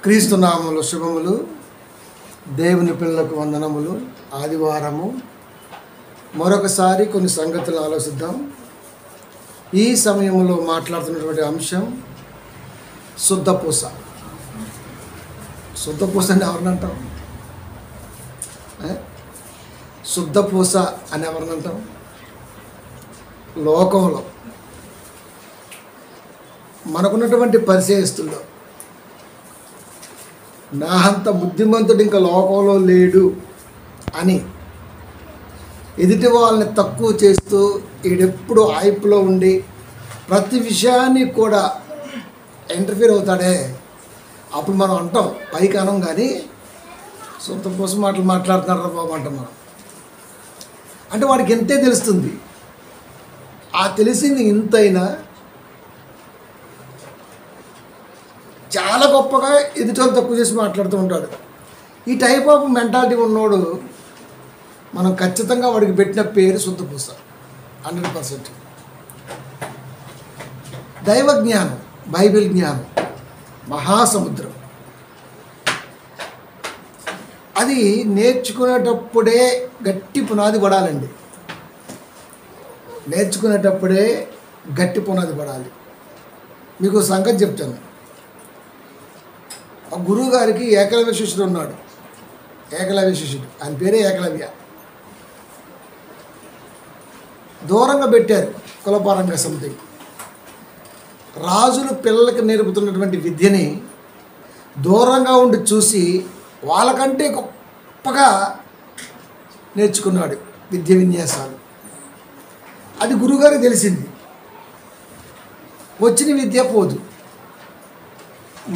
క్రీస్తు నామములు శుభములు. దేవుని పిల్లలకు వందనములు. ఆదివారము మరొకసారి కొన్ని సంగతులు ఆలోచిద్దాం. ఈ సమయంలో మాట్లాడుతున్నటువంటి అంశం శుద్ధపూస. శుద్ధపూస అని ఎవరినంటాం? శుద్ధపూస అని ఎవరినంటాం? లోకంలో మనకున్నటువంటి పరిచయస్తుల్లో నా అంత బుద్ధిమంతుడు ఇంకా లోకంలో లేడు అని ఎదుటి వాళ్ళని తక్కువ చేస్తూ ఈడెప్పుడు హైప్లో ఉండి ప్రతి విషయాన్ని కూడా ఇంటర్ఫీర్ అవుతాడే, అప్పుడు మనం అంటాం, పైకి అనం కానీ శుద్ధపూస మాటలు మాట్లాడుతున్నారా బాబు అంటాం మనం. అంటే వాడికి ఎంతే తెలుస్తుంది, ఆ తెలిసింది ఇంతైనా చాలా గొప్పగా ఎదుటి తక్కువ చేసి మాట్లాడుతూ ఉంటాడు. ఈ టైప్ ఆఫ్ మెంటాలిటీ ఉన్నోడు మనం ఖచ్చితంగా వాడికి పెట్టిన పేరు శుద్ధపూస 100%. దైవ జ్ఞానం, బైబిల్ జ్ఞానం మహాసముద్రం. అది నేర్చుకునేటప్పుడే గట్టి పునాది పడాలండి. నేర్చుకునేటప్పుడే గట్టి పునాది పడాలి. మీకు సంగతి చెప్తాను. ఆ గురువు గారికి ఏకలవ్య శిష్యుడు ఉన్నాడు. ఏకలవ్య శిష్యుడు, ఆయన పేరే ఏకలవ్య. దూరంగా పెట్టారు కులపరంగా సంథింగ్. రాజులు పిల్లలకి నేర్పుతున్నటువంటి విద్యని దూరంగా ఉండి చూసి వాళ్ళకంటే గొప్పగా నేర్చుకున్నాడు విద్య విన్యాసాలు. అది గురువుగారికి తెలిసింది. వచ్చిన విద్య పోదు,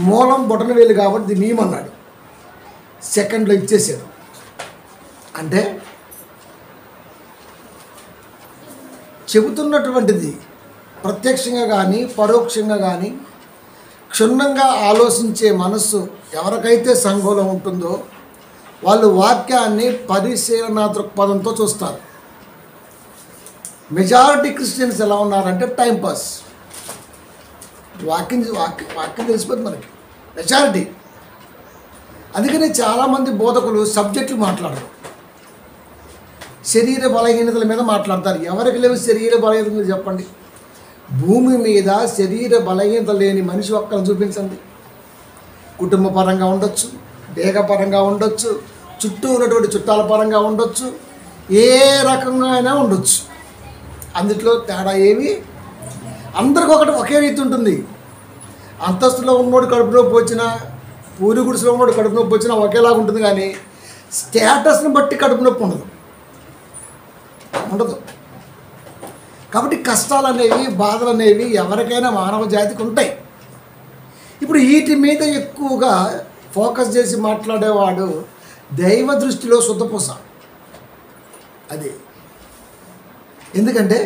మూలం బొటన వేలు కాబట్టి దీన్ని ఏమన్నాడు, సెకండ్లో ఇచ్చేసాడు. అంటే చెబుతున్నటువంటిది ప్రత్యక్షంగా కానీ పరోక్షంగా కానీ క్షుణ్ణంగా ఆలోచించే మనస్సు ఎవరికైతే సంఘంలో ఉంటుందో వాళ్ళు వాక్యాన్ని పరిశీలనా దృక్పథంతో చూస్తారు. మెజారిటీ క్రిస్టియన్స్ ఎలా ఉన్నారంటే టైంపాస్. వాక్యం తెలిసిపోతుంది మనకి మెజారిటీ. అందుకనే చాలామంది బోధకులు సబ్జెక్టులు మాట్లాడరు, శరీర బలహీనతల మీద మాట్లాడతారు. ఎవరికి లేవు శరీర బలహీనతలు చెప్పండి? భూమి మీద శరీర బలహీనత లేని మనిషి ఒక్కరిని చూపించండి. కుటుంబ పరంగా ఉండొచ్చు, దేహపరంగా ఉండొచ్చు, చుట్టూ ఉన్నటువంటి చుట్టాల పరంగా ఉండొచ్చు, ఏ రకంగా అయినా ఉండొచ్చు. అందుట్లో తేడా ఏమి, అందరికి ఒకటి ఒకే రీతి ఉంటుంది. అంతస్తులో ఉన్నోడు కడుపు నొప్పి వచ్చినా, పూరి గుడిసెలో ఉన్నోడు కడుపు నొప్పి వచ్చినా ఒకేలాగా ఉంటుంది. కానీ స్టేటస్ని బట్టి కడుపు నొప్పి ఉండదు. కాబట్టి కష్టాలు అనేవి, బాధలు అనేవి ఎవరికైనా మానవ జాతికి ఉంటాయి. ఇప్పుడు వీటి మీద ఎక్కువగా ఫోకస్ చేసి మాట్లాడేవాడు దైవ దృష్టిలో శుద్ధపూస. అది ఎందుకంటే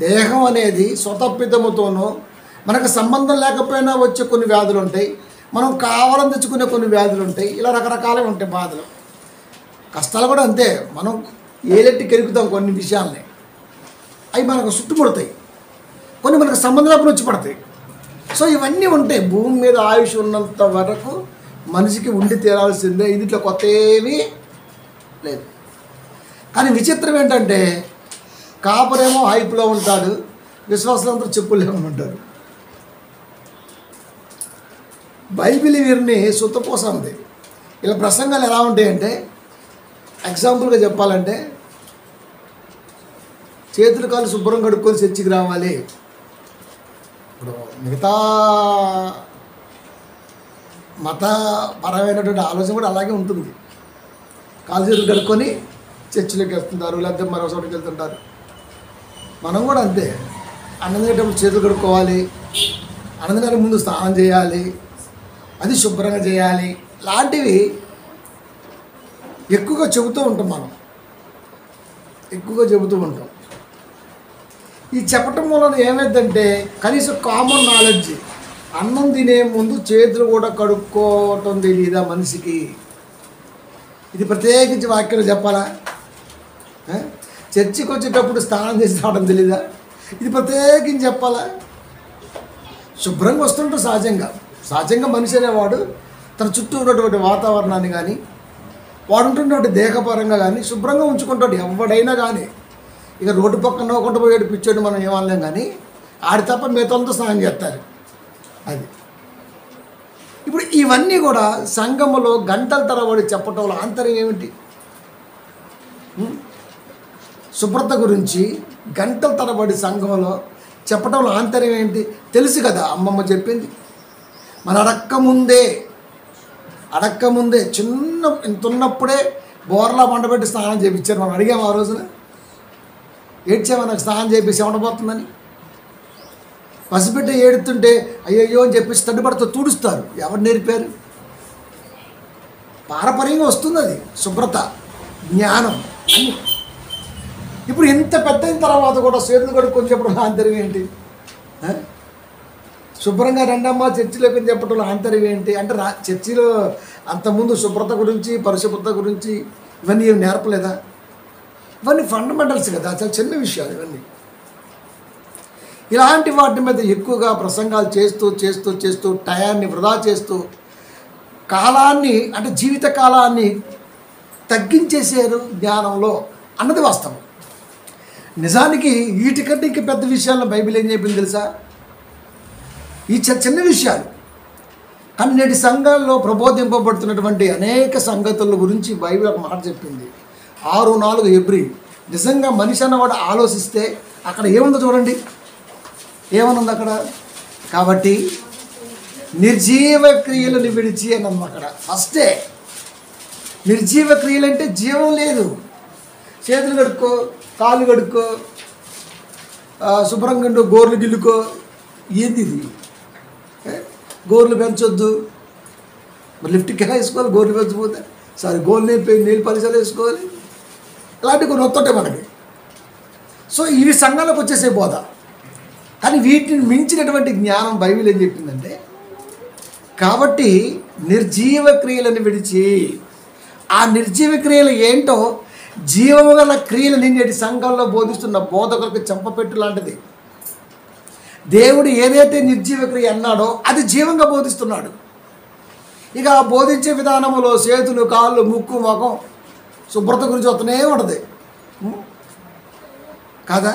దేహం అనేది స్వతప్పితముతోనో మనకు సంబంధం లేకపోయినా వచ్చే కొన్ని వ్యాధులు ఉంటాయి, మనం కావాలని తెచ్చుకునే కొన్ని వ్యాధులు ఉంటాయి, ఇలా రకరకాలే ఉంటాయి బాధలు. కష్టాలు కూడా అంతే. మనం ఏలెట్టి కెరుకుతాం కొన్ని విషయాల్ని, అవి మనకు చుట్టుపడతాయి, కొన్ని మనకు సంబంధం లేకుండా వచ్చి పడతాయి. సో ఇవన్నీ ఉంటాయి. భూమి మీద ఆయుష్ ఉన్నంత వరకు మనిషికి ఉండి తీరాల్సిందే. ఇందులో కొత్త ఏమీ లేదు. కానీ విచిత్రం ఏంటంటే కాపరేమో హైప్లో ఉంటాడు, విశ్వాసంతో చెప్పులు లేకుండా ఉంటారు. బైబిల్ వీరిని శుద్ధపూస ఉంది. ఇలా ప్రసంగాలు ఎలా ఉంటాయంటే, ఎగ్జాంపుల్గా చెప్పాలంటే, చేతులు కాళ్ళు శుభ్రం కడుక్కొని చర్చికి రావాలి. ఇప్పుడు మిగతా మతపరమైనటువంటి ఆలోచన కూడా అలాగే ఉంటుంది. కాళ్ళు చేతులు కడుక్కొని చర్చిలోకి వెళ్తుంటారు, లేకపోతే మరో చోటుకి వెళ్తుంటారు. మనం కూడా అంతే. అన్నం తినేటప్పుడు చేతులు కడుక్కోవాలి, అన్నం తినే ముందు స్నానం చేయాలి, అది శుభ్రంగా చేయాలి. లాంటివి ఎక్కువగా చెబుతూ ఉంటాం. మనం ఎక్కువగా చెబుతూ ఉంటాం. ఈ చెప్పటం వలన ఏమైందంటే కనీసం కామన్ నాలెడ్జ్, అన్నం తినే ముందు చేతులు కూడా కడుక్కోవటం తెలియదా మనిషికి? ఇది ప్రత్యేకించి వాక్యాలు చెప్పాలా? చర్చికి వచ్చేటప్పుడు స్నానం చేసి రావడం తెలీదా? ఇది ప్రత్యేకించి చెప్పాలా? శుభ్రంగా వస్తుంటారు. సహజంగా మనిషి అనేవాడు తన చుట్టూ ఉన్నటువంటి వాతావరణాన్ని కానీ వాడు ఉంటున్నటువంటి దేహపరంగా కానీ శుభ్రంగా ఉంచుకుంటాడు ఎవడైనా కానీ. ఇక రోడ్డు పక్కన ఒకటి పోయేడు పిచ్చోడు మనం ఏమనలేం, కానీ ఆడి తప్ప మిగతాంతా స్నానం చేస్తారు. అది ఇప్పుడు ఇవన్నీ కూడా సంఘములో గంటల తరబడి చెప్పటంలో ఆంతర్యం ఏమిటి? శుభ్రత గురించి గంటల తరబడి సంఘంలో చెప్పటంలో ఆంతర్యం ఏంటి? తెలుసు కదా, అమ్మమ్మ చెప్పింది. మన అడక్కముందే చిన్న ఇంత ఉన్నప్పుడే బోర్లా మండబెట్టి స్నానం చేయించారు. మనం అడిగాము ఆ రోజున, ఏడ్చామా నాకు స్నానం చేయించి ఉండబోతుందని. పసిబిడ్డ ఏడుతుంటే అయ్యయ్యో అని చెప్పేసి తడ్డుపడితో తుడుస్తారు. ఎవరు నేర్పారు? పారపర్యంగా వస్తుంది అది, శుభ్రత, జ్ఞానం అన్నీ. ఇప్పుడు ఇంత పెద్ద అయిన తర్వాత కూడా చేతులు కడుక్కొని చెప్పడం ఆంతర్యం ఏంటి? శుభ్రంగా రెండమ్మ చర్చిలోకి చెప్పడం ఆంతర్యం ఏంటి అంటే, చర్చిలో అంతకుముందు శుభ్రత గురించి పరిశుభ్రత గురించి ఇవన్నీ ఏమి నేర్పలేదా? ఇవన్నీ ఫండమెంటల్స్ కదా, చాలా చిన్న విషయాలు ఇవన్నీ. ఇలాంటి వాటి మీద ఎక్కువగా ప్రసంగాలు చేస్తూ టయాన్ని వృధా చేస్తూ కాలాన్ని అంటే జీవిత కాలాన్ని తగ్గించేసారు జ్ఞానంలో అన్నది వాస్తవం. నిజానికి వీటికంటే ఇంక పెద్ద విషయాల్లో బైబిల్ ఏం చెప్పింది తెలుసా? ఈ చిన్న విషయాలు కానీ నేటి సంఘాల్లో ప్రబోధింపబడుతున్నటువంటి అనేక సంగతుల గురించి బైబిల్ ఒక మాట చెప్పింది. 6:4 హెబ్రీ. నిజంగా మనిషి అన్నవాడు ఆలోచిస్తే అక్కడ ఏముందో చూడండి, ఏమనుంది అక్కడ? కాబట్టి నిర్జీవ క్రియలను విడిచి అన్నది అక్కడ ఫస్టే. నిర్జీవ క్రియలు అంటే జీవం లేదు. చేతులు కడుక్కో, కాళ్ళు కడుక్కో, శుభ్రంగా గోర్లు గిల్లుకో. ఏంది ఇది? గోర్లు పెంచొద్దు, మరి లిఫ్ట్కి ఎలా వేసుకోవాలి? గోర్లు పెంచకపోతే సరే గోర్లు నీళ్ళు పరిసరాలు వేసుకోవాలి. ఇలాంటివి కొన్ని వస్తుంటాయి మనకి. సో ఇవి సంఘాలకు వచ్చేసే బోధ. కానీ వీటిని మించినటువంటి జ్ఞానం బైబిల్ ఏం చెప్పిందంటే, కాబట్టి నిర్జీవ క్రియలను విడిచి, ఆ నిర్జీవ క్రియలు ఏంటో జీవము గల క్రియలు నేటి సంఘంలో బోధిస్తున్న బోధకులకు చెంపపెట్టు లాంటిది. దేవుడు ఏదైతే నిర్జీవ క్రియ అన్నాడో అది జీవంగా బోధిస్తున్నాడు. ఇక ఆ బోధించే విధానంలో చేతులు, కాళ్ళు, ముక్కు, ముఖం శుభ్రత గురించి వస్తూనే ఉంటుంది కాదా?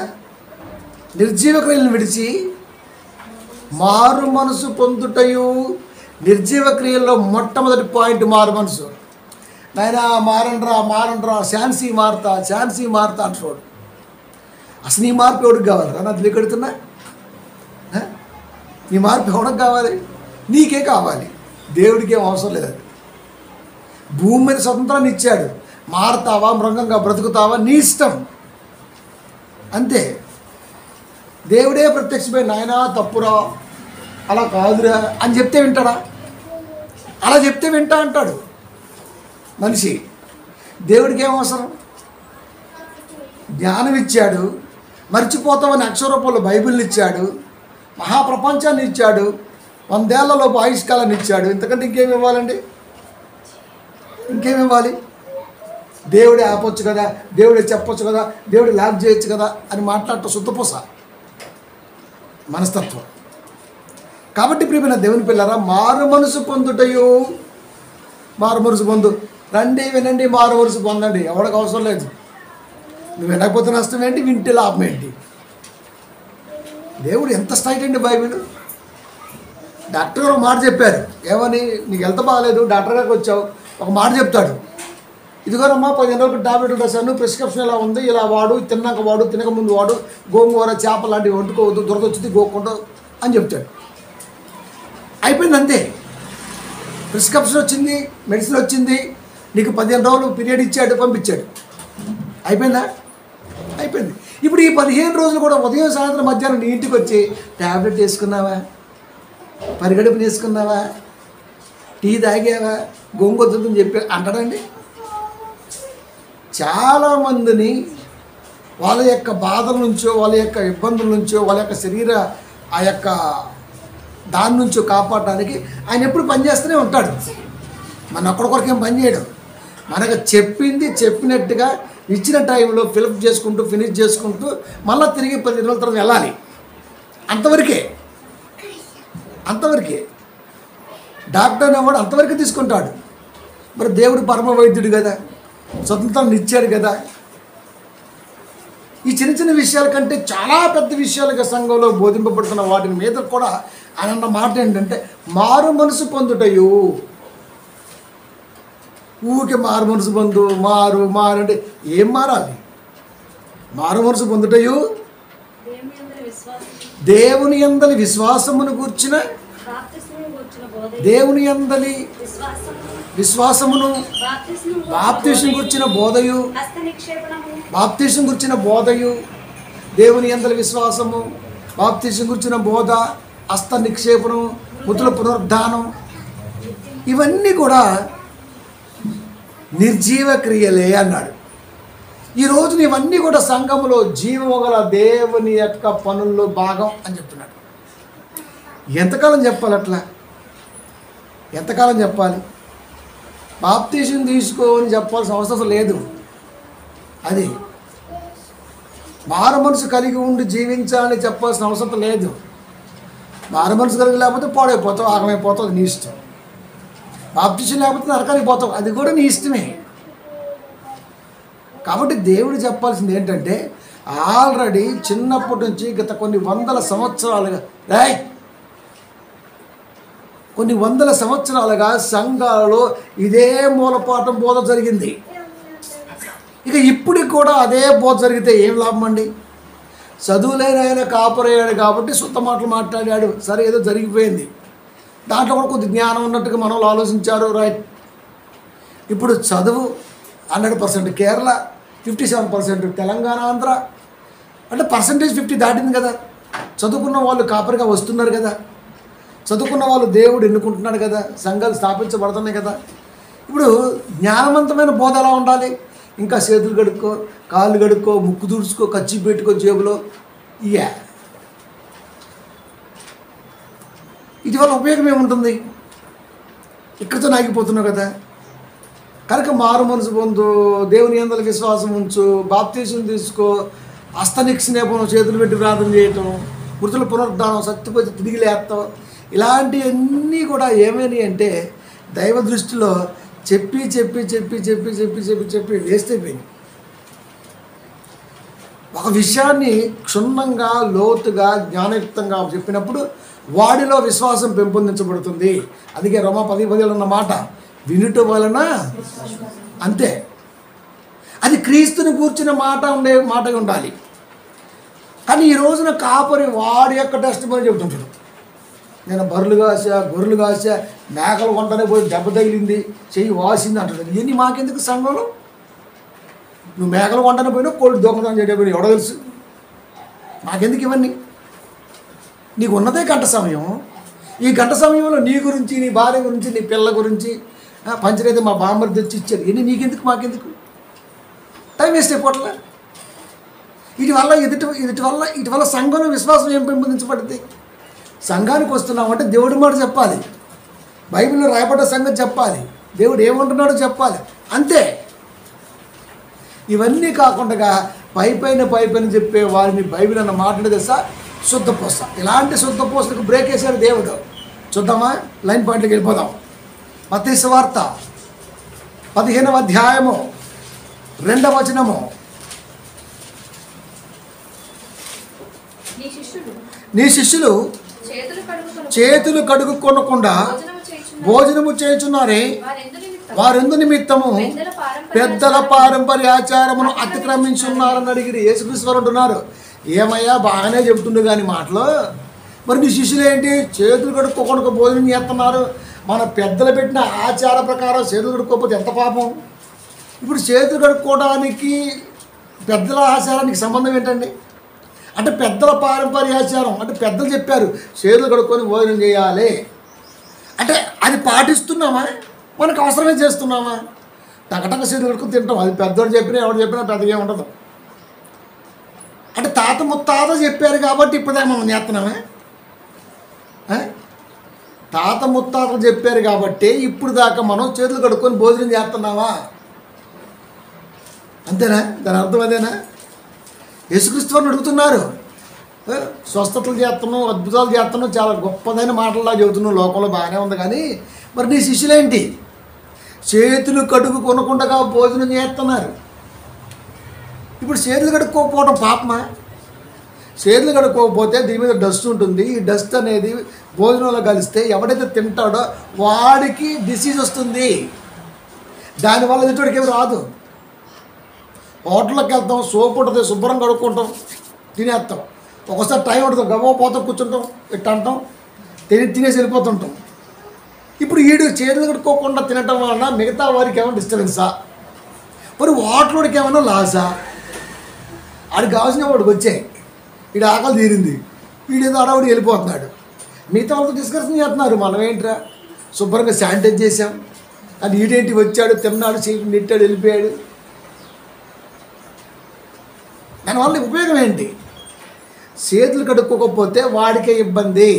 నిర్జీవ క్రియలను విడిచి మారు మనసు పొందుటయు. నిర్జీవ క్రియల్లో మొట్టమొదటి పాయింట్ మారు మనసు. నాయన మారండ్రా ఛాన్సీ మారుతా అంటాడు. అసలు నీ మార్పు ఎవడికి కావాలి? నా తెలియకడుతున్నా, నీ మార్పు ఎవడికి కావాలి? నీకే కావాలి, దేవుడికి ఏం అవసరం లేదు. అది భూమి మీద స్వతంత్రాన్ని ఇచ్చాడు. మారుతావా, మృగంగా బ్రతుకుతావా, నీ ఇష్టం అంతే. దేవుడే ప్రత్యక్షమై నాయనా తప్పురా, అలా కాదురా అని చెప్తే వింటాడా? అలా చెప్తే వింటా అంటాడు మనిషి. దేవుడికి ఏం అవసరం? జ్ఞానం ఇచ్చాడు, మర్చిపోతామని అక్షరూపంలో బైబిల్ని ఇచ్చాడు, మహాప్రపంచాన్ని ఇచ్చాడు, 100 ఏళ్లలోపు ఆయుష్కాలాన్ని ఇచ్చాడు. ఇంతకంటే ఇంకేమి ఇవ్వాలండి? ఇంకేమి ఇవ్వాలి? దేవుడే ఆపొచ్చు కదా, దేవుడే చెప్పొచ్చు కదా, దేవుడే లాక్ చేయొచ్చు కదా అని మాట్లాడటం శుద్ధపూస మనస్తత్వం. కాబట్టి ప్రియమైన దేవుని పిల్లరా, మారు మనసు పొందుటయు. మారు మనసు పొందు, రండి వినండి, మారు మనసు పొందండి. ఎవరికి అవసరం లేదు. నువ్వు వినకపోతే నష్టం ఏంటి, వింటే లాభం ఏంటి? దేవుడు ఎంత స్ట్రైట్ అండి బైబిల్. డాక్టర్ గారు ఒక మాట చెప్పారు. ఏమని? నీకు హెల్త్ బాగాలేదు, డాక్టర్ గారికి వచ్చావు, ఒక మాట చెప్తాడు. ఇదిగోనమ్మా 15 రోజులు టాబ్లెట్లు రాశాను, ప్రిస్క్రిప్షన్ ఇలా ఉంది, ఇలా వాడు, తిన్నాక వాడు, తినక ముందు వాడు, గోంగూర, చేప లాంటివి వండుకోవద్దు, దురద వచ్చింది గోకుండా అని చెప్తాడు. అయిపోయింది అంతే. ప్రిస్క్రిప్షన్ వచ్చింది, మెడిసిన్ వచ్చింది, నీకు 15 రోజులు పీరియడ్ ఇచ్చాడు, పంపించాడు. అయిపోయిందా? అయిపోయింది. ఇప్పుడు ఈ 15 రోజులు కూడా ఉదయం సాయంత్రం మధ్యాహ్నం నీ ఇంటికి వచ్చి ట్యాబ్లెట్ వేసుకున్నావా, పరిగడుపు తీసుకున్నావా, టీ తాగావా, గోంగొద్దని చెప్పి అంటాడండి. చాలామందిని వాళ్ళ యొక్క బాధల నుంచో, వాళ్ళ యొక్క ఇబ్బందుల నుంచో, వాళ్ళ యొక్క శరీర ఆ యొక్క దాని నుంచో కాపాడడానికి ఆయన ఎప్పుడు పనిచేస్తూనే ఉంటాడు. మన ఒక్కడికొరకేం పని చేయడు. మనకు చెప్పింది చెప్పినట్టుగా ఇచ్చిన టైంలో ఫిలప్ చేసుకుంటూ ఫినిష్ చేసుకుంటూ మళ్ళీ తిరిగి 10 రోజుల తర్వాత వెళ్ళాలి. అంతవరకే. డాక్టర్ అనేవాడు అంతవరకు తీసుకుంటాడు. మరి దేవుడు పరమ వైద్యుడు కదా, స్వతంత్రాన్ని ఇచ్చాడు కదా. ఈ చిన్న చిన్న విషయాల కంటే చాలా పెద్ద విషయాలుగా సంఘంలో బోధింపబడుతున్న వాటి మీద కూడా ఆయన అన్న మాట ఏంటంటే మారు మనసు పొందుటయు. ఊరికే మారు మనసు పొందు మారు మారు అంటే ఏం మారాలి? మారు మనసు పొందుటయు దేవుని యందలి విశ్వాసమును కూర్చిన దేవుని యందలి విశ్వాసమును బాప్తిస్మం గురించిన బోధయు బాప్తిస్మం గురించిన బోధయు దేవుని యందలి విశ్వాసము బాప్తిస్మం గురించిన బోధ హస్త నిక్షేపణం మృతుల పునరుద్ధానం ఇవన్నీ కూడా నిర్జీవ క్రియలే అన్నాడు. ఈ రోజున ఇవన్నీ కూడా సంఘములో జీవము గల దేవుని యొక్క పనుల్లో భాగం అని చెప్తున్నాడు. ఎంతకాలం చెప్పాలి అట్లా? ఎంతకాలం చెప్పాలి? బాప్తిసం తీసుకోని చెప్పాల్సిన అవసరం లేదు. అది మారు మనసు కలిగి ఉండి జీవించాలని చెప్పాల్సిన అవసరం లేదు. మారు మనసు కలిగి లేకపోతే పాడైపోతావు, ఆగమైపోతావు, అది నీ ఇష్టం. బాప్తిసం లేకపోతే నరకానికి పోతావు, అది కూడా నీ ఇష్టమే. కాబట్టి దేవుడు చెప్పాల్సింది ఏంటంటే ఆల్రెడీ చిన్నప్పటి నుంచి గత కొన్ని వందల సంవత్సరాలుగా కొన్ని వందల సంవత్సరాలుగా సంఘాలలో ఇదే మూలపాఠం బోధ జరిగింది. ఇక ఇప్పటికి కూడా అదే బోధ జరిగితే ఏం లాభం అండి? చదువులేని ఆయన కాపురయ్యాడు కాబట్టి సొంత మాటలు మాట్లాడాడు, సరే ఏదో జరిగిపోయింది. దాంట్లో కూడా కొద్ది జ్ఞానం ఉన్నట్టుగా మనలో ఆలోచించారు, రైట్. ఇప్పుడు చదువు 100% కేరళ, 57% తెలంగాణ, ఆంధ్ర, అంటే పర్సంటేజ్ 50 దాటింది కదా. చదువుకున్న వాళ్ళు కాపరిగా వస్తున్నారు కదా, చదువుకున్న వాళ్ళు దేవుడు ఎన్నుకుంటున్నాడు కదా, సంఘాలు స్థాపించబడుతున్నాయి కదా. ఇప్పుడు జ్ఞానవంతమైన బోధ ఎలా ఉండాలి? ఇంకా చేతులు కడుక్కో, కాళ్ళు కడుక్కో, ముక్కు తుడుచుకో, కచ్చి పెట్టుకో జేబులో, ఇది వల్ల ఉపయోగం ఏముంటుంది? ఇక్కడితో ఆగిపోతున్నావు కదా. కనుక మారు మనసు పొందు, దేవుని యందలి విశ్వాసం ఉంచు, బాప్తిసం తీసుకో, హస్త నిక్షేపం చేతులు పెట్టి ప్రార్థన చేయటం, మృతుల పునరుద్ధానం, సత్యపోతే తిరిగి లేస్తాం, ఇలాంటివన్నీ కూడా ఏమని అంటే దైవ దృష్టిలో చెప్పి చెప్పి చెప్పి చెప్పి చెప్పి చెప్పి చెప్పి వేస్ట్ అయిపోయింది. ఒక విషయాన్ని క్షుణ్ణంగా లోతుగా జ్ఞానయుక్తంగా చెప్పినప్పుడు వాడిలో విశ్వాసం పెంపొందించబడుతుంది. అందుకే రోమా 10:10 అన్న మాట వినుట వలన, అంతే. అది క్రీస్తుని కూర్చున్న మాట ఉండాలి. కానీ ఈ రోజున కాపరి వాడి యొక్క టెస్ట్ మని చెబుతుంటాడు. నేను బర్రెలు కాసా, గొర్రెలు కాసా, మేకలు కొంటనే పోయి దెబ్బ తగిలింది, చెయ్యి వాసింది అంటాడు. ఇవన్నీ మాకెందుకు సంఘంలో? నువ్వు మేకలు కొంటనే పోయినా కోళ్ళు దొంగతనం చేయడం ఎవడో తెలుసు, మాకెందుకు ఇవన్నీ? నీకు ఉన్నదే గంట సమయం. ఈ గంట సమయంలో నీ గురించి, నీ భార్య గురించి, నీ పిల్ల గురించి పంచరైతే మా బామ్మర్ తెచ్చి ఇచ్చారు, ఇవన్నీ నీకెందుకు, మాకెందుకు? టైం వేస్ట్ అయిపోవట్లే. ఇటు వల్ల సంఘంలో విశ్వాసం ఏం పెంపొందించబడుతుంది? సంఘానికి వస్తున్నామంటే దేవుడి మాట చెప్పాలి, బైబిల్లో రాయబడ్డ సంగతి చెప్పాలి, దేవుడు ఏమంటున్నాడో చెప్పాలి, అంతే. ఇవన్నీ కాకుండా పైపైన చెప్పే వారిని బైబిల్ అన్న మాటలు తెలుసా శుద్ధపూస. ఇలాంటి శుద్ధపూసలకు బ్రేక్ వేశారు దేవుడు. చూద్దామా? లైన్ పాయింట్కి వెళ్ళిపోదాం. మత్తయి సువార్త 15వ అధ్యాయము 2వ వచనము. నీ శిష్యులు చేతులు కడుక్కొనకుండా భోజనము చేయుచున్నారే, వారెందు నిమిత్తము పెద్దల పారంపర్యాచారమును అతిక్రమించున్నారని అడిగిరి. యేసుక్రీస్తు వారు అంటున్నారు, ఏమయ్యా బాగానే చెబుతుండే కానీ మాటలు, మరి నీ శిష్యులు ఏంటి చేతులు కడుక్కోకుండా భోజనం చేస్తున్నారు? మన పెద్దలు పెట్టిన ఆచార ప్రకారం చేతులు కడుక్కోకపోతే ఎంత పాపం. ఇప్పుడు చేతులు కడుక్కోవడానికి పెద్దల ఆచారానికి సంబంధం ఏంటండి? అంటే పెద్దల పారంపర్యాచారం, అంటే పెద్దలు చెప్పారు చేతులు కడుక్కొని భోజనం చేయాలి అంటే అది పాటిస్తున్నామా? మనకు అవసరమే చేస్తున్నామా? టకటక చేతులు కడుక్కొని తింటాం, అది పెద్దోడు చెప్పినా ఎవరు చెప్పినా పెద్దగా ఉండదు. అంటే తాత ముత్తాత చెప్పారు కాబట్టి ఇప్పుడే మనం చేస్తున్నామే. తాత ముత్తాతలు చెప్పారు కాబట్టి ఇప్పుడు దాకా మనం చేతులు కడుక్కొని భోజనం చేస్తున్నావా? అంతేనా? దాని అర్థం అదేనా? యేసుక్రీస్తు వారిని అడుగుతున్నారు, స్వస్థతలు చేస్తున్నావు, అద్భుతాలు చేస్తున్నావు, చాలా గొప్పదైన మాటల్లా చెబుతున్నావు, లోకంలో బాగానే ఉంది. కానీ మరి నీ శిష్యులేంటి? చేతులు కడుగు కొనకుండా భోజనం చేస్తున్నారు. ఇప్పుడు చేతులు కడుక్కోకపోవడం పాపమా? చేతులు కడుక్కోకపోతే దీని మీద డస్ట్ ఉంటుంది. ఈ డస్ట్ అనేది భోజనంలో కలిస్తే ఎవడైతే తింటాడో వాడికి డిసీజ్ వస్తుంది. దానివల్ల ఎదుటివాడికి ఏమి రాదు. హోటల్లోకి వెళ్తాం, సోపు ఉంటుంది, శుభ్రం కడుక్కుంటాం, తినేస్తాం. ఒక్కోసారి టైం ఉంటుంది, గవ్వ పోతాం, కూర్చుంటాం, ఇట్ట అంటాం, తినేసి వెళ్ళిపోతుంటాం. ఇప్పుడు వీడు చేతులు కడుక్కోకుండా తినటం వలన మిగతా వారికి ఏమైనా డిస్టర్బెన్సా? మరి వాటిలోడికి ఏమైనా లాసా? ఆడికి కావాల్సిన వాడికి వచ్చాయి, వీడు ఆకలి తీరింది, వీడేదో అడవుడు వెళ్ళిపోతున్నాడు. మిగతా వాళ్ళతో డిస్కషన్ చేస్తున్నారు. మనం ఏంట్రా శుభ్రంగా శానిటైజ్ చేసాం, అది ఈడేంటి వచ్చాడు, తిన్నాడు, చీపు నెట్టాడు, వెళ్ళిపోయాడు. దానివల్ల ఉపయోగం ఏంటి? చేతులు కడుక్కోకపోతే వాడికే ఇబ్బంది.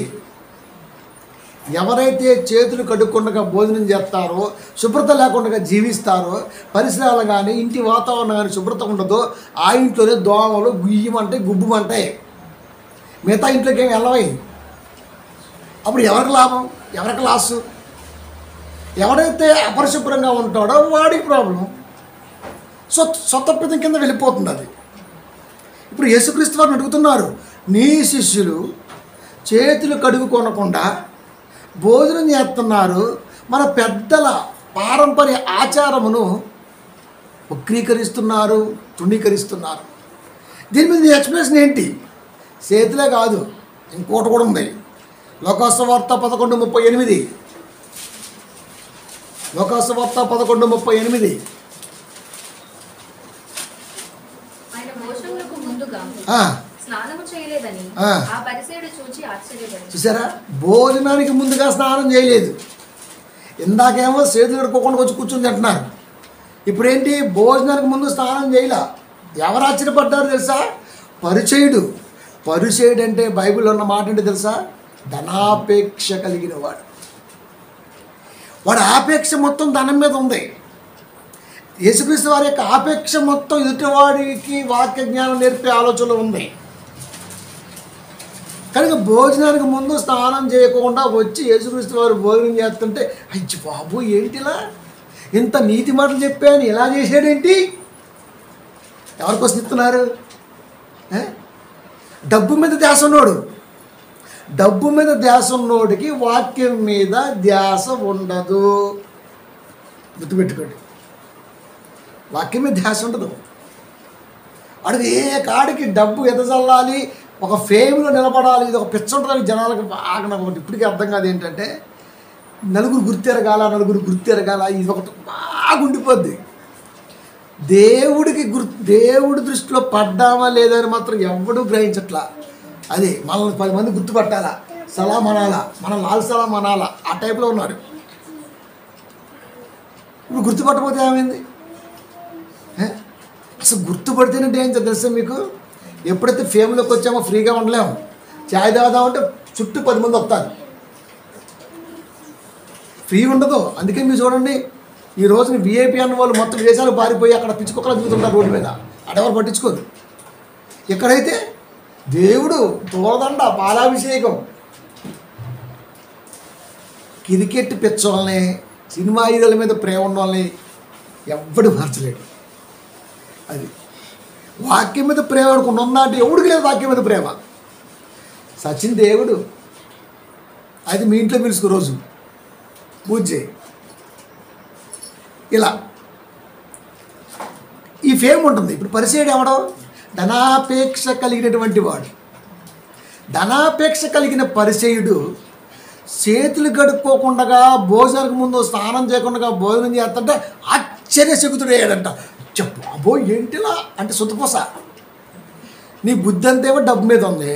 ఎవరైతే చేతులు కడుక్కుండా భోజనం చేస్తారో, శుభ్రత లేకుండా జీవిస్తారో, పరిసరాలు కానీ ఇంటి వాతావరణం కానీ శుభ్రత ఉండదో ఆ ఇంట్లోనే దోమలు గుయ్యమంటాయి, గుబ్బుమంటాయి. మిగతా ఇంట్లోకి ఏమి వెళ్ళవై. అప్పుడు ఎవరికి లాభం, ఎవరికి లాసు? ఎవరైతే అపరిశుభ్రంగా ఉంటాడో వాడికి ప్రాబ్లం. స్వతప్పితం కింద వెళ్ళిపోతుంది అది. ఇప్పుడు యేసుక్రీస్తు వారిని అడుగుతున్నారు, నీ శిష్యులు చేతులు కడుక్కొనకుండా భోజనం చేస్తున్నారు, మన పెద్దల పారంపర్య ఆచారమును వక్రీకరిస్తున్నారు, తృణీకరిస్తున్నారు. దీని మీద ఎక్స్ప్లెనేషన్ ఏంటి? చేతులే కాదు, ఇంకోటి కూడా ఉంది. లోకాసువార్త 11:38. లోకాసువార్త 11:38. చూసారా, భోజనానికి ముందుగా స్నానం చేయలేదు. ఇందాకేమో చేతులు కడుక్కోకుండా వచ్చి కూర్చుని తింటున్నారు. ఇప్పుడేంటి, భోజనానికి ముందు స్నానం చేయలే. ఎవరు ఆశ్చర్యపడ్డారు తెలుసా? పరిచయుడు. పరిచయుడు అంటే బైబిల్లో ఉన్న మాట ఏంటి తెలుసా? ధనాపేక్ష కలిగిన వాడు. వాడి ఆపేక్ష మొత్తం ధనం మీద ఉంది. యేసుక్రీస్తు వారి యొక్క ఆపేక్ష మొత్తం ఎదుటివాడికి వాక్య జ్ఞానం నేర్పే ఆలోచనలో ఉంది. కనుక భోజనానికి ముందు స్నానం చేయకుండా వచ్చి యేసుక్రీస్తు వారు భోజనం చేస్తుంటే, అయ్యి బాబు ఏంటిలా ఇంత నీతి మాటలు చెప్పాను, ఇలా చేసాడేంటి? ఎవరికోసం ఇస్తున్నారు? డబ్బు మీద ధ్యాస ఉన్నోడు. డబ్బు మీద ధ్యాస ఉన్నోడికి వాక్యం మీద ధ్యాస ఉండదు. గుర్తుపెట్టుకోండి, వాక్యం మీద ధ్యాస ఉండదు. వాడికి ఏ కాడికి డబ్బు ఎదజల్లాలి, ఒక ఫేమ్లో నిలబడాలి, ఇది ఒక పిచ్చ ఉంటుందని జనాలకు బాగా నాకు ఇప్పటికీ అర్థం కాదు. ఏంటంటే నలుగురు గుర్తెరగాల, ఇది ఒకటి బాగా ఉండిపోద్ది. దేవుడి దృష్టిలో పడ్డామా లేదని మాత్రం ఎవడూ గ్రహించట్లా. అది మనల్ని 10 మంది గుర్తుపట్టాలా, సలాం అనాలా, మనం లాల్ సలాం అనాలా, ఆ టైప్లో ఉన్నారు. ఇప్పుడు గుర్తుపట్టకపోతే ఏమైంది? అసలు గుర్తుపడితేనంటే ఏం తెలుసా మీకు? ఎప్పుడైతే ఫేమ్లోకి వచ్చామో ఫ్రీగా ఉండలేము. ఛాయ్ తాగుదామంటే చుట్టూ 10 మంది వస్తారు, ఫ్రీ ఉండదు. అందుకే మీరు చూడండి, ఈ రోజున విఐపీ అన్న వాళ్ళు మొత్తం దేశాలు పారిపోయి అక్కడ పిచ్చుకొక్కలు తిరుగుతుంటారు రోడ్డు మీద. అడెవరు పట్టించుకోరు. ఎక్కడైతే దేవుడు తోలదండ పాలాభిషేకం, క్రికెట్ పిచ్చోళ్ళని, సినిమా హీరోల మీద ప్రేమ ఉన్న వాళ్ళని ఎవడు మార్చలేడు. అది వాక్యం మీద ప్రేమ అనుకుని ఉందా అంటే ఎవడికి లేదు వాక్యం మీద ప్రేమ. సచిన్ దేవుడు, అది మీ ఇంట్లో పిలుచుకు రోజు పూజ చేయి. ఇలా ఈ ఫేమ్ ఉంటుంది. ఇప్పుడు పరిచయుడు ఎవడో? ధనాపేక్ష కలిగినటువంటి వాడు. ధనాపేక్ష కలిగిన పరిచయుడు చేతులు కడుక్కోకుండా భోజనానికి ముందు స్నానం చేయకుండా భోజనం చేస్తుంటే ఆశ్చర్యశకుతుడయ్యాడంట. చెప్పు అబ్బో ఏంటిలా అంటే సుతపోస. నీ బుద్ధి అంతేమో డబ్బు మీద ఉంది.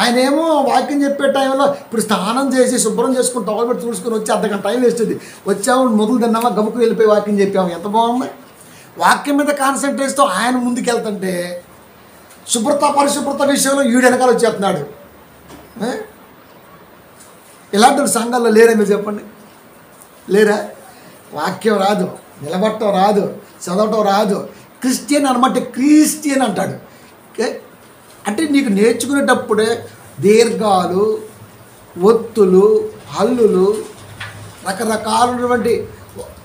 ఆయన ఏమో వాక్యం చెప్పే టైంలో ఇప్పుడు స్నానం చేసి శుభ్రం చేసుకుని టవల్ పెట్టి చూసుకొని వచ్చి అర్ధగంట టైం వేస్తుంది. వచ్చాము, మొదలు తిన్నామా, గబుకు వెళ్ళిపోయి వాక్యం చెప్పాము. ఎంత బాగుంది. వాక్యం మీద కాన్సన్ట్రేట్తో ఆయన ముందుకు వెళ్తుంటే శుభ్రత పరిశుభ్రత విషయంలో ఈడు వెనకాల వచ్చేస్తున్నాడు. ఇలాంటి సంఘాల్లో లేరా మీరు చెప్పండి? లేరా? వాక్యం రాదు, నిలబడటం రాదు, చదవటం రాదు. క్రిస్టియన్ అనమాట క్రిస్టియన్ అంటాడు. అంటే నీకు నేర్చుకునేటప్పుడే దీర్ఘాలు, ఒత్తులు, హల్లులు, రకరకాలైనటువంటి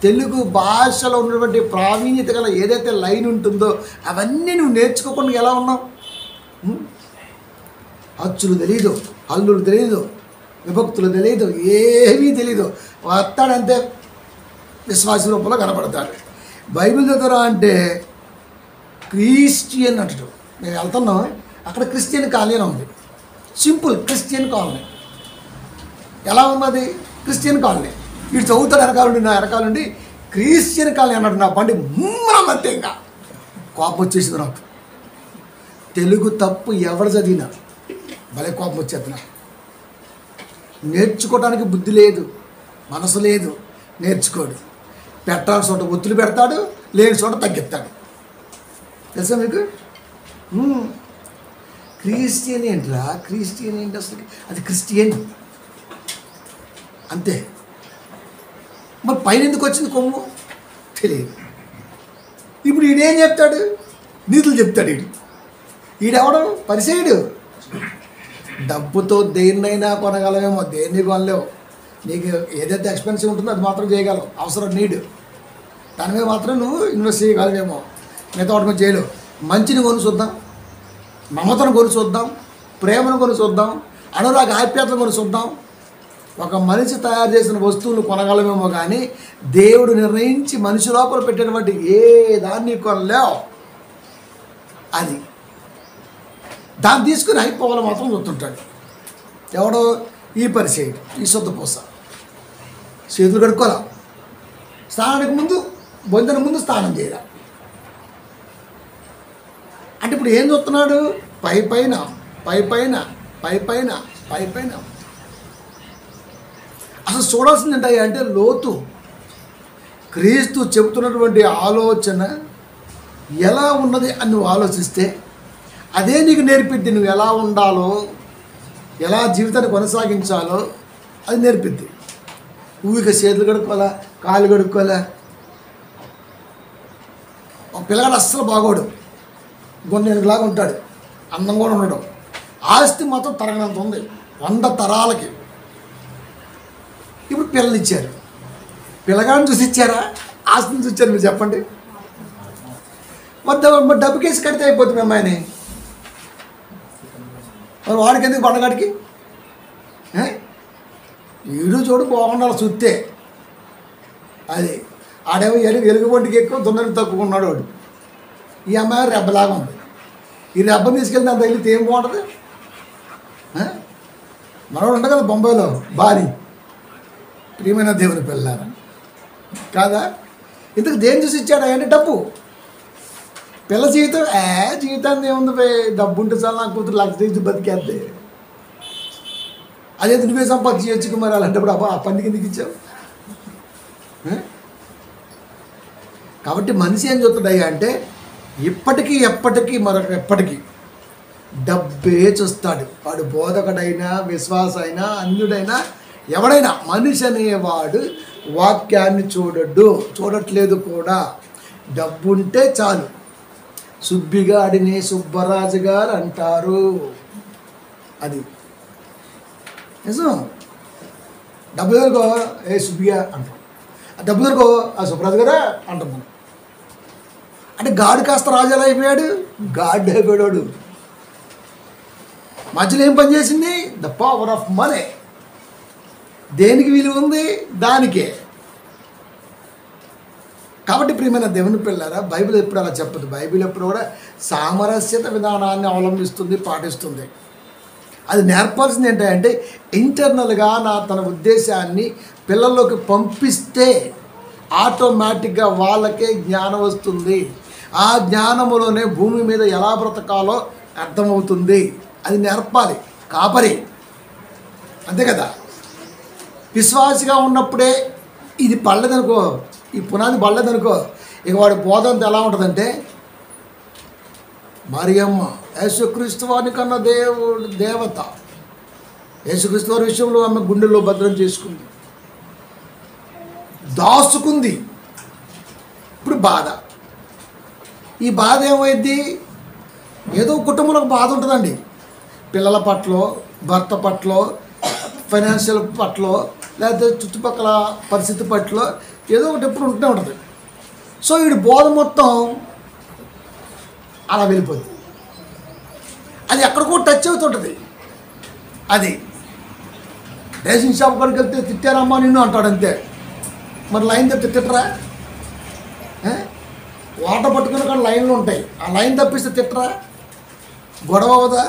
తెలుగు భాషలో ఉన్నటువంటి ప్రావీణ్యత గల ఏదైతే లైన్ ఉంటుందో అవన్నీ నువ్వు నేర్చుకోకుండా ఎలా ఉన్నావు? అచ్చులు తెలీదు, హల్లులు తెలీదు, విభక్తులు తెలియదు, ఏమీ తెలీదు. వస్తాడంతే విశ్వాస రూపంలో కనబడతాడు. బైబిల్ చదువురా అంటే క్రిస్టియన్ అంటాడు. మేము వెళ్తున్నాం, అక్కడ క్రిస్టియన్ కాలనీ ఉంది. Simple Christian colony. ఎలా ఉన్నది? Christian colony. వీడు చదువుతాడు వెనకాలండి, నా వెనకాలండి క్రిస్టియన్ కాలనీ అన్నాడు. నా బండి ముమ్మరంతే, ఇంకా కోపం వచ్చేసింది నాకు. తెలుగు తప్పు ఎవరు చదివినా భలే కోపం వచ్చేది నాకు. నేర్చుకోవడానికి బుద్ధి లేదు, మనసు లేదు, నేర్చుకోడు. పెట్టాల్సిన చోట ఒత్తులు పెడతాడు, లేని చోట తగ్గిస్తాడు. తెలుసా మీకు? క్రిస్టియన్ ఏంట్రా? క్రిస్టియన్ ఏంటి అసలు? అది క్రిస్టియన్ అంతే. మరి పైన ఎందుకు వచ్చింది కొమ్ము తెలియదు. ఇప్పుడు ఈడేం చెప్తాడు? నీతులు చెప్తాడు. ఈడెవడం? పరిసేయుడు. డబ్బుతో దేన్నైనా కొనగలమేమో, దేన్ని కొనలేవు. నీకు ఏదైతే ఎక్స్పెన్సివ్ ఉంటుందో అది మాత్రం చేయగలవు, అవసరం నీడు. దాని మీద మాత్రం నువ్వు ఇన్వెస్ట్ చేయగలవేమో, మిగతా వాటి మీద చేయలేవు. మంచిని కొని చూద్దాం, మమతను కొని చూద్దాం, ప్రేమను కొని చూద్దాం, అనురాగ ఆప్యాయతను కొని చూద్దాం. ఒక మనిషి తయారు చేసిన వస్తువులు కొనగలమేమో కానీ దేవుడు నిర్ణయించి మనిషి లోపల పెట్టినటువంటి ఏ దాన్ని కొనలేవు. అది దాన్ని తీసుకుని అయిపోవాలి మాత్రం చూస్తుంటాడు. ఎవడో? ఈ పరిచయం, ఈ సొద్దుపూస. చేతులు కడుక్కోరా, స్నానానికి ముందు, భోజన ముందు స్నానం చేయరా. అంటే ఇప్పుడు ఏం చూస్తున్నాడు? పై పైన పై పైన పై పైన పై పైన. అసలు చూడాల్సింది ఏంటి అంటే లోతు. క్రీస్తు చెబుతున్నటువంటి ఆలోచన ఎలా ఉన్నది అని నువ్వు ఆలోచిస్తే అదే నీకు నేర్పిద్ది. నువ్వు ఎలా ఉండాలో, ఎలా జీవితాన్ని కొనసాగించాలో అది నేర్పిద్ది. ఊరిక చేతులు కడుక్కోవాలా, కాళ్ళు కడుక్కోవాలా. ఒక పిల్లగాడు అస్సలు బాగోడు, గొన్నెలాగా ఉంటాడు, అందం కూడా ఉండడు. ఆస్తి మాత్రం తరగనంత ఉంది, 100 తరాలకి. ఇప్పుడు పిల్లలు ఇచ్చారు. పిల్లగాడిని చూసి ఇచ్చారా, ఆస్తిని చూసి ఇచ్చారు? మీరు చెప్పండి. మరి డబ్బు కేసు కడితే అయిపోతుంది అమ్మాయిని. మరి వాడికి ఎందుకు బండగాడికి? వీడు చూడు బాగుండాలి చూస్తే. అది ఆడేమో ఎలుగుబంటికి ఎక్కువ, దున్నని తక్కువ ఉన్నాడు వాడు. ఈ అమ్మాయి రెబ్బలాగా ఉంది. ఈ రెబ్బని తీసుకెళ్తే అంత వెళ్ళితే ఏం బాగుంటుంది? మనవాడు ఉండ కదా బొంబాయిలో భారీ. ప్రియమైన దేవుని పిల్లారా కాదా? ఇంతకు దేని చూసి ఇచ్చాడా అంటే డబ్బు. పిల్ల జీవితం జీవితాన్ని ఏముంది? డబ్బు ఉంటే చాలు, నా కూతురు లక్ష తీసి బతికేద్ది. అదే నువ్వే సంపాదించు మరి. అలాంటప్పుడు ఆ పండుగ ఎందుకు ఇచ్చావు? కాబట్టి మనిషి ఏం చెప్తున్నాయి అంటే ఇప్పటికీ ఎప్పటికీ మరొక ఎప్పటికీ డబ్బే చూస్తాడు. వాడు బోధకుడైనా, విశ్వాస అయినా, అన్యుడైనా, ఎవడైనా మనిషి అనేవాడు వాక్యాన్ని చూడట్లేదు కూడా. డబ్బు ఉంటే చాలు. సుబ్బిగాడిని సుబ్బరాజు గారు అంటారు. అది నిజం. డబ్బు దొరకో ఏ సుబ్బిగా అంటాం, డబ్బు దొరకో ఆ సుబ్బరాజు గారా అంటాం మనం. అంటే గాడు కాస్త రాజు ఎలా అయిపోయాడు? గాడ్ అయిపోయాడు. మధ్యలో ఏం పని చేసింది? The power of money. దేనికి విలువ ఉంది? దానికే. కాబట్టి ప్రియమైన దేవుని పిల్లారా, బైబిల్ ఎప్పుడు అలా చెప్పదు. బైబిల్ ఎప్పుడు కూడా సామరస్యత విధానాన్ని అవలంబిస్తుంది, పాటిస్తుంది. అది నేర్పాల్సింది ఏంటంటే ఇంటర్నల్గా తన ఉద్దేశాన్ని పిల్లల్లోకి పంపిస్తే ఆటోమేటిక్గా వాళ్ళకే జ్ఞానం వస్తుంది. ఆ జ్ఞానములోనే భూమి మీద ఎలా బ్రతకాలో అర్థమవుతుంది. అది నేర్పాలి కాపరి, అంతే కదా. విశ్వాసిగా ఉన్నప్పుడే ఇది పడలేదనుకో, ఈ పునాది పడలేదనుకో, ఇక వాడి బోధంతో ఎలా ఉంటుందంటే మరియమ్మ యేసుక్రీస్తు వారిని కన్నా దేవత. యేసుక్రీస్తు వారి విషయంలో ఆమె గుండెల్లో భద్రం చేసుకుంది, దాచుకుంది. ఇప్పుడు బాధ. ఈ బాధ ఏమైంది? ఏదో కుటుంబంలో బాధ ఉంటుందండి, పిల్లల పట్ల, భర్త పట్ల, ఫైనాన్షియల్ పట్ల, లేకపోతే చుట్టుపక్కల పరిస్థితి పట్ల ఏదో ఒకటి ఎప్పుడు ఉంటూనే ఉంటుంది. సో వీడి బోధ మొత్తం అలా వెళ్ళిపోతుంది. అది ఎక్కడికో టచ్ అవుతుంటుంది. అది రేషన్ షాప్ కాడికి వెళ్తే తిట్టారమ్మా నిన్ను అంటాడు అంతే. మరి లైన్ తప్పితే తిట్టరా? వాటర్ పట్టుకుని కానీ లైన్లు ఉంటాయి, ఆ లైన్ తప్పిస్తే తిట్టరా? గొడవ అవదా?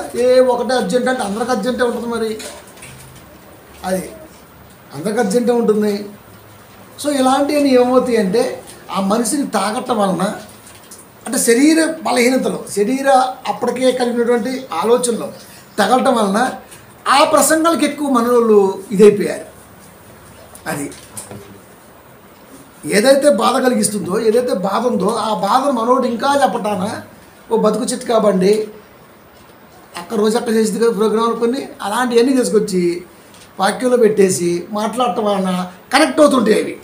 ఒకటే అర్జెంట్ అంటే అందరికి అర్జెంటే ఉంటుంది. మరి అది అందరికి అర్జెంటే ఉంటుంది. సో ఇలాంటివన్నీ ఏమవుతాయి అంటే ఆ మనిషిని తాగటం వలన, అంటే శరీర బలహీనతలు, శరీర అప్పటికే కలిగినటువంటి ఆలోచనలు తగలటం వలన ఆ ప్రసంగాలకు ఎక్కువ మనోళ్ళు ఇదైపోయారు. అది ఏదైతే బాధ కలిగిస్తుందో, ఏదైతే బాధ ఉందో ఆ బాధను మనోడు ఇంకా చెప్పటాన ఓ బతుకు చిట్కా బండి అక్కడ రోజు అక్కడ చేసేది కదా ప్రోగ్రాంలు కొన్ని, అలాంటివన్నీ తీసుకొచ్చి వాక్యంలో పెట్టేసి మాట్లాడటం వలన కనెక్ట్ అవుతుంటాయి అవి.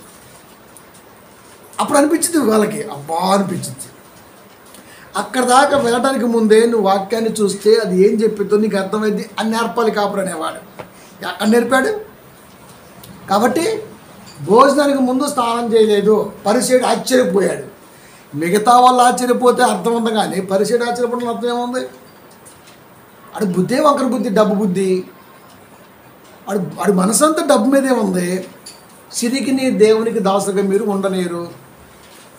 అప్పుడు అనిపించింది వాళ్ళకి, అబ్బా అనిపించింది. అక్కడ దాకా వెళ్ళడానికి ముందే నువ్వు వాక్యాన్ని చూస్తే అది ఏం చెప్పిద్దో నీకు అర్థమైంది అని నేర్పాలి కాపురు అనేవాడు. అక్కడ నేర్పాడు. కాబట్టి భోజనానికి ముందు స్నానం చేయలేదు, పరిసయుడు ఆశ్చర్యపోయాడు. మిగతా వాళ్ళు ఆశ్చర్యపోతే అర్థం ఉంది, కానీ పరిసయుడు ఆశ్చర్యపోవడం అర్థం ఏముంది? అడు బుద్ధే వంకర బుద్ధి, డబ్బు బుద్ధి. అడు మనసంతా డబ్బు మీదే ఉంది. సిరికిని దేవునికి దాసుగా మీరు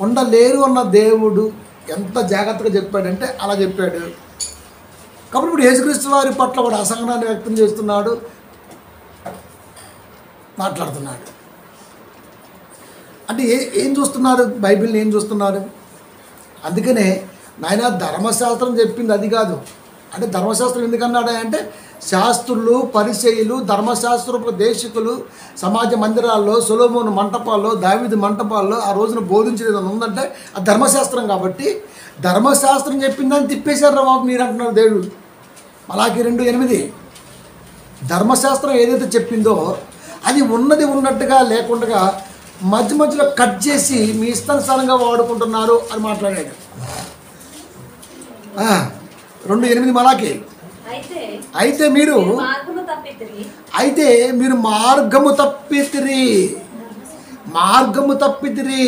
ఉండలేరు అన్న దేవుడు ఎంత జాగ్రత్తగా చెప్పాడంటే అలా చెప్పాడు. కాబట్టి ఇప్పుడు యేసుక్రీస్తు వారి పట్ల వాడు అసహనాన్ని వ్యక్తం చేస్తున్నాడు, మాట్లాడుతున్నాడు. అంటే ఏం చూస్తున్నారు? బైబిల్ని ఏం చూస్తున్నారు? అందుకనే నాయన ధర్మశాస్త్రం చెప్పింది అది కాదు. అంటే ధర్మశాస్త్రం ఎందుకన్నాడు అంటే, శాస్త్రులు, పరిసయ్యులు, ధర్మశాస్త్రోపదేశకులు సమాజ మందిరాల్లో, సొలొమోను మంటపాల్లో, దావీదు మంటపాల్లో ఆ రోజున బోధించేది ఉందంటే అది ధర్మశాస్త్రం. కాబట్టి ధర్మశాస్త్రం చెప్పిందని తిప్పేశారు బాబు మీరు అంటున్నారు దేవుడు. మలాకి 2:8 ధర్మశాస్త్రం ఏదైతే చెప్పిందో అది ఉన్నది ఉన్నట్టుగా లేకుండా మధ్య మధ్యలో కట్ చేసి మీ ఇష్టానుసారంగా వాడుకుంటున్నారు అని మాట్లాడాడు. 2:8 మలాకి. అయితే మీరు మార్గము తప్పితిరి.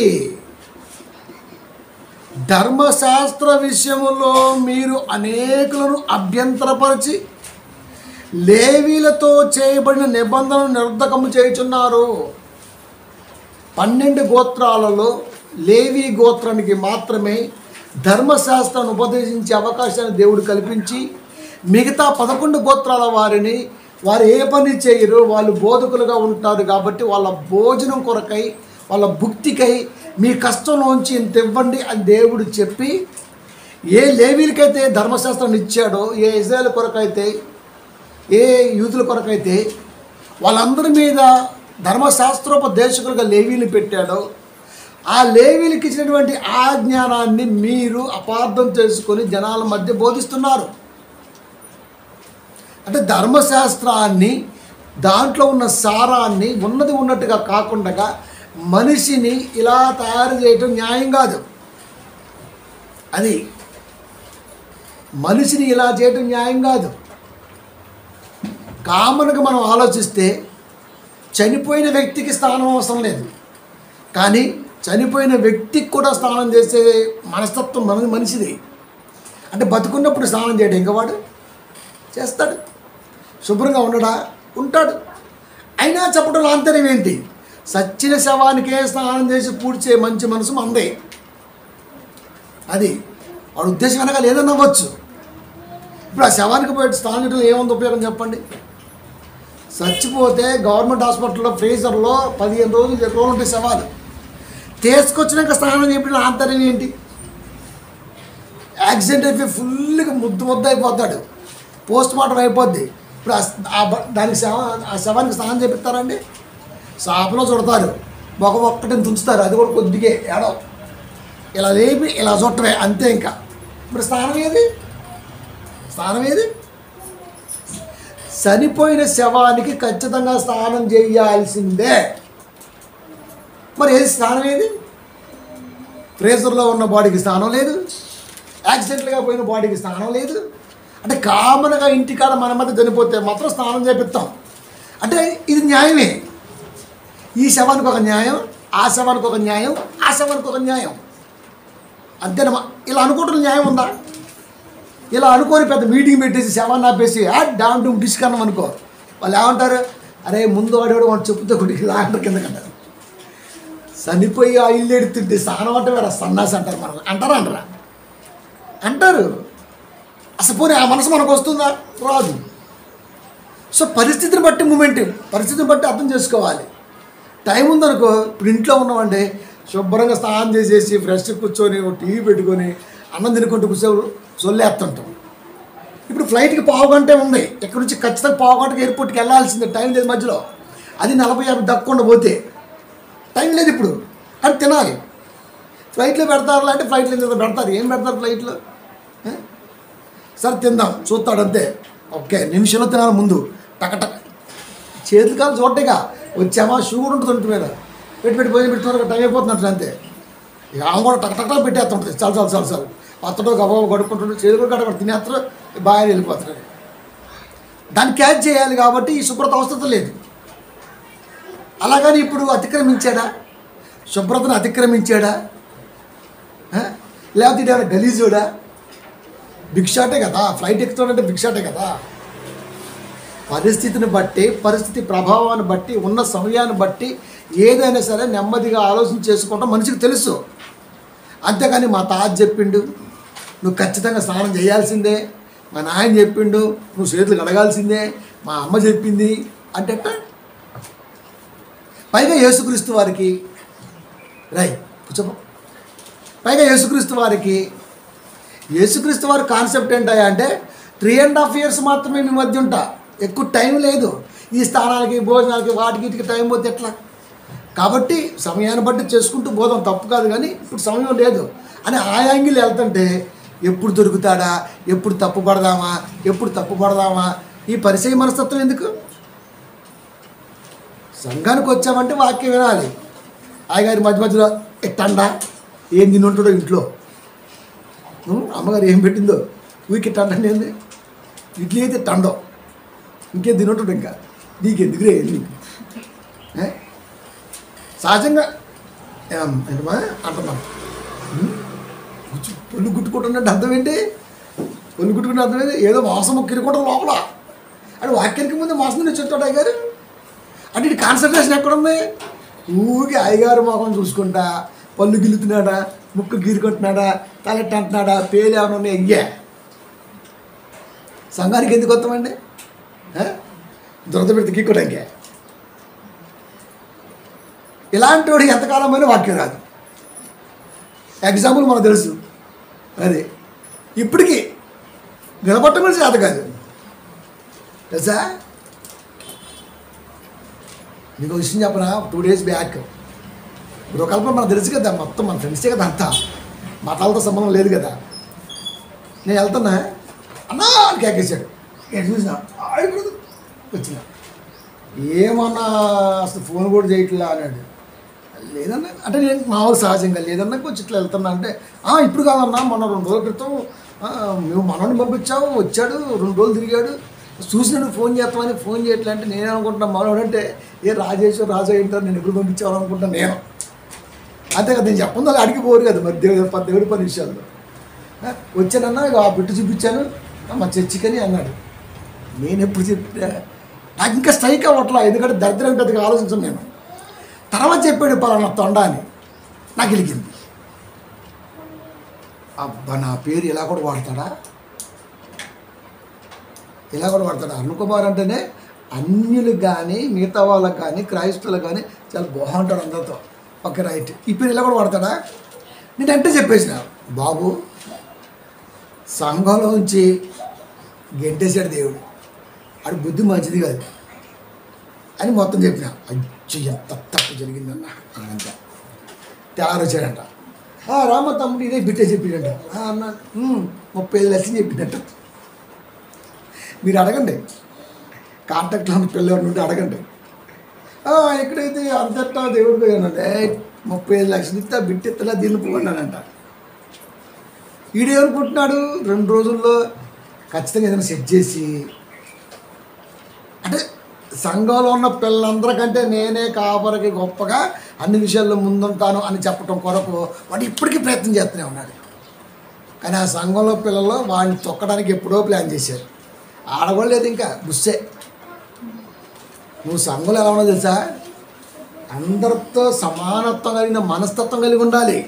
ధర్మశాస్త్ర విషయములో మీరు అనేకులను అభ్యంతరపరిచి లేవీలతో చేయబడిన నిబంధనను నిర్ధకము చేయుచున్నారు. 12 గోత్రాలలో లేవీ గోత్రానికి మాత్రమే ధర్మశాస్త్రాన్ని ఉపదేశించే అవకాశాన్ని దేవుడు కల్పించి, మిగతా 11 గోత్రాల వారిని వారు ఏ పని చేయరు, వాళ్ళు బోధకులుగా ఉంటారు. కాబట్టి వాళ్ళ భోజనం కొరకై, వాళ్ళ భుక్తికై మీ కష్టంలోంచి ఇంత ఇవ్వండి అని దేవుడు చెప్పి, ఏ లేవీలకైతే ధర్మశాస్త్రాన్ని ఇచ్చాడో, ఏ ఇజ్రాయేల్ కొరకైతే, ఏ యూదుల కొరకైతే వాళ్ళందరి మీద ధర్మశాస్త్రోపదేశకులుగా లేవీని పెట్టాడో, ఆ లేవీలకు ఇచ్చినటువంటి ఆ జ్ఞానాన్ని మీరు అపార్థం చేసుకొని జనాల మధ్య బోధిస్తున్నారు. అంటే ధర్మశాస్త్రాన్ని, దాంట్లో ఉన్న సారాన్ని ఉన్నది ఉన్నట్టుగా కాకుండా మనిషిని ఇలా తయారు చేయటం న్యాయం కాదు. అది మనిషిని ఇలా చేయటం న్యాయం కాదు. కామన్గా మనం ఆలోచిస్తే చనిపోయిన వ్యక్తికి స్నానం అవసరం లేదు, కానీ చనిపోయిన వ్యక్తికి కూడా స్నానం చేసే మనస్తత్వం మనిషిది. అంటే బతుకున్నప్పుడు స్నానం చేయడం ఇంకా వాడు చేస్తాడు, శుభ్రంగా ఉంటాడు. అయినా చెప్పడం ఆంతర్యం ఏంటి? సచ్చిన శవానికే స్నానం చేసి పూడ్చే మంచి మనసు మందే. అది వాడు ఉద్దేశం కనుక లేదని అవ్వచ్చు. ఇప్పుడు ఆ శవానికి పోయి స్నానం చేయడం ఏముంది ఉపయోగం చెప్పండి? చచ్చిపోతే గవర్నమెంట్ హాస్పిటల్లో ఫ్రీజర్లో 15 రోజులు 20 రోజులు ఉంటే శవాలు తీసుకొచ్చినాక స్నానం చేయడం ఆంతర్యం ఏంటి? యాక్సిడెంట్ అయిపోయి ఫుల్గా ముద్ద అయిపోతాడు, పోస్ట్ మార్టం అయిపోద్ది. ఇప్పుడు ఆ శవానికి స్నానం చేపిస్తారండి? షాపులో చుడతారు, ఒక్కటిని తుంచుతారు, అది కూడా కొద్దిగా ఏడో ఇలా లేపి ఇలా చుట్టమే అంతే. ఇంకా ఇప్పుడు స్నానం ఏది? చనిపోయిన శవానికి ఖచ్చితంగా స్నానం చేయాల్సిందే. మరి ఏది స్నానం ఏది? ఫ్రీజర్లో ఉన్న బాడీకి స్నానం లేదు, యాక్సిడెంట్లుగా పోయిన బాడీకి స్నానం లేదు. అంటే కామన్గా ఇంటికాడ మన మధ్య చనిపోతే మాత్రం స్నానం చేపిస్తాం. అంటే ఇది న్యాయమే. ఈ శవానికి ఒక న్యాయం, ఆ శవానికి ఒక న్యాయం, ఆ శవానికి ఒక న్యాయం. అంతేనమ్మా. ఇలా అనుకుంటున్న న్యాయం ఉందా? ఇలా అనుకోని పెద్ద మీటింగ్ పెట్టేసి శవాన్ని ఆపేసి డామ్ డూమ్ డిష్ కన్నాం అనుకో, వాళ్ళు ఏమంటారు? అరే ముందు వాడేవాడు వాడు చెప్పుతో కొట్టి లాంటారు కిందకంటారు. చనిపోయి ఆ ఇల్లు ఎడుతుంటే స్నానం అంటే వేరే సన్నాసి అంటారు. మనం అంటారా? అంటారు. అసలు పోనీ ఆ మనసు మనకు వస్తుందా? రాదు. సో పరిస్థితిని బట్టి పరిస్థితిని బట్టి అర్థం చేసుకోవాలి. టైం ఉందనుకో, ఇప్పుడు ఇంట్లో ఉన్నామంటే శుభ్రంగా స్నానం చేసేసి ఫ్రెష్ కూర్చొని టీవీ పెట్టుకొని అన్నం తినుకుంటూ కూర్చొని సొల్లేస్తుంటాం. ఇప్పుడు ఫ్లైట్కి పావు గంటే ఉంది, ఇక్కడ నుంచి ఖచ్చితంగా పావు గంటకి ఎయిర్పోర్ట్కి వెళ్ళాల్సిందే, టైం లేదు మధ్యలో. అది 40-50 దక్కకుండా పోతే టైం లేదు ఇప్పుడు, అని తినాలి. ఫ్లైట్లో పెడతారు అంటే ఫ్లైట్లో పెడతారు. ఏం పెడతారు ఫ్లైట్లో? సరే తిందాం చూస్తాడు అంతే. ఓకే, నిమిషంలో తినాలి. ముందు టకటక చేతులు కాదు చూడటేగా వచ్చామా, షూ కూడా ఉంటుంది మీద పెట్టి భోజనం పెడుతున్నారు, టైం అయిపోతున్నట్లు అంతే. ఇక ఆమె కూడా టకటకలా పెట్టేస్తుంటుంది. చాలు అత్తడో గబాబు గడుపుకుంటుంటే చేతులు కూడా గడపడు, తినేస్తారు, బాగా వెళ్ళిపోతున్నాడు. దాన్ని క్యాచ్ చేయాలి కాబట్టి ఈ శుభ్రత అవసరం లేదు. అలాగని ఇప్పుడు అతిక్రమించాడా? శుభ్రతను అతిక్రమించాడా? లేకపోతే ఇదేమైనా గలీజోడా? బిగ్ షాటే కదా, ఫ్లైట్ ఎక్కుతాడంటే బిగ్ షాటే కదా. పరిస్థితిని బట్టి, పరిస్థితి ప్రభావాన్ని బట్టి, ఉన్న సమయాన్ని బట్టి ఏదైనా సరే నెమ్మదిగా ఆలోచన చేసుకుంటాం మనిషికి తెలుసు. అంతేగాని మా తాత చెప్పిండు నువ్వు ఖచ్చితంగా స్నానం చేయాల్సిందే, మా నాయన చెప్పిండు నువ్వు చేతులు కడగాల్సిందే, మా అమ్మ చెప్పింది అంటే పైగా యేసుక్రీస్తు వారికి కూర్చోపో. పైగా యేసుక్రీస్తు వారి కాన్సెప్ట్ ఏంటయ్యా అంటే 3.5 years మాత్రమే మీ మధ్య ఉంటా, ఎక్కువ టైం లేదు. ఈ స్థానాలకి భోజనాలకి వాటికి టైం పోతే ఎట్లా? కాబట్టి సమయాన్ని బట్టి చేసుకుంటూ పోదాం, తప్పు కాదు. కానీ ఇప్పుడు సమయం లేదు అని ఆ యాంగిల్ వెళ్తుంటే ఎప్పుడు దొరుకుతాడా, ఎప్పుడు తప్పు పడదామా ఈ పరిచయ మనస్తత్వం ఎందుకు? సంఘానికి వచ్చామంటే వాక్యం వినాలి. ఆయగారి మధ్యలో ఎట్టండా ఏం తినుంటాడో ఇంట్లో, అమ్మగారు ఏం పెట్టిందో ఊరికి టండండి ఏంది, ఇడ్లీ అయితే టండో, ఇంకేం తినుంటాడు, ఇంకా నీకెందుకు రే నీకు సహజంగా ఏంటమ్మా అంటున్నాం. పొల్లు గుట్టుకుంటున్నట్టు అర్థం ఏంటి? పొల్లు గుట్టుకున్న అర్థం ఏంటి? ఏదో మాంసం కిరుకుంటాం లోపల. అంటే వాక్యానికి ముందు మాంసం తెచ్చుంటాడు అయ్యగారు. అంటే ఇటు కాన్సన్ట్రేషన్ ఎక్కడుంది? ఊరికి అయ్యగారు మొఖం చూసుకుంటా, పళ్ళు గిల్లుతున్నాడా, ముక్కు గీరుకుంటున్నాడా, తలెట్ట అంటున్నాడా, పేలు ఏమైనా ఉన్నాయి అయ్యా. సంఘానికి ఎందుకు వస్తామండి? దురద పెడితే గీక్కోవడానికి. ఇలాంటి వాడు ఎంతకాలమైనా వాక్యం రాదు. ఎగ్జాంపుల్ మనకు తెలుసు. అదే ఇప్పటికీ నిలబట్టం కూడా చేత కాదు తెలుసా. నీకు విషయం చెప్పనా? 2 days బ్యాక్ గృహకల్పన మనకు తెలుసు కదా, మొత్తం మన ఫ్రెండ్సే కదా, అంతా మతాలతో సంబంధం లేదు కదా. నేను వెళ్తున్నా అన్నా అని కేకేసాడు. నేను చూసిన వచ్చిన ఏమన్నా అసలు ఫోన్ కూడా చేయట్లా అన్నాడు. లేదన్నా అంటే నేను మామూలు సహజంగా లేదన్నా కొంచెం ఇట్లా వెళ్తున్నా అంటే ఇప్పుడు కాదన్నా మొన్న 2 రోజుల క్రితం మేము మనల్ని పంపించావు, వచ్చాడు 2 రోజులు తిరిగాడు, చూసినాడు ఫోన్ చేస్తామని, ఫోన్ చేయట్లే అంటే నేనేమనుకుంటున్నాను మనోడు అంటే రాజు ఏంటారు నేను ఎప్పుడు పంపించావు అనుకుంటాను నేను. అంతే కదా, నేను చెప్పండి వాళ్ళు అడిగి పోరు కదా మరి దేవుడి 10 విషయాల్లో. వచ్చానన్నా ఆ బిట్టు చూపించాను మా చర్చికని అన్నాడు. నేను ఎప్పుడు చెప్పా? నాకు ఇంకా స్ట్రైక్ అవ్వట్లా, ఎందుకంటే దరిద్రం పెద్దగా ఆలోచించాను నేను. తర్వాత చెప్పాడు పలానా తొండ అని, నాకు వెలిగింది. అబ్బా నా పేరు ఇలా కూడా వాడతాడా? అరుణ్ కుమార్ అంటేనే అన్యులకు కానీ మిగతా వాళ్ళకి కానీ క్రైస్తవులకు కానీ చాలా బాగుంటాడు అందరితో. ఓకే రైట్, ఈ పేరు ఇలా కూడా వాడతాడా? నేను అంటే చెప్పేసిన బాబు సంఘంలోంచి గెంటేశాడు దేవుడు, ఆడు బుద్ధి మంచిది కాదు అని మొత్తం చెప్పిన. అయ్యో ఎంత తప్పు జరిగిందన్న అంత తయారు వచ్చాడంట. రామ తమ్ముడు ఇదే బిట్టే చెప్పిడంట అన్న 35 లక్షలు చెప్పినట్ట. మీరు అడగండి, కాంటాక్ట్లో పిల్లవాడి నుండి అడగండి. ఎక్కడైతే అంతటా దేవుడు పోయానంటే 35 లక్షలు ఇస్తే బిట్టెత్తలా దీన్ని పోన్నానంట. ఈడేమనుకుంటున్నాడు 2 రోజుల్లో ఖచ్చితంగా ఏదైనా సెట్ చేసి, అంటే సంఘంలో ఉన్న పిల్లలందరికంటే నేనే కాపరికి గొప్పగా అన్ని విషయాల్లో ముందుంటాను అని చెప్పడం కొరకు వాడు ఇప్పటికీ ప్రయత్నం చేస్తూనే ఉన్నాడు. కానీ ఆ సంఘంలో పిల్లలు వాడిని తొక్కడానికి ఎప్పుడో ప్లాన్ చేశారు. ఆడగొడలేదు, ఇంకా బుస్సే. నువ్వు సంఘంలో ఎలా ఉన్నావు తెలుసా? అందరితో సమానత్వం కలిగిన మనస్తత్వం కలిగి ఉండాలి.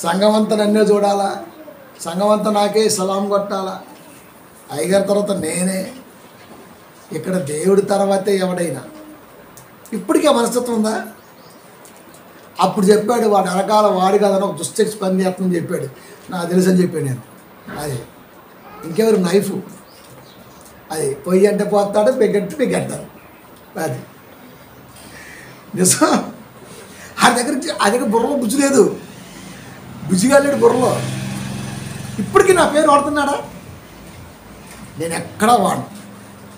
సంఘం అంతా నన్నే చూడాలా, సంఘం అంతా నాకే సలాం కొట్టాలా, అయ్యగారి తర్వాత నేనే, ఇక్కడ దేవుడి తర్వాతే ఎవడైనా. ఇప్పటికే మనస్తత్వం ఉందా? అప్పుడు చెప్పాడు వాడు వెనకాల వాడు కాదని ఒక దుశ్చక్తి పని చేస్తుందని చెప్పాడు. నాకు తెలుసు అని చెప్పాడు నేను. అది ఇంకెవరు నైఫ్, అది పొయ్యి అంటే పోతాడు, పెగ్గట్టు పెగ్గెడతాడు. అది నిజం. ఆ దగ్గర బుర్రలో బుజ్జి లేదు, బుజ్జిగా లేడు బుర్రలో. ఇప్పటికీ నా పేరు వాడుతున్నాడా? నేను ఎక్కడా వాడు,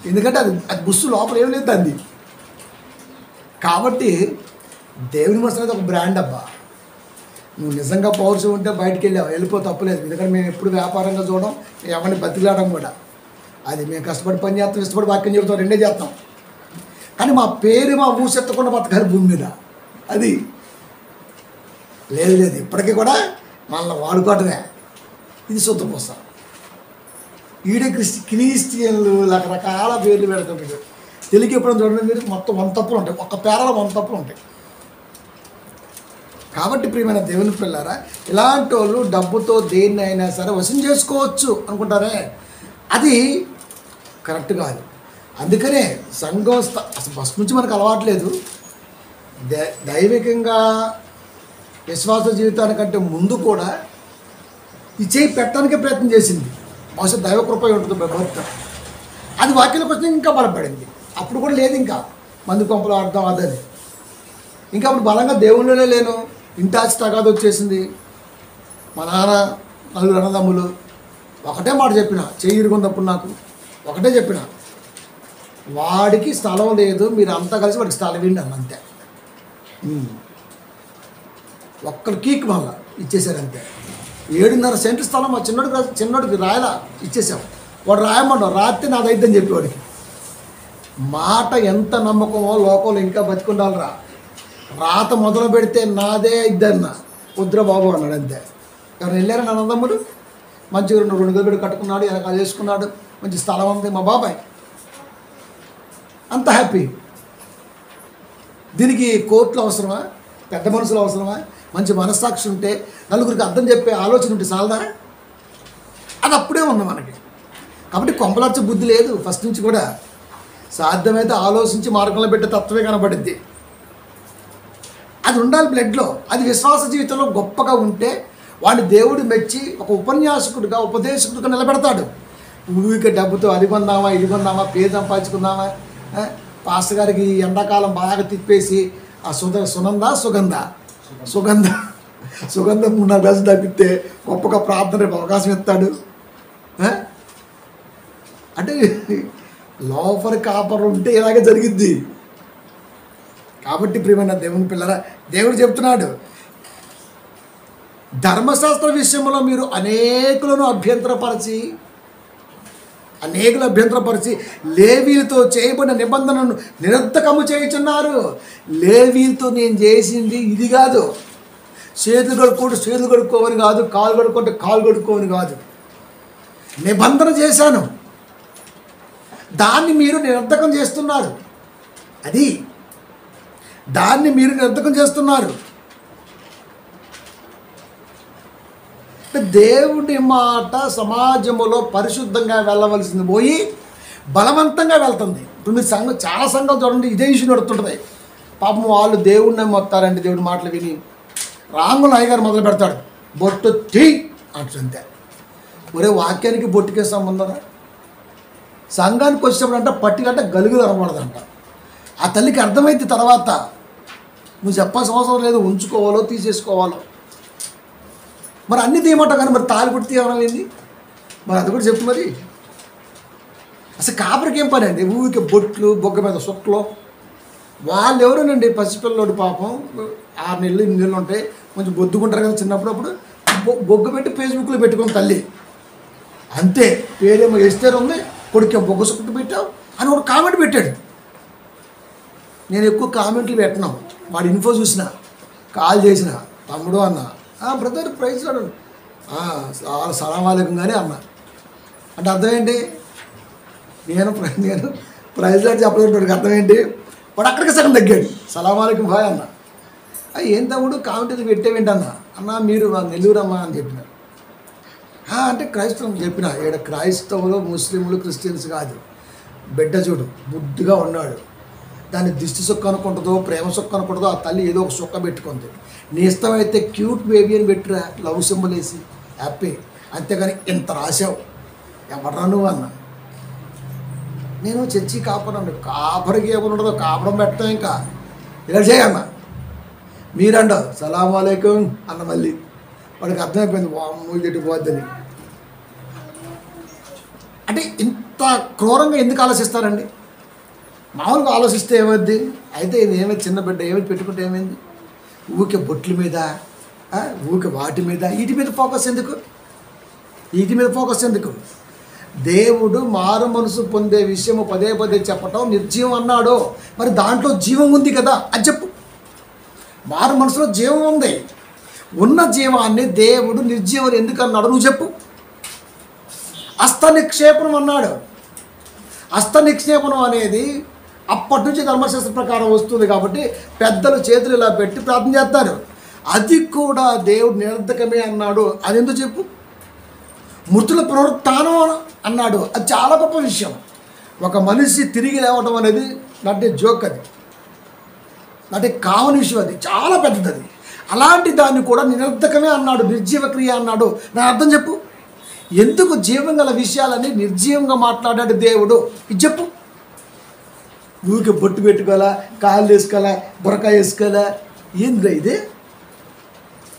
ఎందుకంటే అది బుస్సు లోపల ఏం లేదు అంది. కాబట్టి దేవుని మనిషి అనేది ఒక బ్రాండ్ అబ్బా. నువ్వు నిజంగా పౌరుషం ఉంటే బయటికి వెళ్ళిపో, తప్పలేదు. ఎందుకంటే మేము ఎప్పుడు వ్యాపారంగా చూడడం, ఎవరిని బతిలాడడం కూడా. అది మేము కష్టపడి పని చేస్తాం, ఇష్టపడి వాక్యం చెబుతాం, రెండే చేస్తాం. కానీ మా పేరు మా ఊసెత్తకుండా బతకాలి భూమి మీద. అది లేదు, ఇప్పటికీ కూడా మనల్ని వాడుకోవటమే. ఇది శుద్ధపూస. ఈడే క్రిస్టియన్లు రకరకాల పేర్లు పెడుతుంటారు. తెలుగు ఎప్పుడైనా చూడండి మీరు, మొత్తం 100 తప్పులు ఉంటాయి, ఒక్క పేరలో 100 తప్పులు ఉంటాయి. కాబట్టి ప్రియమైన దేవుని పిల్లారా, ఇలాంటి వాళ్ళు డబ్బుతో దేన్ని అయినా సరే వశం చేసుకోవచ్చు అనుకుంటారే, అది కరెక్ట్ కాదు. అందుకనే సంఘం అసలు ఫస్ట్ నుంచి మనకు అలవాట్లేదు. దైవికంగా విశ్వాస జీవితానికంటే ముందు కూడా ఈ చేయి పెట్టడానికే ప్రయత్నం చేసింది. బహుశా దైవ కృప ఉంటుంది భర్త. అది వాక్యంలోకి వచ్చి ఇంకా బలపడింది. అప్పుడు కూడా లేదు, ఇంకా మందు కొంపలు ఆడదాం అదని. ఇంకా అప్పుడు బలంగా దేవుళ్ళనే లేను, ఇంటాచి తగాదు వచ్చేసింది. మా నాన్న 4 అన్నదమ్ములు. ఒకటే మాట చెప్పిన, చెయ్యి ఇరుగున్నప్పుడు నాకు ఒకటే చెప్పిన, వాడికి స్థలం లేదు, మీరు అంతా కలిసి వాడికి స్థలం ఇవ్వండి అన్న. అంతే. ఒక్కరు కీక్ మళ్ళా ఇచ్చేసారు అంతే. 7.5 సెంట్లు స్థలం మా చిన్నోడికి రాయలా ఇచ్చేసాం. వాడు రాయమన్నాడు, రాత్రి నాదైద్దని చెప్పేవాడికి. మాట ఎంత నమ్మకమో లోకంలో ఇంకా బతికుండాలిరా. రాత మొదలు పెడితే నాదే ఇద్దన్న వద్దురా బాబు అన్నాడు అంతే. ఎవరు వెళ్ళారు నా అన్నదమ్ముడు? మంచిగా 2 గదులు కట్టుకున్నాడు, వెనకాల చేసుకున్నాడు, మంచి స్థలం ఉంది. మా బాబాయ్ అంత హ్యాపీ. దీనికి కోర్టులు అవసరమా? పెద్ద మనుషులు అవసరమా? మంచి మనస్సాక్షి ఉంటే, నలుగురికి అర్థం చెప్పే ఆలోచన ఉంటే చాలదా? అది అప్పుడే ఉంది మనకి. కాబట్టి కొంపలర్చ బుద్ధి లేదు ఫస్ట్ నుంచి కూడా. సాధ్యమైతే ఆలోచించి మార్గంలో పెట్టే తత్వమే కనబడింది. అది ఉండాలి బ్లడ్లో. అది విశ్వాస జీవితంలో గొప్పగా ఉంటే వాడిని దేవుడు మెచ్చి ఒక ఉపన్యాసకుడిగా, ఉపదేశకుడిగా నిలబెడతాడు. ఊరికే డబ్బుతో అది కొందామా, ఇది కొందామా, పేరు సంపాదించుకుందామా, పాస్టర్ గారికి ఎండాకాలం బాగా తిప్పేసి ఆ సుగంధం 3-4 గ్లాసులు తప్పితే గొప్పగా ప్రార్థన అవకాశం ఇస్తాడు. అంటే లోపలి కాపరు ఉంటే ఇలాగే జరిగిద్ది. కాబట్టి ప్రియమైన దేవుని పిల్లరా, దేవుడు చెప్తున్నాడు, ధర్మశాస్త్ర విషయంలో మీరు అనేకులను అభ్యంతరపరిచి లేవీలతో చేయబడిన నిబంధనను నిరర్థకము చేయుచున్నారు. లేవీలతో నేను చేసింది ఇది కాదు. చేతులు కడుక్కోవని కాదు, కాలు కడుక్కుంటే కాలు కడుక్కోవని కాదు. నిబంధన చేశాను, దాన్ని మీరు నిరర్థకం చేస్తున్నారు. దాన్ని మీరు నిరర్థకం చేస్తున్నారు. దేవుడి మాట సమాజంలో పరిశుద్ధంగా వెళ్ళవలసింది పోయి బలవంతంగా వెళ్తుంది. ఇప్పుడు మీరు చాలా సంఘాలు చూడండి, ఇదే ఇష్యూ నడుతుంటుంది. పాపం వాళ్ళు దేవుడిని నమ్మొత్తారండి, దేవుడి మాటలు విని. రాంగులు అయ్యగారు మొదలు పెడతాడు, బొట్టు తీ అంటుంటే. ఒరే, వాక్యానికి బొట్టుకే సంబంధం. సంఘానికి వచ్చినప్పుడు అంట పట్టిగంట గలుగులు అనకూడదంట. ఆ తల్లికి అర్థమైంది తర్వాత, నువ్వు చెప్పాల్సిన అవసరం లేదు, ఉంచుకోవాలో తీసేసుకోవాలో. మరి అన్నీ తీయమంటావు కానీ మరి తాలిపుట్టి తీయమనేది మరి అది కూడా చెప్పు. మరి అసలు కాపరికి ఏం పని అండి? ఊరికి బొట్లు, బొగ్గ మీద సొక్కలు. వాళ్ళు ఎవరోనండి, పసిపిల్లలోడు పాపం 6 నెలలు 8 నెలలు ఉంటాయి, కొంచెం బొద్దుకుంటారు కదా చిన్నప్పుడు. బొగ్గు పెట్టి ఫేస్బుక్లో పెట్టుకుని తల్లి అంతే. పేరేమో ఎస్టర్ ఉంది, కొడుకు బొగ్గు సుట్టు పెట్టావు అని ఒక కామెంట్ పెట్టాడు. నేను ఎక్కువ కామెంట్లు పెట్టినాం. వాడు ఇన్ఫో చూసిన, కాల్ చేసిన, తమ్ముడు అన్న బ్రదర్ ప్రైజ్ సలాం అలైకుం కానీ అన్న అంటే అర్థం ఏంటి? నేను ప్రైజ్ లాట్ చెప్పలేదు. అర్థం ఏంటి? వాడు అక్కడికి సగం తగ్గాడు. సలాం అలైకుం భాయ్ అన్న. ఏం తమ్ముడు కామెంట్ పెట్టేవేంటి అన్న మీరు నెల్లూరు అమ్మా అని చెప్పినారు. అంటే క్రైస్తవం చెప్పిన ఇక్కడ క్రైస్తవులు ముస్లింలు క్రిస్టియన్స్ కాదు. బిడ్డ చూడు బుద్ధిగా ఉన్నాడు, దాన్ని దిష్టి సుక్క అనుకుంటుందో ప్రేమ సుక్క అనుకుంటుందో ఆ తల్లి ఏదో ఒక సుక్క పెట్టుకుంది. నీ ఇష్టమైతే క్యూట్ బేబీ అని పెట్టురా, లవ్ సింబల్ వేసి హ్యాపీ. అంతేగాని ఇంత రాసావు ఎవరా నువ్వు అన్న. నేను చర్చి కాపరండి, కాపరికి ఏమనుండదో కాపరం పెట్టడం ఇంకా ఇలా చేయన్న. మీరండ సలాం అలైకుం అన్న. మళ్ళీ వాడికి అర్థమైపోయింది మూజెట్టు పోద్దని. అంటే ఇంత క్రూరంగా ఎందుకు ఆలోచిస్తారండి? మామూలుగా ఆలోచిస్తే ఏమైంది? అయితే ఇది ఏమైంది? చిన్న బిడ్డ ఏమైంది పెట్టుకుంటే ఏమైంది? ఊకే బొట్ల మీద, ఊకే వాటి మీద, వీటి మీద ఫోకస్ ఎందుకు? వీటి మీద ఫోకస్ ఎందుకు? దేవుడు మారు మనసు పొందే విషయము పదే పదే చెప్పటం నిర్జీవం అన్నాడు. మరి దాంట్లో జీవం ఉంది కదా అని చెప్పు. మారు మనసులో జీవం ఉంది. ఉన్న జీవాన్ని దేవుడు నిర్జీవం ఎందుకు అన్నాడు నువ్వు చెప్పు. హస్త నిక్షేపణం అన్నాడు. హస్త నిక్షేపణం అనేది అప్పటి నుంచి ధర్మశాస్త్ర ప్రకారం వస్తుంది కాబట్టి పెద్దలు చేతులు ఇలా పెట్టి ప్రార్థన చేస్తారు. అది కూడా దేవుడు నిరర్ధకమే అన్నాడు. అది ఎందుకు చెప్పు. మృతుల పునరుత్థానం అన్నాడు. అది చాలా గొప్ప విషయం. ఒక మనిషి తిరిగి లేవడం అనేది నాటి జోక్, అది నాటి కామన్ విషయం, అది చాలా పెద్దది. అలాంటి దాన్ని కూడా నిరర్ధకమే అన్నాడు, నిర్జీవ క్రియ అన్నాడు. నా అర్థం చెప్పు. ఎందుకు జీవం గల విషయాలని నిర్జీవంగా మాట్లాడాడు దేవుడు? ఇది చెప్పు. ఊరికి బొట్టు పెట్టుకోవాలా, కాళ్ళు వేసుకోవాలా, బురకాయ వేసుకోవాలా? ఏందిరా ఇదే?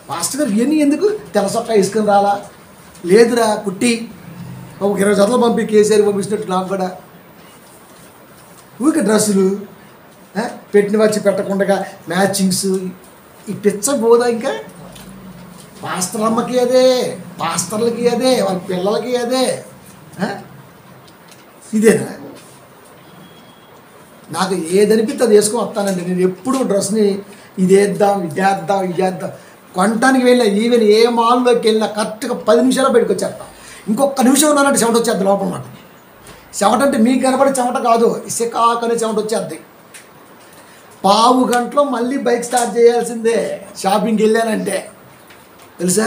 మాస్టర్ గారు ఇవన్నీ ఎందుకు? తెల్ల సొక్కా వేసుకొని రాలా? లేదురా పుట్టి ఒక 20 జతలు పంపి కేసీఆర్ పంపించినట్టు నాకు కూడా. ఊరికి డ్రెస్సులు పెట్టిన వచ్చి పెట్టకుండా మ్యాచింగ్స్, ఈ పిచ్చ బోదా. ఇంకా పాస్టర్లమ్మకి అదే, పాస్టర్లకి అదే, వాళ్ళ పిల్లలకి అదే. ఇదేనా? నాకు ఏదనిపిస్తే అది వేసుకొని వస్తానండి. నేను ఎప్పుడు డ్రెస్ని ఇదేద్దాం ఇదేద్దాం కొనటానికి వెళ్ళినా, ఈవెన్ ఏ మాల్లోకి వెళ్ళినా కరెక్ట్గా 10 నిమిషాలు బయటకు వచ్చేస్తాం. ఇంకొక నిమిషం ఉన్నానంటే చెమట వచ్చేద్ది లోపల మాట. చెమట అంటే మీకు కనబడే చెమట కాదు, ఇసుకాకనే చెమట వచ్చేద్ది. పావు గంటలో మళ్ళీ బైక్ స్టార్ట్ చేయాల్సిందే షాపింగ్కి వెళ్ళానంటే. తెలుసా?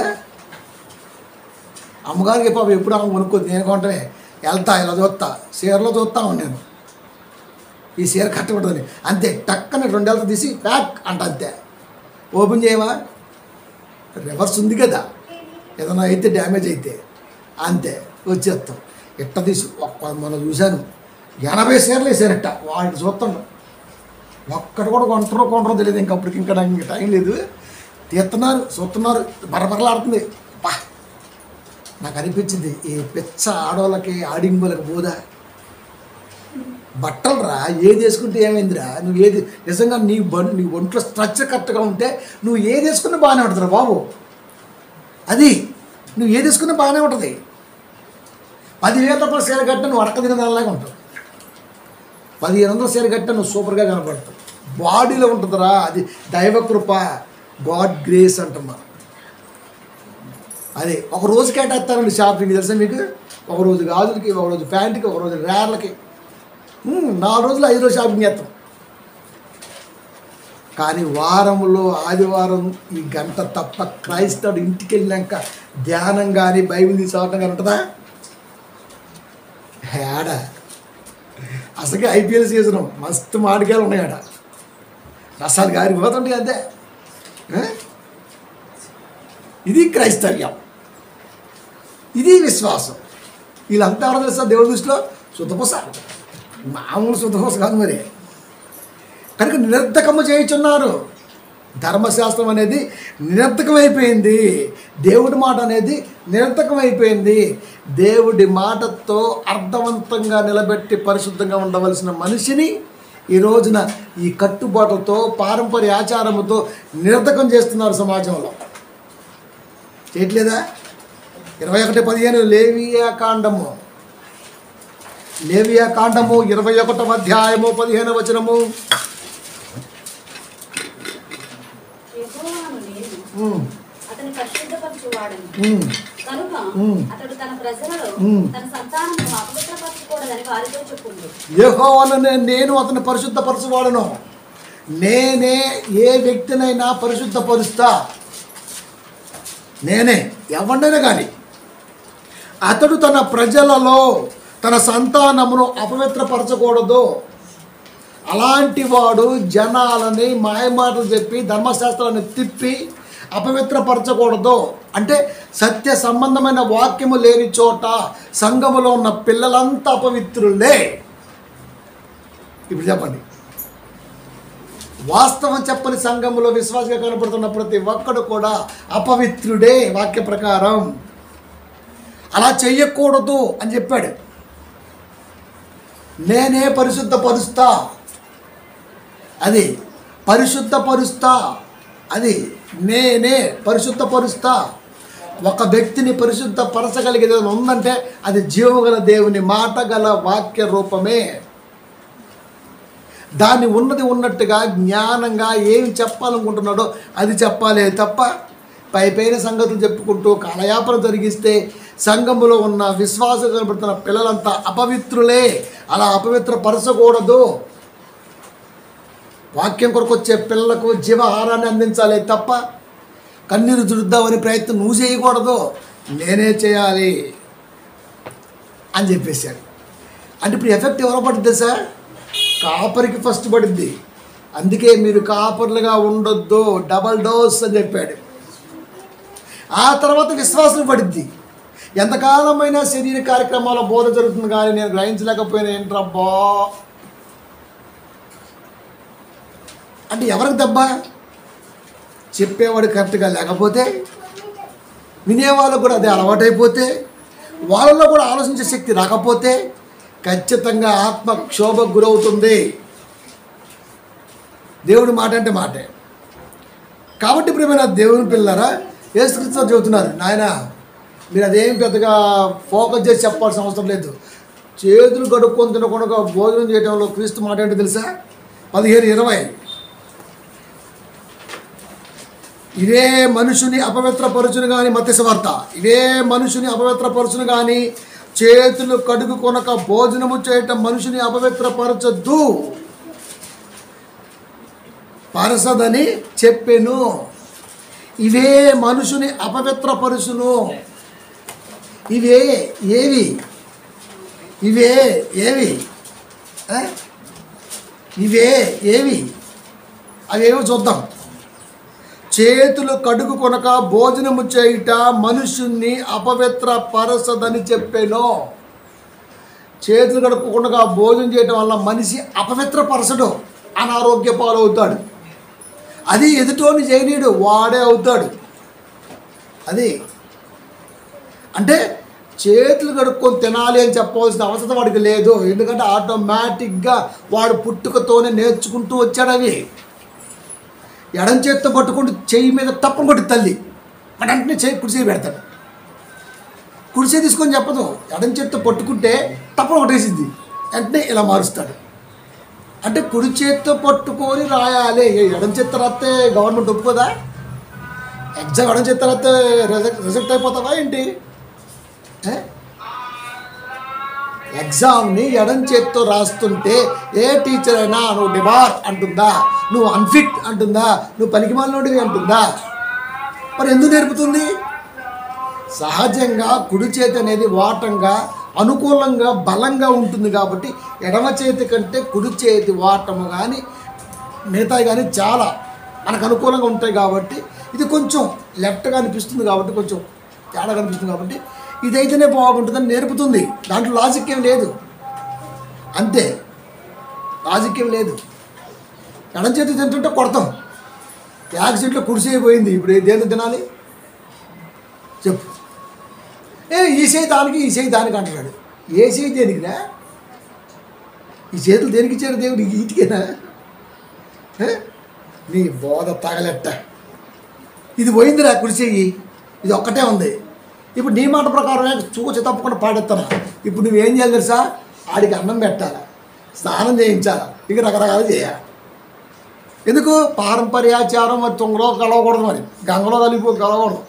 అమ్మగారికి పాపం ఎప్పుడు అమ్మ కొనుక్కోద్ది, నేను కొంటనే వెళ్తా, ఇలా చూస్తా, చీరలో చూస్తాను నేను. ఈ చీర కట్టబడుతుంది అంతే, టక్కన 2 ఏళ్ళతో తీసి ప్యాక్ అంట అంతే. ఓపెన్ చేయమా? రివర్స్ ఉంది కదా, ఏదైనా అయితే డ్యామేజ్ అయితే అంతే వచ్చేస్తాం. ఎట్ట తీసి మనం చూశాను 80 చీరలు వేసారట. వాడిని చూస్తాను, ఒక్కటి కూడా కొంటారో తెలియదు. ఇంకప్పటికి ఇంకా నాకు టైం లేదు. తీస్తున్నారు, చూస్తున్నారు, బరబరలాడుతుంది. బా నాకు అనిపించింది ఈ పిచ్చ ఆడవాళ్ళకి ఆడింగులకి పోదా. బట్టలు రా, ఏది వేసుకుంటే ఏమైందిరా? నువ్వు ఏది నిజంగా నీ ఒంట్లో స్ట్రక్చర్ కరెక్ట్గా ఉంటే నువ్వు ఏది వేసుకున్నా బాగానే ఉంటుందిరా బాబు. అది నువ్వు ఏది వేసుకున్నా బాగానే ఉంటుంది. 10,000 రూపాయల చీర కట్ట నువ్వు అడక తినదానిలాగా ఉంటావు. 1500 చీర కట్ట నువ్వు సూపర్గా కనపడతావు. బాడీలో ఉంటుందిరా, అది దైవకృప, గాడ్ గ్రేస్ అంటున్నా. అదే ఒక రోజు కేటాయిస్తానండి షాపింగ్. తెలుసా మీకు? ఒకరోజు గాజులకి, ఒకరోజు ప్యాంటుకి, ఒకరోజు రేర్లకి, 4 రోజులు 5 రోజులు షాపింగ్ చేస్తాం. కానీ వారంలో ఆదివారం ఈ గంట తప్ప క్రైస్తవుడు ఇంటికి వెళ్ళాక ధ్యానం కానీ బైబిల్ తీసుకోవటం కానీ ఉంటుందా? ఏడా అసలుకే IPL సీజను మస్తు మామిడికాయలు ఉన్నాయి. ఆడ రసాలు గారిపోతుంటాయి అంతే. ఇది క్రైస్తవ్యం, ఇది విశ్వాసం. వీళ్ళంతా ఎవరు తెలుసా దేవుడి దృష్టిలో? శుద్ధపూస, మామూలు శుద్ధపూస కాదు మరి. కనుక నిరర్ధకము చేయుచున్నారు. ధర్మశాస్త్రం అనేది నిరర్ధకమైపోయింది. దేవుడి మాట అనేది నిరర్ధకమైపోయింది. దేవుడి మాటతో అర్థవంతంగా నిలబెట్టి పరిశుద్ధంగా ఉండవలసిన మనిషిని ఈ రోజున ఈ కట్టుబాటుతో, పారంపర్య ఆచారముతో నిరర్ధకం చేస్తున్నారు సమాజంలో. చేయట్లేదా? 21:15 లేవియాకాండము 21వ అధ్యాయము 15వ వచనము. అతని పరిశుద్ధపరచువాడని కనుక అతడు తన ప్రజలలో తన సంతానము అపవిత్రపరచకూడదని వారితో చెప్పుండు. యెహోవాను నేను అతని పరిశుద్ధపరచువాడను. నేనే ఏ వ్యక్తినైనా పరిశుద్ధపరుస్తా. నేనే ఎవరినైనా కానీ. అతడు తన ప్రజలలో తన సంతానమును అపవిత్రపరచకూడదు. అలాంటి వాడు జనాలని మాయమాటలు చెప్పి ధర్మశాస్త్రాన్ని తిప్పి అపవిత్రపరచకూడదు. అంటే సత్య సంబంధమైన వాక్యము లేని చోట సంఘములో ఉన్న పిల్లలంతా అపవిత్రులే. ఇప్పుడు చెప్పండి, వాస్తవం చెప్పని సంఘములో విశ్వాసంగా కనపడుతున్న ప్రతి ఒక్కడు కూడా అపవిత్రుడే వాక్య ప్రకారం. అలా చెయ్యకూడదు అని చెప్పాడు. నేనే పరిశుద్ధపరుస్తా, అది పరిశుద్ధపరుస్తా, అది నేనే పరిశుద్ధపరుస్తా. ఒక వ్యక్తిని పరిశుద్ధపరచగలిగేది ఉందంటే అది జీవగల దేవుని మాట గల వాక్య రూపమే. దాన్ని ఉన్నది ఉన్నట్టుగా జ్ఞానంగా ఏమి చెప్పాలనుకుంటున్నాడో అది చెప్పాలి తప్ప పైపైన సంగతులు చెప్పుకుంటూ కాలయాపన జరిగిస్తే సంఘములో ఉన్న విశ్వాసం కనబడుతున్న పిల్లలంతా అపవిత్రులే. అలా అపవిత్రపరచకూడదు. వాక్యం కొరకు వచ్చే పిల్లలకు జీవాహారాన్ని అందించాలి తప్ప కన్నీరు తుడుద్దామని ప్రయత్నం నువ్వు చేయకూడదు, నేనే చేయాలి అని చెప్పేశాడు. అంటే ఇప్పుడు ఎఫెక్ట్ ఎవరో పడుద్ది సార్? కాపరికి ఫస్ట్ పడుద్ది. అందుకే మీరు కాపర్లుగా ఉండొద్దు, డబల్ డోస్ అని చెప్పాడు. ఆ తర్వాత విశ్వాసం పడుద్ది. ఎంతకాలమైనా శరీర కార్యక్రమాల బోధ జరుగుతుంది కానీ నేను గ్రహించలేకపోయినా ఏంట్రబ్బా అంటే ఎవరికి దెబ్బ? చెప్పేవాడు కరెక్ట్గా లేకపోతే, వినేవాళ్ళకు కూడా అదే అలవాటైపోతే, వాళ్ళలో కూడా ఆలోచించే శక్తి రాకపోతే ఖచ్చితంగా ఆత్మ క్షోభకు గురవుతుంది. దేవుడి మాట అంటే మాటే. కాబట్టి ప్రియమైన దేవుని పిల్లరా, యేసుక్రీస్తు చెబుతున్నారు, నాయన మీరు అదేం పెద్దగా ఫోకస్ చేసి చెప్పాల్సిన అవసరం లేదు. చేతులు కడుక్కొని తినకుండా భోజనం చేయడంలో క్రీస్తు మాట ఏంటో తెలుసా? 15:20 ఇవే మనుషుని అపవిత్రపరుచును కానీ, మత్తయి సువార్త, ఇవే మనుషుని అపవిత్రపరుచును కానీ చేతులు కడుగు కొనక భోజనము చేయటం మనుషుని అపవిత్రపరచద్దు, పరసదని చెప్పెను. ఇవే మనుషుని అపవిత్రపరుచును. ఇవే ఏవి? ఇవే ఏవి? ఇవే ఏవి? అవేవో చూద్దాం. చేతులు కడుగు కొనక భోజనము చేయుట మనుషుణ్ణి అపవిత్రపరచదని చెప్పాను. చేతులు కడుక్కోకుండా భోజనం చేయటం వల్ల మనిషి అపవిత్రపరచడు, అనారోగ్య పాలవుతాడు. అది ఎదుటోని చేయనీడు, వాడే అవుతాడు. అది అంటే చేతులు కడుక్కొని తినాలి అని చెప్పవలసిన అవసరం వాడికి లేదు. ఎందుకంటే ఆటోమేటిక్గా వాడు పుట్టుకతోనే నేర్చుకుంటూ వచ్చాడు. అవి ఎడం చేత్తో పట్టుకుంటూ చెయ్యి మీద తప్పని కొట్టి తల్లి మన వెంటనే కుడి చేయి పెడతాడు. కుడి చేయి తీసుకొని చెప్పదు, ఎడం చేత్తో పట్టుకుంటే తప్పని కొట్టేసింది, వెంటనే ఇలా మారుస్తాడు. అంటే కుడి చేత్తో పట్టుకొని రాయాలి. ఎడం చేత్తో రాస్తే గవర్నమెంట్ ఒప్పుకోదా? ఎగ్జామ్ ఎడం చేత్తో రాస్తే రిజెక్ట్ అయిపోతావా ఏంటి? ఎగ్జామ్ని ఎడం చేత్తో రాస్తుంటే ఏ టీచర్ అయినా నువ్వు డిబార్ అంటుందా? నువ్వు అన్ఫిట్ అంటుందా? నువ్వు పనికిమాలినోడివి అంటుందా? మరి ఎందుకు నేర్పుతుంది? సహజంగా కుడి చేతి అనేది వాటంగా, అనుకూలంగా, బలంగా ఉంటుంది కాబట్టి ఎడమ చేతి కంటే కుడి చేతి వాటము కానీ మిగతాయి కానీ చాలా మనకు అనుకూలంగా ఉంటాయి. కాబట్టి ఇది కొంచెం లెఫ్ట్గా అనిపిస్తుంది, కాబట్టి కొంచెం తేడా కనిపిస్తుంది, కాబట్టి ఇదైతేనే బాగుంటుందని నేర్పుతుంది. దాంట్లో లాజిక్ ఏం లేదు, అంతే, లాజిక్ ఏం లేదు. ఎడం చేతి తింటుంటే కొడతాం, యాక్సిడెంట్లో కుడిసేయిపోయింది, ఇప్పుడు దేంతో తినాలి చెప్పు? ఈ చేయి దానికి, ఈ చేయి దానికి అంటున్నాడు. ఏ చేయి దేనికినా? ఈ చేతులు దేనికి ఇచ్చారు దేవుడు? ఇటుకేనా? నీ బోధ తగలెట్ట. ఇది పోయిందిరా కుడి చెయ్యి, ఇది ఒక్కటే ఉంది. ఇప్పుడు నీ మాట ప్రకారమే చూచి తప్పకుండా పాడేస్తాను. ఇప్పుడు నువ్వేం చేయాలి తెలుసా? ఆడికి అన్నం పెట్టాలి, స్నానం చేయించాలి, ఇక రకరకాలు చేయాలి. ఎందుకు? పారంపర్యాచారం మరి తుంగలో కలవకూడదు, మరి గంగలో కలవకూడదు.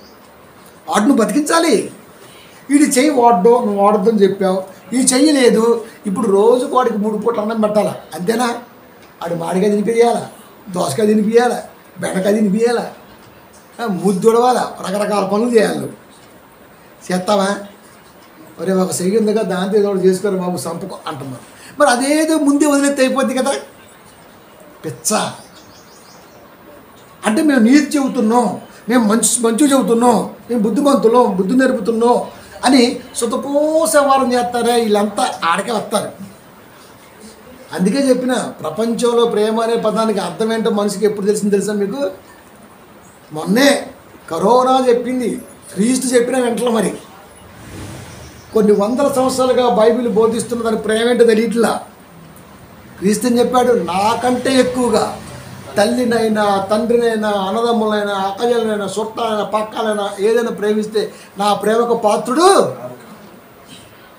వాడు నువ్వు బతికించాలి. వీడి చెయ్యి వాడ్డో నువ్వు వాడొద్దని చెప్పావు, ఈ చెయ్యి లేదు. ఇప్పుడు రోజు వాడికి 3 పూటలు అన్నం పెట్టాలా, అంతేనా? ఆడు మాడికాయ తినిపియాలా, దోసకాయ తినిపియాలా, బెండకాయ తినిపియాలా, ముద్దుడవాలా, రకరకాల పనులు చేయాలి. నువ్వు చేస్తావా? మరి ఒక చెయ్యి ఉందిగా, దాంతో ఏదో చేసుకోరు బాబు సంపకు అంటున్నారు. మరి అదేదో ముందే వదిలేస్తే అయిపోద్ది కదా. పిచ్చ అంటే మేము నీతి చెబుతున్నాం, మేము మంచి చెబుతున్నాం, మేము బుద్ధిమంతులం, బుద్ధి నేర్పుతున్నాం అని సుతపోస వ్యవహారం చేస్తారే, వీళ్ళంతా ఆడకే వస్తారు. అందుకే చెప్పిన ప్రపంచంలో ప్రేమ అనే పదానికి అర్థం ఏంటో మనిషికి ఎప్పుడు తెలిసింది తెలుసా మీకు? మొన్నే కరోనా చెప్పింది, క్రీస్తు చెప్పిన వెంటనే. మరి కొన్ని వందల సంవత్సరాలుగా బైబిల్ బోధిస్తున్న దాని ప్రేమ ఏంటో తెలియట్లా. క్రీస్తుని చెప్పాడు, నాకంటే ఎక్కువగా తల్లినైనా, తండ్రినైనా, అన్నదమ్ములైనా, అక్కజలనైనా, చుట్టాలైనా, పక్కాలైనా ఏదైనా ప్రేమిస్తే నా ప్రేమకు పాత్రుడు.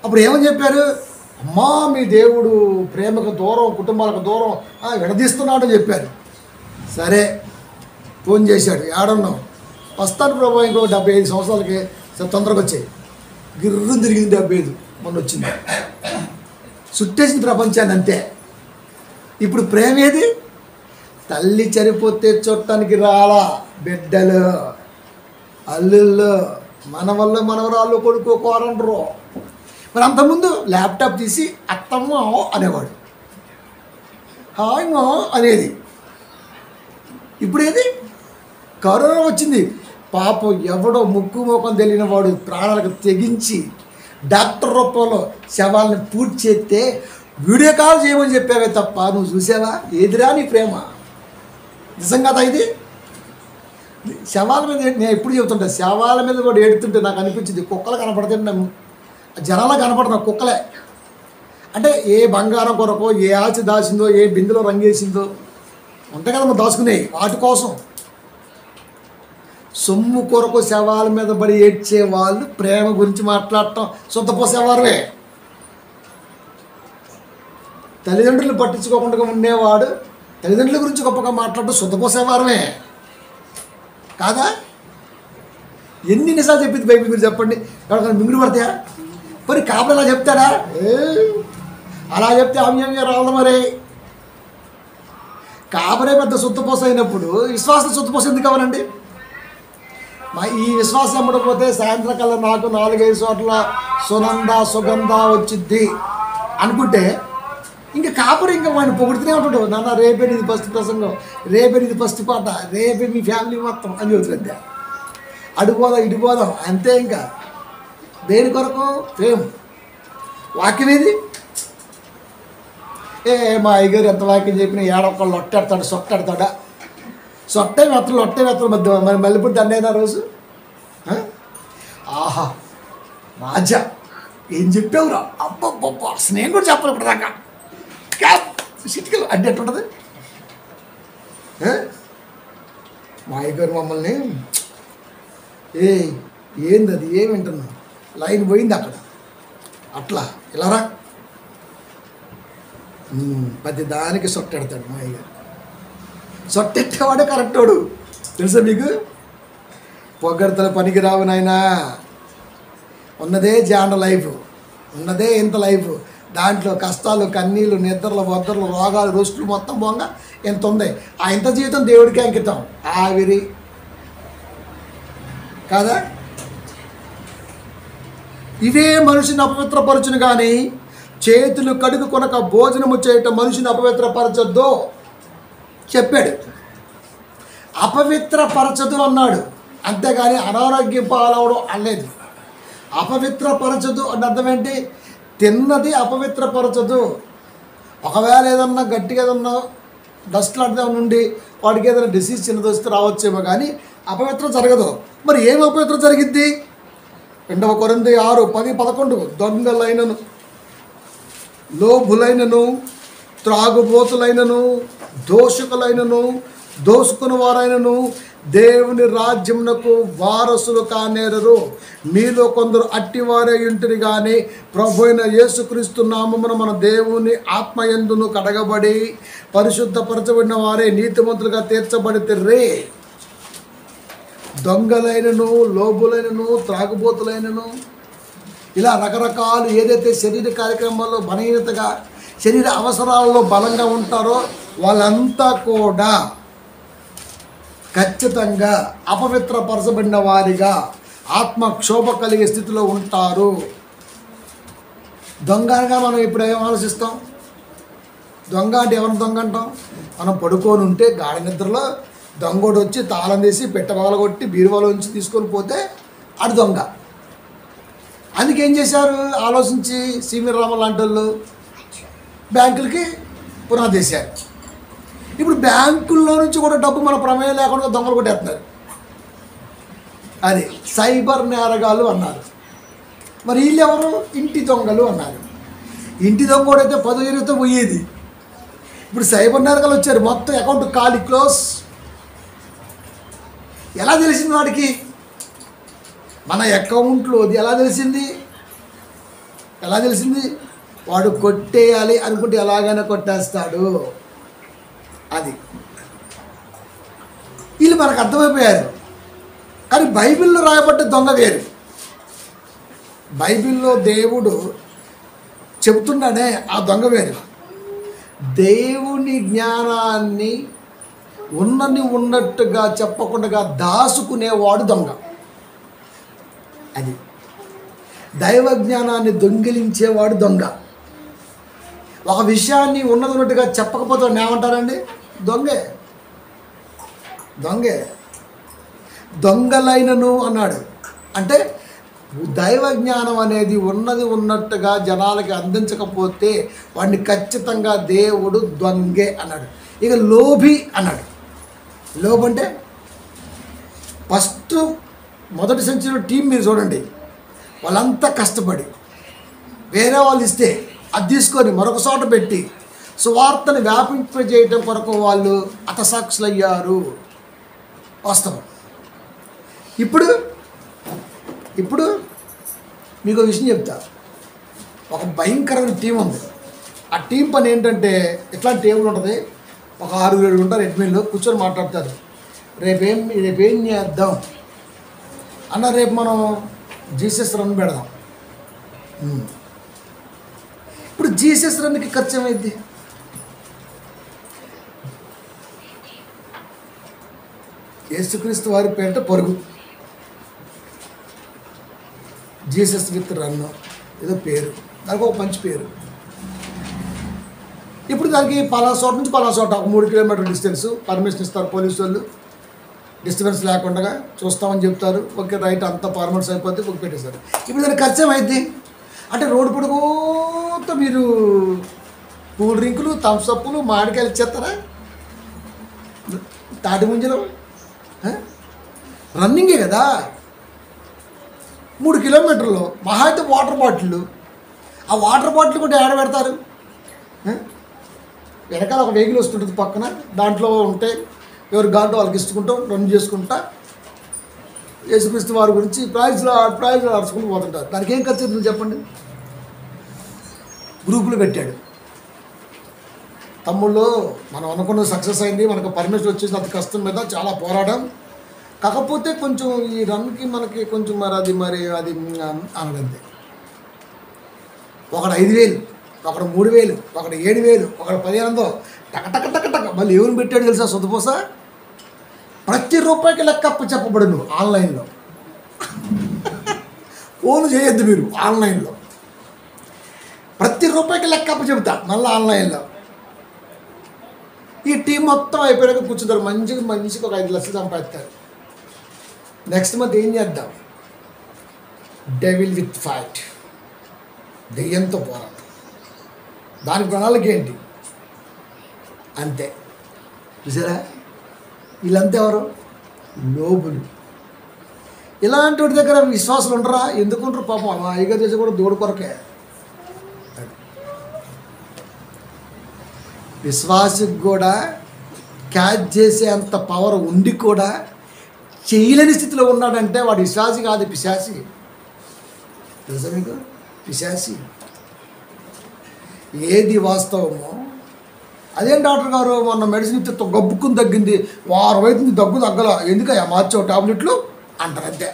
అప్పుడు ఏమని చెప్పారు? అమ్మా మీ దేవుడు ప్రేమకు దూరం, కుటుంబాలకు దూరం విడదీస్తున్నాడు అని చెప్పారు. సరే ఫోన్ చేశాడు, ఏడున్నావు? వస్తాను ప్రభు, ఇంకో 75 సంవత్సరాలకి తొందరగా వచ్చాయి. గిర్రం తిరిగింది 75, మొన్న వచ్చింది, చుట్టేసింది ప్రపంచాన్ని అంతే. ఇప్పుడు ప్రేమ ఏది? తల్లి చనిపోతే చూడటానికి రాలా బిడ్డలు, అల్లుళ్ళు, మనవళ్ళు, మనవరాళ్ళు, కొడుకు, కోరండ్రు. మరి అంతకుముందు ల్యాప్టాప్ తీసి అత్తమ్మ అనేవాడు, హాయ్ మా అనేది. ఇప్పుడు ఏది? కరోనా వచ్చింది, పాపం ఎవడో ముక్కు మోకం తెలియని వాడు ప్రాణాలకు తెగించి డాక్టర్ రూపంలో శవాలను పూర్తి చేస్తే వీడియో కాల్ చేయమని చెప్పావే తప్ప నువ్వు చూసావా? ఏదిరా నీ ప్రేమ? నిజంగా ఇది శవాల మీద నేను ఎప్పుడు చెబుతుంటా, శవాల మీద కూడా ఏడుతుంటే నాకు అనిపించింది కుక్కలు కనపడుతుంటే, జనాలు కనపడుతున్నా కుక్కలే. అంటే ఏ బంగారం కొరకో, ఏ ఆచి దాచిందో, ఏ బిందులో రంగేసిందో ఉంటాయి కదా మనం దాచుకునేవి, వాటి కోసం సొమ్ము కొరకు శవాల మీద పడి ఏడ్చే వాళ్ళు ప్రేమ గురించి మాట్లాడటం సొంతపోసేవారువే. తల్లిదండ్రులు పట్టించుకోకుండా ఉండేవాడు తల్లిదండ్రుల గురించి గొప్పగా మాట్లాడటం సొంతపోసేవారమే కాదా? ఎన్ని నిజాలు చెప్పింది బైబిల్ మీరు చెప్పండి. ఎవరికైనా మింగుడు పడతాయా? మరి కాపులు అలా చెప్తాడా? అలా చెప్తే ఆమ్యంగా రావడం. మరి కాపరే పెద్ద సొత్తుపోస అయినప్పుడు విశ్వాసం సొత్తుపోస ఎందుకు అవ్వనండి? ఈ విశ్వాసం అమ్మడిపోతే సాయంత్రం కల్లా నాకు 4-5 చోట్ల సుగంధ వచ్చిద్ది అనుకుంటే ఇంకా కాపురు ఇంకా వాడిని పొగుడుతూనే ఉంటాడు. నాన్న రేపే నీది ఫస్ట్ ప్రసంగం, రేపే నీది ఫస్ట్ పాట, రేపే మీ ఫ్యామిలీ మొత్తం అని చెబుతుంది. అడుగుపోదాం ఇటుపోదాం అంతే. ఇంకా దేని కొరకు? ఫేమ్. వాక్యం ఏది? మా అయ్యగారు ఎంత వాక్యం చెప్పినా ఏడొక్కళ్ళు లొట్టెడతాడు, సొట్టెడతాడా? సొట్టే మెత్తలు మధ్య మరి మళ్ళీప్పుడు దండైనా రోజు. ఆహా రాజా ఏం చెప్పావురా, అబ్బబ్బబ్బ అసలు నేను కూడా చెప్పాలి ఇప్పుడు దాకా. క్యాప్ సిటికలు అంటే ఎట్టుంటుంది. మా అయ్యగారు మమ్మల్ని ఏంది అది ఏమి వింటున్నా, లైన్ పోయింది అక్కడ, అట్లా ఇలారా ప్రతి దానికి సొట్టెడతాడు మా అయ్యగారు. సొట్టెట్టేవాడే కరెక్ట్ వాడు తెలుసా మీకు? పొగడతల పనికి రావు నాయనా. ఉన్నదే జాండ లైఫ్, ఉన్నదే ఇంత లైఫ్, దాంట్లో కష్టాలు, కన్నీళ్ళు, నిద్రలు, బొద్దర్లు, రోగాలు, రోస్టులు మొత్తం పోగా ఎంత ఉంది. ఆ ఇంత జీవితం దేవుడికి అంకితం. ఆవిరి కాదా? ఇవే మనిషిని అపవిత్రపరచును కానీ చేతులు కడుగు కొనక భోజనము చేయటం మనిషిని అపవిత్రపరచొద్దు చెప్పాడు. అపవిత్రపరచదు అన్నాడు, అంతేగాని అనారోగ్యం పాలవడం అనలేదు. అపవిత్రపరచదు అంటే అర్థం ఏంటి? తిన్నది అపవిత్రపరచదు. ఒకవేళ ఏదన్నా గట్టిగా ఏదన్నా డస్ట్ లాంటిది నుండి వాడికి ఏదైనా డిసీజ్ చిన్నది వస్తే రావచ్చేమో కానీ అపవిత్రం జరగదు. మరి ఏం అపవిత్రం జరిగిద్ది? 2 కొరింథీ 6:10-11 దొంగలైనను, లోభులైనను, త్రాగుబోతులైనను, దోషకులైనను, దోసుకుని వారైనను, దేవుని రాజ్యమునకు వారసులు కానేరరు. మీలో కొందరు అట్టివారే ఇంటిని కానీ ప్రభు అయిన యేసుక్రీస్తు నామమున మన దేవుని ఆత్మయందును కడగబడి పరిశుద్ధపరచబడిన వారే నీతిమంతులుగా తీర్చబడితిర్రే. దొంగలైనను, లోబులైనను, త్రాగుబోతులైనను, ఇలా రకరకాలు ఏదైతే శరీర కార్యక్రమాల్లో బలహీనతగా, శరీర అవసరాలలో బలంగా ఉంటారో వాళ్ళంతా కూడా ఖచ్చితంగా అపవిత్రపరచబడిన వారిగా ఆత్మక్షోభ కలిగే స్థితిలో ఉంటారు. దొంగగా మనం ఇప్పుడు ఏం ఆలోచిస్తాం? దొంగ అంటే ఎవరిని దొంగ అంటాం? మనం పడుకొని ఉంటే గాఢ నిద్రలో దొంగోడు వచ్చి తాళం తీసి పెట్టవాల కొట్టి బీరువాలో నుంచి తీసుకొని పోతే అది దొంగ. అందుకేం చేశారు ఆలోచించి సివి రామ లాంటి వాళ్ళు బ్యాంకులకి పునాది వేశారు. ఇప్పుడు బ్యాంకుల్లో నుంచి కూడా డబ్బు మన ప్రమేయం లేకుండా దొంగలు కొట్టేస్తున్నారు. అది సైబర్ నేరగాళ్ళు అన్నారు. మరి వీళ్ళు ఎవరు? ఇంటి దొంగలు అన్నారు. ఇంటి దొంగ కూడా అయితే 10,000తో పోయేది. ఇప్పుడు సైబర్ నేరగాళ్ళు వచ్చారు. మొత్తం అకౌంట్ ఖాళీ, క్లోజ్. ఎలా తెలిసింది వాడికి? మన అకౌంట్లో అది ఎలా తెలిసింది? వాడు కొట్టేయాలి అనుకుంటే ఎలాగైనా కొట్టేస్తాడు. అది వీళ్ళు మనకు అర్థమైపోయారు. కానీ బైబిల్లో రాయబడ్డ దొంగ వేరు. బైబిల్లో దేవుడు చెబుతున్నాడే ఆ దొంగ వేరు. దేవుని జ్ఞానాన్ని ఉన్నట్టుగా చెప్పకుండా దాచుకునేవాడు దొంగ. అది దైవ జ్ఞానాన్ని దొంగిలించేవాడు దొంగ. ఒక విషయాన్ని ఉన్నట్టుగా చెప్పకపోతే ఏమంటారండి? దొంగే. దొంగలైనను అన్నాడు. అంటే దైవ జ్ఞానం అనేది ఉన్నట్టుగా జనాలకి అందించకపోతే వాడిని ఖచ్చితంగా దేవుడు దొంగే అన్నాడు. ఇక లోభి అన్నాడు. లోభి అంటే ఫస్ట్ మొదటి సెంచరీలో టీం మీరు చూడండి, వాళ్ళంతా కష్టపడి వేరే వాళ్ళు ఇస్తే అది తీసుకొని మరొక చోట పెట్టి సువార్తను వ్యాపింపజేయటం కొరకు వాళ్ళు హతసాక్షులు అయ్యారు. వాస్తవం. ఇప్పుడు మీకు ఒక విషయం చెప్తా. ఒక భయంకరమైన టీం ఉంది. ఆ టీం పని ఏంటంటే, ఇట్లాంటి టేబుల్ ఉంటుంది, ఒక 6-7 ఉంటారు, అడ్మిన్లు కూర్చొని మాట్లాడతారు. రేపేం చేద్దాం అన్న, రేపు మనం జీసస్ రన్ పెడదాం. ఇప్పుడు జీసస్ రన్కి ఖర్చు ఏమైంది? యేసుక్రీస్తు వారి పేరిట పరుగు, జీసస్ విత్ రన్ ఏదో పేరు, దానికి ఒక మంచి పేరు. ఇప్పుడు దానికి పలానా చోట నుంచి పలానా చోట ఒక 3 కిలోమీటర్ల డిస్టెన్స్ పర్మిషన్ ఇస్తారు పోలీసు వాళ్ళు. డిస్టర్బెన్స్ లేకుండా చూస్తామని చెప్తారు. ఓకే రైట్, అంతా పర్మిట్స్ అయిపోతే ఒక పెట్టేస్తారు. ఇప్పుడు దానికి ఖర్చు ఏమైంది అంటే, రోడ్డు పొడుగుతో మీరు కూల్ డ్రింకులు, థమ్స్అప్లు, మామిడికాయలు ఇచ్చేస్తారా? తాటి ముంజలు రన్నింగే కదా. 3 కిలోమీటర్లు మహా అయితే వాటర్ బాటిల్. ఆ వాటర్ బాటిల్ కూడా ఏడ పెడతారు? వెనకాల ఒక వెహికల్ వస్తుంటుంది పక్కన, దాంట్లో ఉంటే ఎవరి గాంటో వాళ్ళకి ఇచ్చుకుంటాం, రన్ చేసుకుంటా యేసుక్రీస్తు వారి గురించి ప్రైజ్లు అరుచుకుంటూ పోతుంటారు. దానికి ఏం ఖర్చు అవుతుంది చెప్పండి? గ్రూపులు పెట్టాడు. తమ్ముళ్ళు, మనం అనుకున్న సక్సెస్ అయింది, మనకు పర్మిషన్ వచ్చేసి అంత కష్టం మీద చాలా పోరాటం. కాకపోతే కొంచెం ఈ రన్కి మనకి కొంచెం అది అనడంతే. ఒకడు 5,000, ఒకడు 3,000, ఒకడు 7,000, ఒకడు 15,000, టక మళ్ళీ ఎవరిని పెట్టాడు తెలుసా? సొంతపోస ప్రతి రూపాయికి లెక్క చెప్పబడు. నువ్వు ఆన్లైన్లో ఫోన్ చేయొద్దు మీరు. ఆన్లైన్లో ప్రతి రూపాయికి లెక్క చెబుతా. మళ్ళీ ఆన్లైన్లో ఈ టీం మొత్తం అయిపోయాక కూర్చుంటారు. మంచిగా ఒక 5 లక్షలు సంపాదిస్తారు. నెక్స్ట్ మంత్ ఏం చేద్దాం? డెవిల్ విత్ ఫైట్, దెయ్యంతో పోరాటం. దాని ప్రణాళిక ఏంటి? అంతే. చూసారా? వీళ్ళంతా ఎవరు? లోబులు. ఇలాంటి వాటి దగ్గర విశ్వాసాలు ఉండరా? ఎందుకుంటారు పాపం? మా అయ్యగారు చేసి కూడా దూడ కొరకే. విశ్వాసకు కూడా క్యాచ్ చేసే అంత పవర్ ఉండి కూడా చేయలేని స్థితిలో ఉన్నాడంటే వాడు విశ్వాసి కాదు, పిశాసి. తెలుసా మీకు? పిశాసి. ఏది వాస్తవమో అదేం డాక్టర్ గారు మొన్న మెడిసిన్ ఇస్తే గబ్బుకుని తగ్గింది, వారం అవుతుంది దగ్గు తగ్గల, ఎందుకయ్యా మార్చావు టాబ్లెట్లు అంటారు అంతే.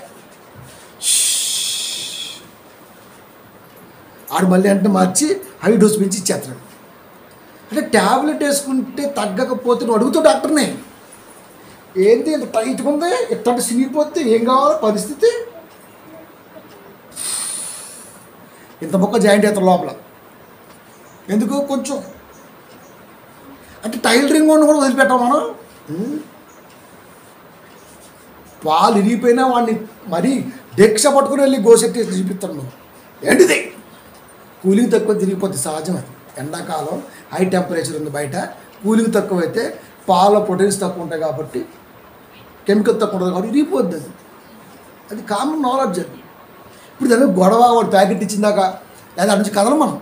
ఆడు మళ్ళీ అంటే మార్చి హై డోస్ పెంచి ఇచ్చేస్తాడు. అంటే ట్యాబ్లెట్ వేసుకుంటే తగ్గకపోతే నువ్వు అడుగుతావు డాక్టర్ని, ఏంటి ఇంత టైట్గా ఉంది, ఎట్లాంటి సిగిపోతే ఏం కావాలో పరిస్థితి, ఇంత మొక్క జాయింట్ అవుతారు లోపల. ఎందుకు? కొంచెం అంటే టైలరింగ్ కూడా వదిలిపెట్టాం మనం. పాలు ఇరిగిపోయినా వాడిని మరీ దీక్ష పట్టుకుని వెళ్ళి గోసెట్టి చూపిస్తాను నువ్వు. ఏంటిది? కూలింగ్ తక్కువ తిరిగిపోద్ది, సహజం అది. ఎండాకాలం హై టెంపరేచర్ ఉంది బయట, కూలింగ్ తక్కువ అయితే పాల ప్రోటీన్స్ తక్కువ ఉంటాయి కాబట్టి, కెమికల్ తక్కువ ఉంటుంది కాబట్టి ఇరిగిపోద్ది. అది కామన్ నాలెడ్జ్. అది ఇప్పుడు దాని గొడవ, వాడు ప్యాకెట్ ఇచ్చిందాక లేదా అటు నుంచి కదలం మనం.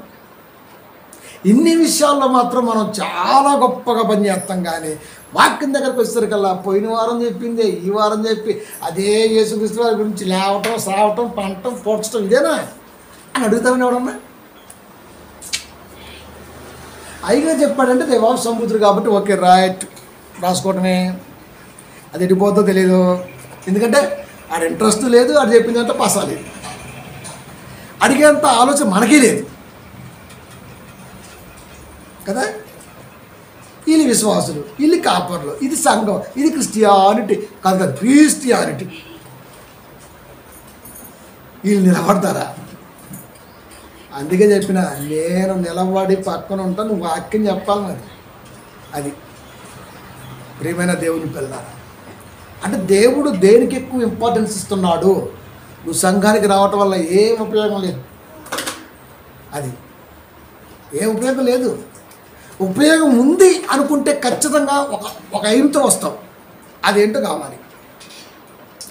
ఇన్ని విషయాల్లో మాత్రం మనం చాలా గొప్పగా పనిచేస్తాం. కానీ వాక్యం దగ్గరకు వచ్చేసరికల్లా పోయిన వారం చెప్పిందే ఈ వారం చెప్పి అదే యేసుక్రీస్తు వారి గురించి లేవటం, సావటం, పంటం, పోడ్చడం ఇదేనా అని అడుగుతామని ఎవడన్నా? అయిగా చెప్పాడంటే దేవాంశ సంబుద్ధుడు కాబట్టి ఓకే రైట్ రాసుకోవటమే. అది ఎడిపోతుందో తెలియదు, ఎందుకంటే ఆడ ఇంట్రెస్ట్ లేదు, ఆడు చెప్పిందంతా పాస్ అవ్వలేదు, అడిగేంత ఆలోచన మనకే లేదు కదా. వీళ్ళు విశ్వాసులు, వీళ్ళు కాపర్లు, ఇది సంఘం, ఇది క్రిస్టియానిటీ కాదు కాదు క్రిస్టియానిటీ. వీళ్ళు నిలబడతారా? అందుకే చెప్పిన నేను నిలబడి పక్కన ఉంటాను, నువ్వు వాక్యం చెప్పాలి మరి. అది ప్రియమైన దేవుని పిల్లలారా, అంటే దేవుడు దేనికి ఎక్కువ ఇంపార్టెన్స్ ఇస్తున్నాడు? నువ్వు సంఘానికి రావటం వల్ల ఏం ఉపయోగం లేదు. అది ఏం ఉపయోగం లేదు. ఉపయోగం ఉంది అనుకుంటే ఖచ్చితంగా ఒక ఎయిమ్తో వస్తావు, అదేంటో కావాలి.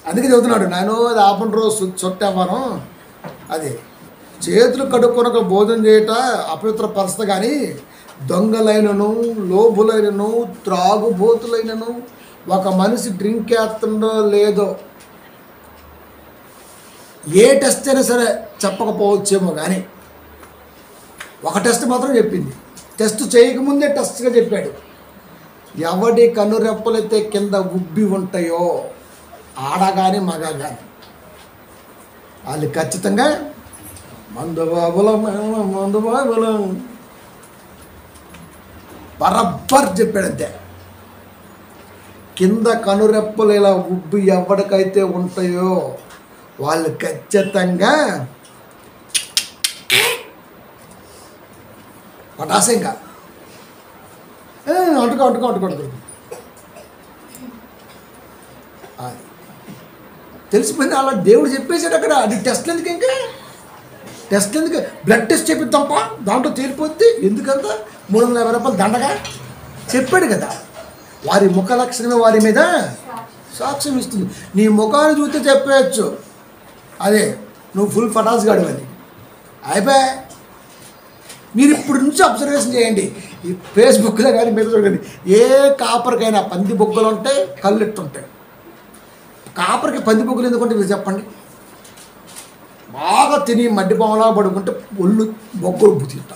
అందుకే చెబుతున్నాడు, నేను అది ఆపండి రోజు చొట్టేవాను, అది చేతులు కడుక్కొనక భోజనం చేయట అపవిత్రపరచదు. కానీ దొంగలైనను, లోభులైనను, త్రాగుబోతులైనను ఒక మనిషి డ్రింక్ చేస్తుండో లేదో ఏ టెస్ట్ అయినా సరే చెప్పకపోవచ్చేమో, కానీ ఒక టెస్ట్ మాత్రం చెప్పింది. టెస్ట్ చేయకముందే టెస్ట్గా చెప్పాడు, ఎవడి కనురెప్పలైతే కింద ఉబ్బి ఉంటాయో ఆడ కానీ మగ కానీ వాళ్ళు ఖచ్చితంగా మందుబాబులం బరబ్బర్ చెప్పాడంతే. కింద కనురెప్పలు ఇలా ఉబ్బి ఎవరికైతే ఉంటాయో వాళ్ళు ఖచ్చితంగా పటాసంగా అంటుకో తెలిసిపోయింది. అలా దేవుడు చెప్పేశాడు అక్కడ. అది టెస్ట్ ఎందుకు? ఇంకా టెస్ట్ ఎందుకు? బ్లడ్ టెస్ట్ చెప్పిద్దాంప, దాంట్లో తేలిపోద్ది. ఎందుకంత 350 రూపాయలు దండగా చెప్పాడు కదా. వారి ముఖ లక్షణమే వారి మీద సాక్ష్యం ఇస్తుంది. నీ ముఖాన్ని చూస్తే చెప్పేయచ్చు, అదే నువ్వు ఫుల్ ఫటాస్ గాడు అని. అయిపోయా. మీరు ఇప్పుడు నుంచి అబ్జర్వేషన్ చేయండి, ఈ ఫేస్బుక్లో కానీ మీద చూడండి, ఏ కాపర్కైనా పంది బొగ్గలు ఉంటాయి, కళ్ళు ఎట్టుంటాయి. కాపర్కి పంది బొగ్గలు ఎందుకంటే మీరు చెప్పండి. బాగా తిని మడ్డి బొమ్మలా పడుకుంటే ఒళ్ళు బొగ్గలు ఉబ్బు తింటా.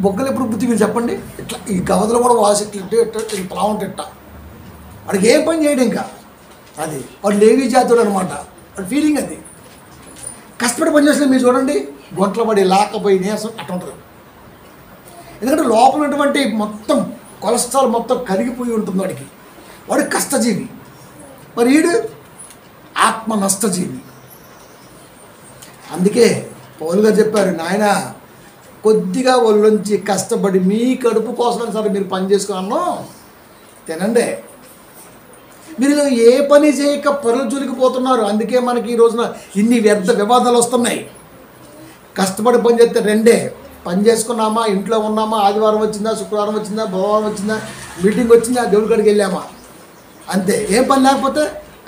బొగ్గలు ఎప్పుడు ఉబ్బుతి మీరు చెప్పండి. ఇట్లా ఈ గవదలు కూడా వాసి ఇట్లా ఉంటాయి. ఇట్ట వాడికి ఏ పని చేయడం ఇంకా. అది వాడు లేవీ జాతుడు అనమాట, వాడి ఫీలింగ్ అది. కష్టపడి పని చేసిన మీరు చూడండి, గొంట్లో పడి లాకపోయి నీరసం అట్లా ఉంటుంది. ఎందుకంటే లోపల ఉన్నటువంటి మొత్తం కొలెస్ట్రాల్ మొత్తం కరిగిపోయి ఉంటుంది వాడికి. వాడు కష్టజీవి. మరి వీడు ఆత్మ నష్టజీవి. అందుకే పౌలు గారు చెప్పారు, నాయన కొద్దిగా ఒళ్ళొంచి కష్టపడి మీ కడుపు కోసమైనా సరే మీరు పని చేసుకున్నాను తినండి. మీరు ఏ పని చేయక పనులు చులికిపోతున్నారు. అందుకే మనకి ఈ రోజున ఇన్ని వ్యర్థ వివాదాలు వస్తున్నాయి. కష్టపడి పని చేస్తే రెండే, పని చేసుకున్నామా, ఇంట్లో ఉన్నామా, ఆదివారం వచ్చిందా, శుక్రవారం వచ్చిందా, బుధవారం వచ్చిందా, మీటింగ్ వచ్చిందా, దేవుడి కాడికి వెళ్ళామా, అంతే. ఏం పని లేకపోతే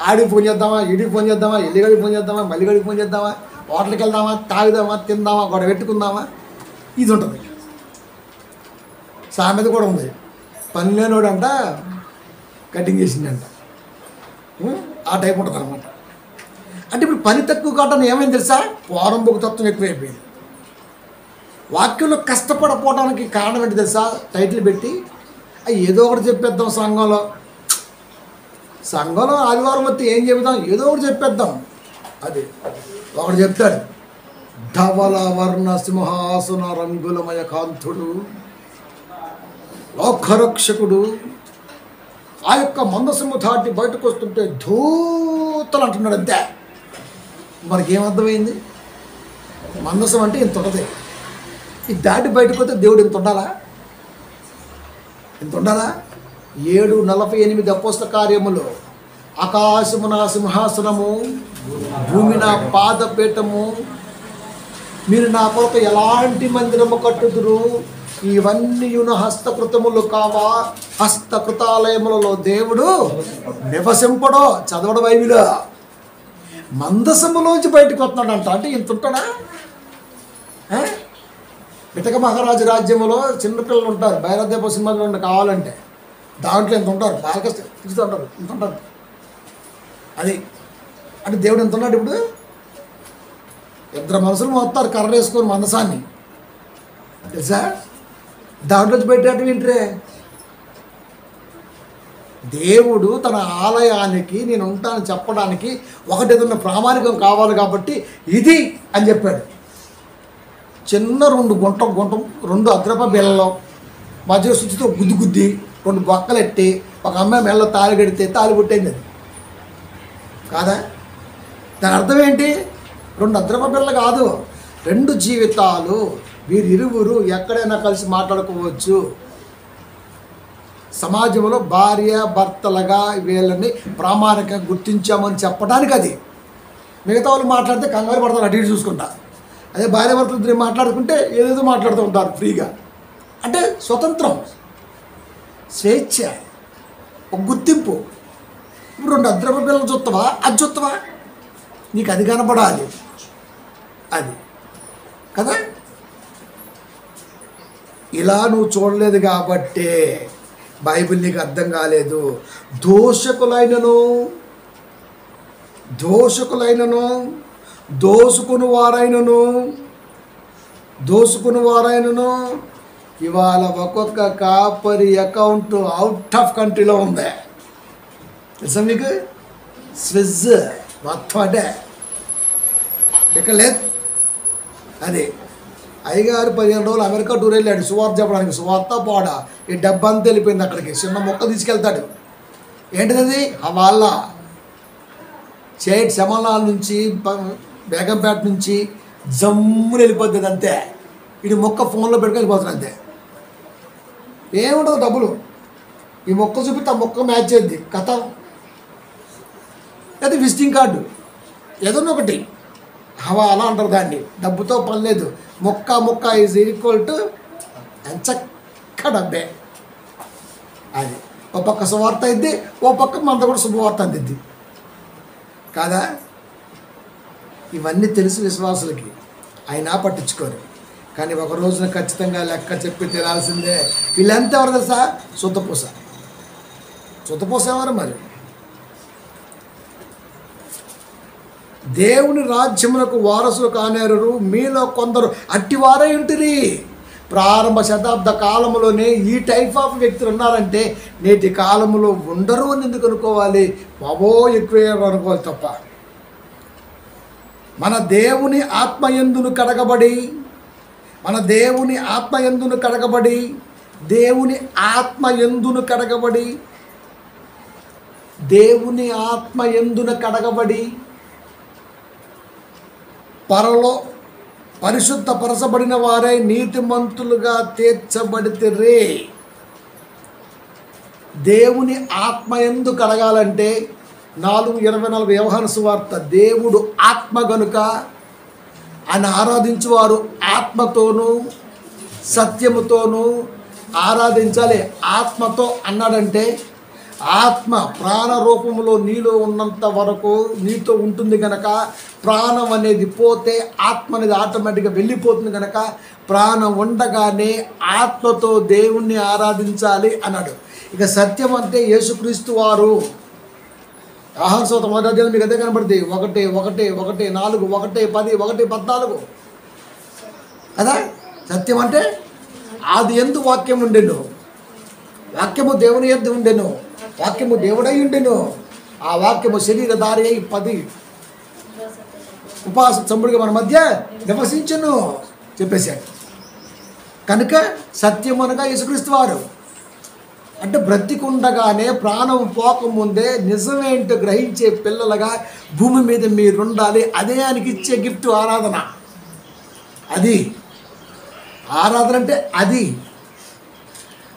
ఆడికి ఫోన్ చేద్దామా, ఈడికి ఫోన్ చేద్దామా, ఎల్లిగడికి ఫోన్ చేద్దామా, మల్లిగడికి ఫోన్ చేద్దామా, హోటల్కి వెళ్దామా, తాగుదామా, తిందామా, గొడవ పెట్టుకుందామా, ఇది ఉంటుంది. సామెత కూడా ఉంది, పని లేనోడంట కటింగ్ చేసిందంట. ఆ టైప్ ఉంటుంది అనమాట. అంటే ఇప్పుడు పని తక్కువ కావడం ఏమైంది తెలుసా? పోరంబోకు తత్వం ఎక్కువైపోయింది. వాక్యంలో కష్టపడపోవడానికి కారణం ఏంటి తెలుసా? టైటిల్ పెట్టి ఏదో ఒకటి చెప్పేద్దాం, సంఘంలో ఆదివారం వస్తే ఏం చెబుదాం, ఏదో ఒకటి చెప్పేద్దాం. అది ఒకడు చెప్తాడు, ధవల వర్ణ సింహాసన రంగులమయ కాంతుడు లోకరక్షకుడు ఆ యొక్క మందసము దాటి బయటకు వస్తుంటే ధూతలు అంటున్నాడు. అంతే. మనకేమర్థమైంది? మందసం అంటే ఇంత ఉంటుంది. ఇది దాటి బయటకు వస్తే దేవుడు ఇంత ఉండాలా? 7:48 అపోస్తల కార్యములో ఆకాశము నా సింహాసనము, భూమి నా పాదపీఠము, మీరు నా కొరకు ఎలాంటి మందిరము కట్టుదురు, ఇవన్నీ హస్తకృతములు కావా, హస్తకృతాలయములలో దేవుడు నివసింపడో. చదవడ బైబిల్. మందసములోంచి బయటకు వస్తున్నాడంట. అంటే ఇంత ఉంటాడా? మితక మహారాజు రాజ్యంలో చిన్నపిల్లలు ఉంటారు, భైరవదేవ సినిమాలో కావాలంటే దాంట్లో ఎంత ఉంటారు, బాగా తిరుగుతుంటారు, ఇంత ఉంటారు. అది అంటే దేవుడు ఎంత ఉన్నాడు? ఇప్పుడు 2 మనుషులు మోస్తారు కర్ర వేసుకొని మందసాన్ని, తెలుసా? దాంట్లోంచి బయటకు ఏంట్రే? దేవుడు తన ఆలయానికి నేను ఉంటానని చెప్పడానికి ఒకటి ఏదన్నా ప్రామాణికం కావాలి కాబట్టి ఇది అని చెప్పాడు. చిన్న 2 అద్రప బిళ్ళలో మధ్య శుచితో గుద్ది 2 బొక్కలు ఎట్టి ఒక అమ్మాయి మెల్ల తాళి కడితే తాళి పుట్టేది. అది కాదా? దాని అర్థం ఏంటి? 2 అద్రప బిళ్ళ కాదు, 2 జీవితాలు. వీరిరువురు ఎక్కడైనా కలిసి మాట్లాడుకోవచ్చు. సమాజంలో భార్య భర్తలుగా వీళ్ళని ప్రామాణికంగా గుర్తించామని చెప్పడానికి అది. మిగతా వాళ్ళు మాట్లాడితే కంగారు పడతారు, అటు ఇటు చూసుకుంటా. అదే భార్య భర్తలు ఇద్దరు మాట్లాడుకుంటే ఏదేదో మాట్లాడుతూ ఉంటారు ఫ్రీగా. అంటే స్వతంత్రం, స్వేచ్ఛ, ఒక గుర్తింపు. ఇప్పుడు 2 అద్రప పిల్లలు చూస్తావా, అది చూస్తావా? నీకు అది కనపడాలి, అది కదా. ఇలా నువ్వు చూడలేదు కాబట్టే బైబిల్ నీకు అర్థం కాలేదు. దోషకులైనను దోసుకుని వారైనను ఇవాళ ఒక్కొక్క కాపరి అకౌంట్ అవుట్ ఆఫ్ కంట్రీలో ఉంది. తెలుసా మీకు? స్విజ్ మొత్తం అంటే ఇక్కడ లేదు. అది అయ్యగారు 15 రోజులు అమెరికా టూర్ వెళ్ళాడు సువార్త చెప్పడానికి. సువార్త పాడ ఈ డబ్బంతా వెళ్ళిపోయింది అక్కడికి. చిన్న మొక్క తీసుకెళ్తాడు. ఏంటిది? హవాలా శమలాల నుంచి బేగంపేట నుంచి జమ్ముని వెళ్ళిపోతుంది అంతే. ఇది మొక్క ఫోన్లో పెట్టుకొని వెళ్ళిపోతుంది అంతే. ఏముండదు డబ్బులు. ఈ మొక్క చూపిస్తే ఆ మొక్క మ్యాచ్ చేద్ది కథ. అది విజిటింగ్ కార్డు ఏదన్నా ఒకటి. హవాలా అంటారు దాన్ని. డబ్బుతో పని లేదు. మొక్క ఈజ్ ఈక్వల్ టు ఎంచక్క డబ్బే. అది ఓ పక్క సువార్త అయింది, ఓ పక్క మనతో కూడా శుభవార్త అందిద్ది కాదా. ఇవన్నీ తెలుసు విశ్వాసులకి, అయినా పట్టించుకోరు. కానీ ఒక రోజున ఖచ్చితంగా లెక్క చెప్పి తీరాల్సిందే. వీళ్ళంతా ఎవరు తెలుసా? సుతపూస ఎవరు మరి? దేవుని రాజ్యములకు వారసులు కానేరు మీలో కొందరు అట్టివారై ఉంటుంది. ప్రారంభ శతాబ్ద కాలంలోనే ఈ టైప్ ఆఫ్ వ్యక్తులు ఉన్నారంటే నేటి కాలంలో ఉండరు అని ఎందుకు అనుకోవాలి? బాబో ఎక్కువ అనుకోవాలి తప్ప. మన దేవుని ఆత్మయందును కడగబడి దేవుని ఆత్మయందును కడగబడి పరలో పరిశుద్ధపరచబడిన వారై నీతిమంతులుగా తీర్చబడితే. దేవుని ఆత్మయందు కడగాలంటే 4:24 యోహాను సువార్త. దేవుడు ఆత్మ గనుక ఆయన ఆరాధించువారు ఆత్మతోనూ సత్యముతోనూ ఆరాధించాలి. ఆత్మతో అన్నాడంటే ఆత్మ ప్రాణ రూపంలో నీలో ఉన్నంత వరకు నీతో ఉంటుంది కనుక, ప్రాణం అనేది పోతే ఆత్మ అనేది ఆటోమేటిక్గా వెళ్ళిపోతుంది కనుక, ప్రాణం ఉండగానే ఆత్మతో దేవుణ్ణి ఆరాధించాలి అన్నాడు. ఇక సత్యం అంటే యేసుక్రీస్తు వారు. యోహాను సువార్త 1వ అధ్యాయం మీకు అదే కనబడుతుంది. 1:4, 1:10, 1:14 కదా. సత్యం అంటే ఆది యందు వాక్యం ఉండెను, వాక్యము దేవుని యందు ఉండెను, వాక్యము దేవుడై ఉండెను, ఆ వాక్యము శరీరధారి అయి 10 ఉపాస చంపుడుగా మన మధ్య నివసించును చెప్పేశాడు. కనుక సత్యం అనగా యేసుక్రీస్తు వారు. అంటే బ్రతికుండగానే ప్రాణం పోకముందే నిజమేంటో గ్రహించే పిల్లలుగా భూమి మీద మీరుండాలి. అదే ఆయనకి ఇచ్చే గిఫ్ట్ ఆరాధన. అది ఆరాధన అంటే అది.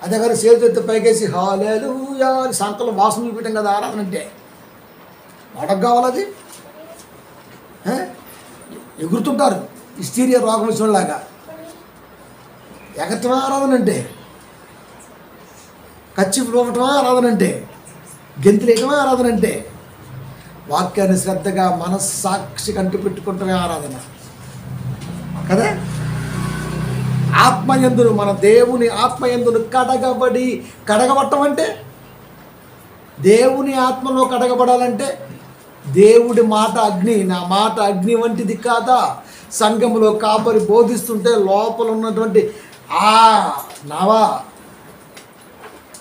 అదే గారు చేతి పైకేసి హల్లెలూయా సంకలం వాసన చూపించడం కదా ఆరాధన అంటే. వాడకు కావాలి అది. ఎగురుతుంటారు హిస్టీరియా రోగం వచ్చినలాగా. ఎగటమే ఆరాధన అంటే, కచ్చి లోపటమే ఆరాధన అంటే, గెంతులేయటమే ఆరాధన అంటే, వాక్యాన్ని శ్రద్ధగా మనస్సాక్షి కంటి పెట్టుకుంటమే ఆరాధన కదా. ఆత్మయందును, మన దేవుని ఆత్మయందును కడగబట్టం అంటే, దేవుని ఆత్మలో కడగబడాలంటే దేవుడి మాట అగ్ని, నా మాట అగ్ని వంటిది కాదా. సంఘములో కాపరి బోధిస్తుంటే లోపల ఉన్నటువంటి ఆ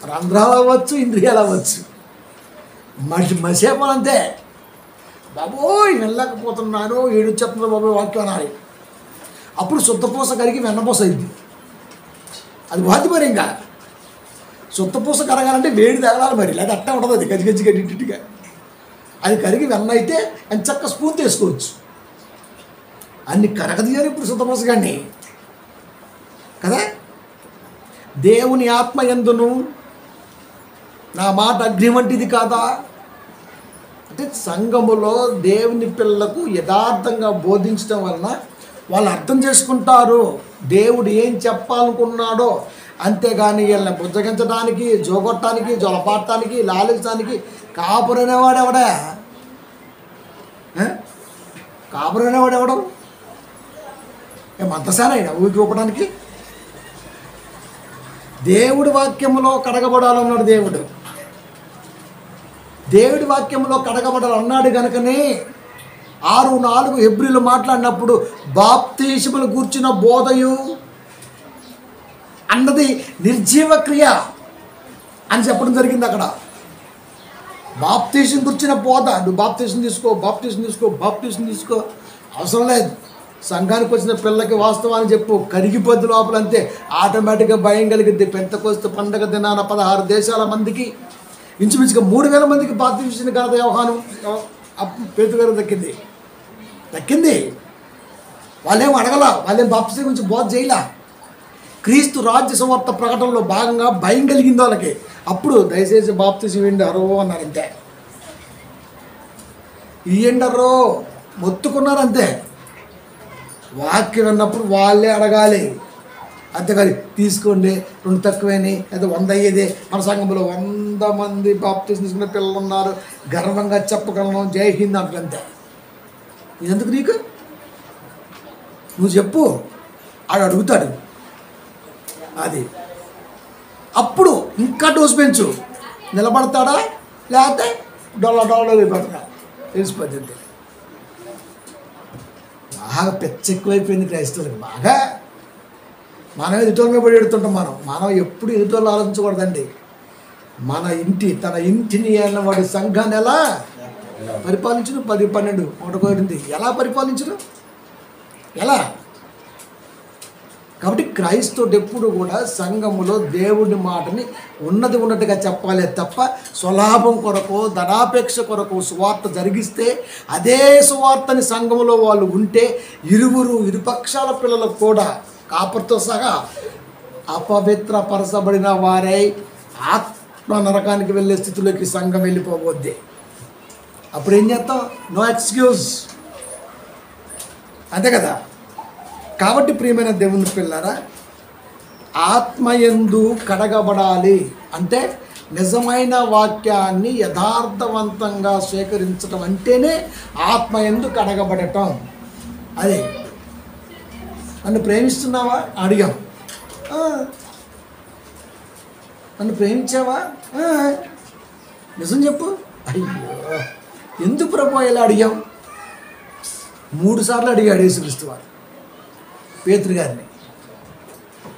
రంధ్రాలు అవ్వచ్చు, ఇంద్రియాలు అవ్వచ్చు, మసేపనంతే. బాబోయ్ వెళ్ళకపోతున్నాను, ఏడు చెప్తున్నారు బాబోయ్ వాక్యం అనాలి. అప్పుడు శుద్ధపూస కరిగి వెన్నపూస అయింది. అది బాధి మరి. ఇంకా శుద్ధపూస కరగాలంటే వేడి తగలాలి మరి, లేదా అట్ట ఉంటుంది. అది గజ్జి గడ్డిగా అది కరిగి వెన్న అయితే ఎంచక్క స్పూన్ తీసుకోవచ్చు. అన్ని కరగదీయాలి ఇప్పుడు శుద్ధపూస కానీ కదా. దేవుని ఆత్మ యందును నా మాట అగ్ని వంటిది కాదా. అంటే సంఘములో దేవుని పిల్లలకు యథార్థంగా బోధించడం వలన వాళ్ళు అర్థం చేసుకుంటారు దేవుడు ఏం చెప్పాలనుకున్నాడో. అంతేగాని వీళ్ళని బుజ్జగించడానికి, జోగొట్టడానికి, జొలపాడటానికి, లాలించడానికి కాపురనేవాడు ఎవడా? కాపురనేవాడు ఎవడం? మంతసానైనా ఊరికి ఊపడానికి. దేవుడి వాక్యములో కడగబడాలన్నాడు దేవుడు. దేవుడి వాక్యంలో కడగబడాలన్నాడు కనుకనే 6:4 హెబ్రీలు మాట్లాడినప్పుడు బాప్తీసములు గూర్చిన బోధయు అన్నది నిర్జీవ క్రియ అని చెప్పడం జరిగింది. అక్కడ బాప్తీసం గుర్చిన బోధ. నువ్వు బాప్తీసం తీసుకో అవసరం లేదు. సంఘానికి వచ్చిన పిల్లకి వాస్తవాన్ని చెప్పు, కరిగిపోద్ది లోపలంతే. ఆటోమేటిక్గా భయం కలిగిద్ది. పెంతెకోస్తు పండగ దినాన 16 దేశాల మందికి ఇంచుమించుగా 3000 మందికి బాప్తీసం ఘనత వ్యవహారం పేతురు గారు దక్కింది. వాళ్ళేం అడగల, వాళ్ళేం బాప్తీసం గురించి బోధ చేయలా. క్రీస్తు రాజ్య సువార్త ప్రకటనలో భాగంగా భయం కలిగింది వాళ్ళకి. అప్పుడు దయచేసి బాప్తీసం ఇవ్వండి అరో అన్నారంతే. ఇయ్యండరో మొత్తుకున్నారంతే. వాక్యం విన్నప్పుడు వాళ్ళే అడగాలి. అంతేకాదు తీసుకోండి 2 తక్కువని అయితే 100 అయ్యేదే. మన సంఘంలో 100 మంది బాప్తీసం తీసుకునే పిల్లలు ఉన్నారు, గర్వంగా చెప్పగలను, జై హింద్ అంటంతే. ఇదెందుకు నీకు? నువ్వు చెప్పు, ఆడు అడుగుతాడు. అది అప్పుడు ఇంకా డోసు పెంచు. నిలబడతాడా లేకపోతే డొల్ల పెడతా తెలిసిపోతుంది. బాగా పెచ్చెక్కువైపోయింది క్రైస్తవులకు. బాగా మనం ఎదుటోళ్ళ పడి ఎడుతుంటాం. మనం ఎప్పుడు ఎదుటోళ్ళు ఆలోచించకూడదండి. తన ఇంటిని వాడి సంఘాన్ని ఎలా పరిపాలించను? 10, 12 ఒకటి కోరింది. ఎలా పరిపాలించను? ఎలా? కాబట్టి క్రైస్తవుడు ఎప్పుడు కూడా సంఘములో దేవుడి మాటని ఉన్నట్టుగా చెప్పాలే తప్ప స్వలాభం కొరకు, ధనాపేక్ష కొరకు సువార్త జరిగిస్తే అదే సువార్తని సంఘములో వాళ్ళు ఉంటే ఇరుపక్షాల పిల్లలకు కూడా కాపరితో సహా అపవిత్రపరచబడిన వారై ఆత్మ నరకానికి వెళ్ళే స్థితిలోకి సంఘం వెళ్ళిపోవద్ది. అప్పుడు ఏం చేస్తాం? No excuse. అంతే కదా. కాబట్టి ప్రియమైన దేవుని పిల్లరా, ఆత్మయందు కడగబడాలి అంటే నిజమైన వాక్యాన్ని యథార్థవంతంగా స్వీకరించడం అంటేనే ఆత్మయందు కడగబడటం. అదే నన్ను ప్రేమిస్తున్నావా అడిగాం. నన్ను ప్రేమించావా? నిజం చెప్పు. అయ్యో, ఎందుకు ప్రభు ఇలా అడిగావు? 3 సార్లు అడిగాడు యేసుక్రీస్తు వారు పేతురు గారిని.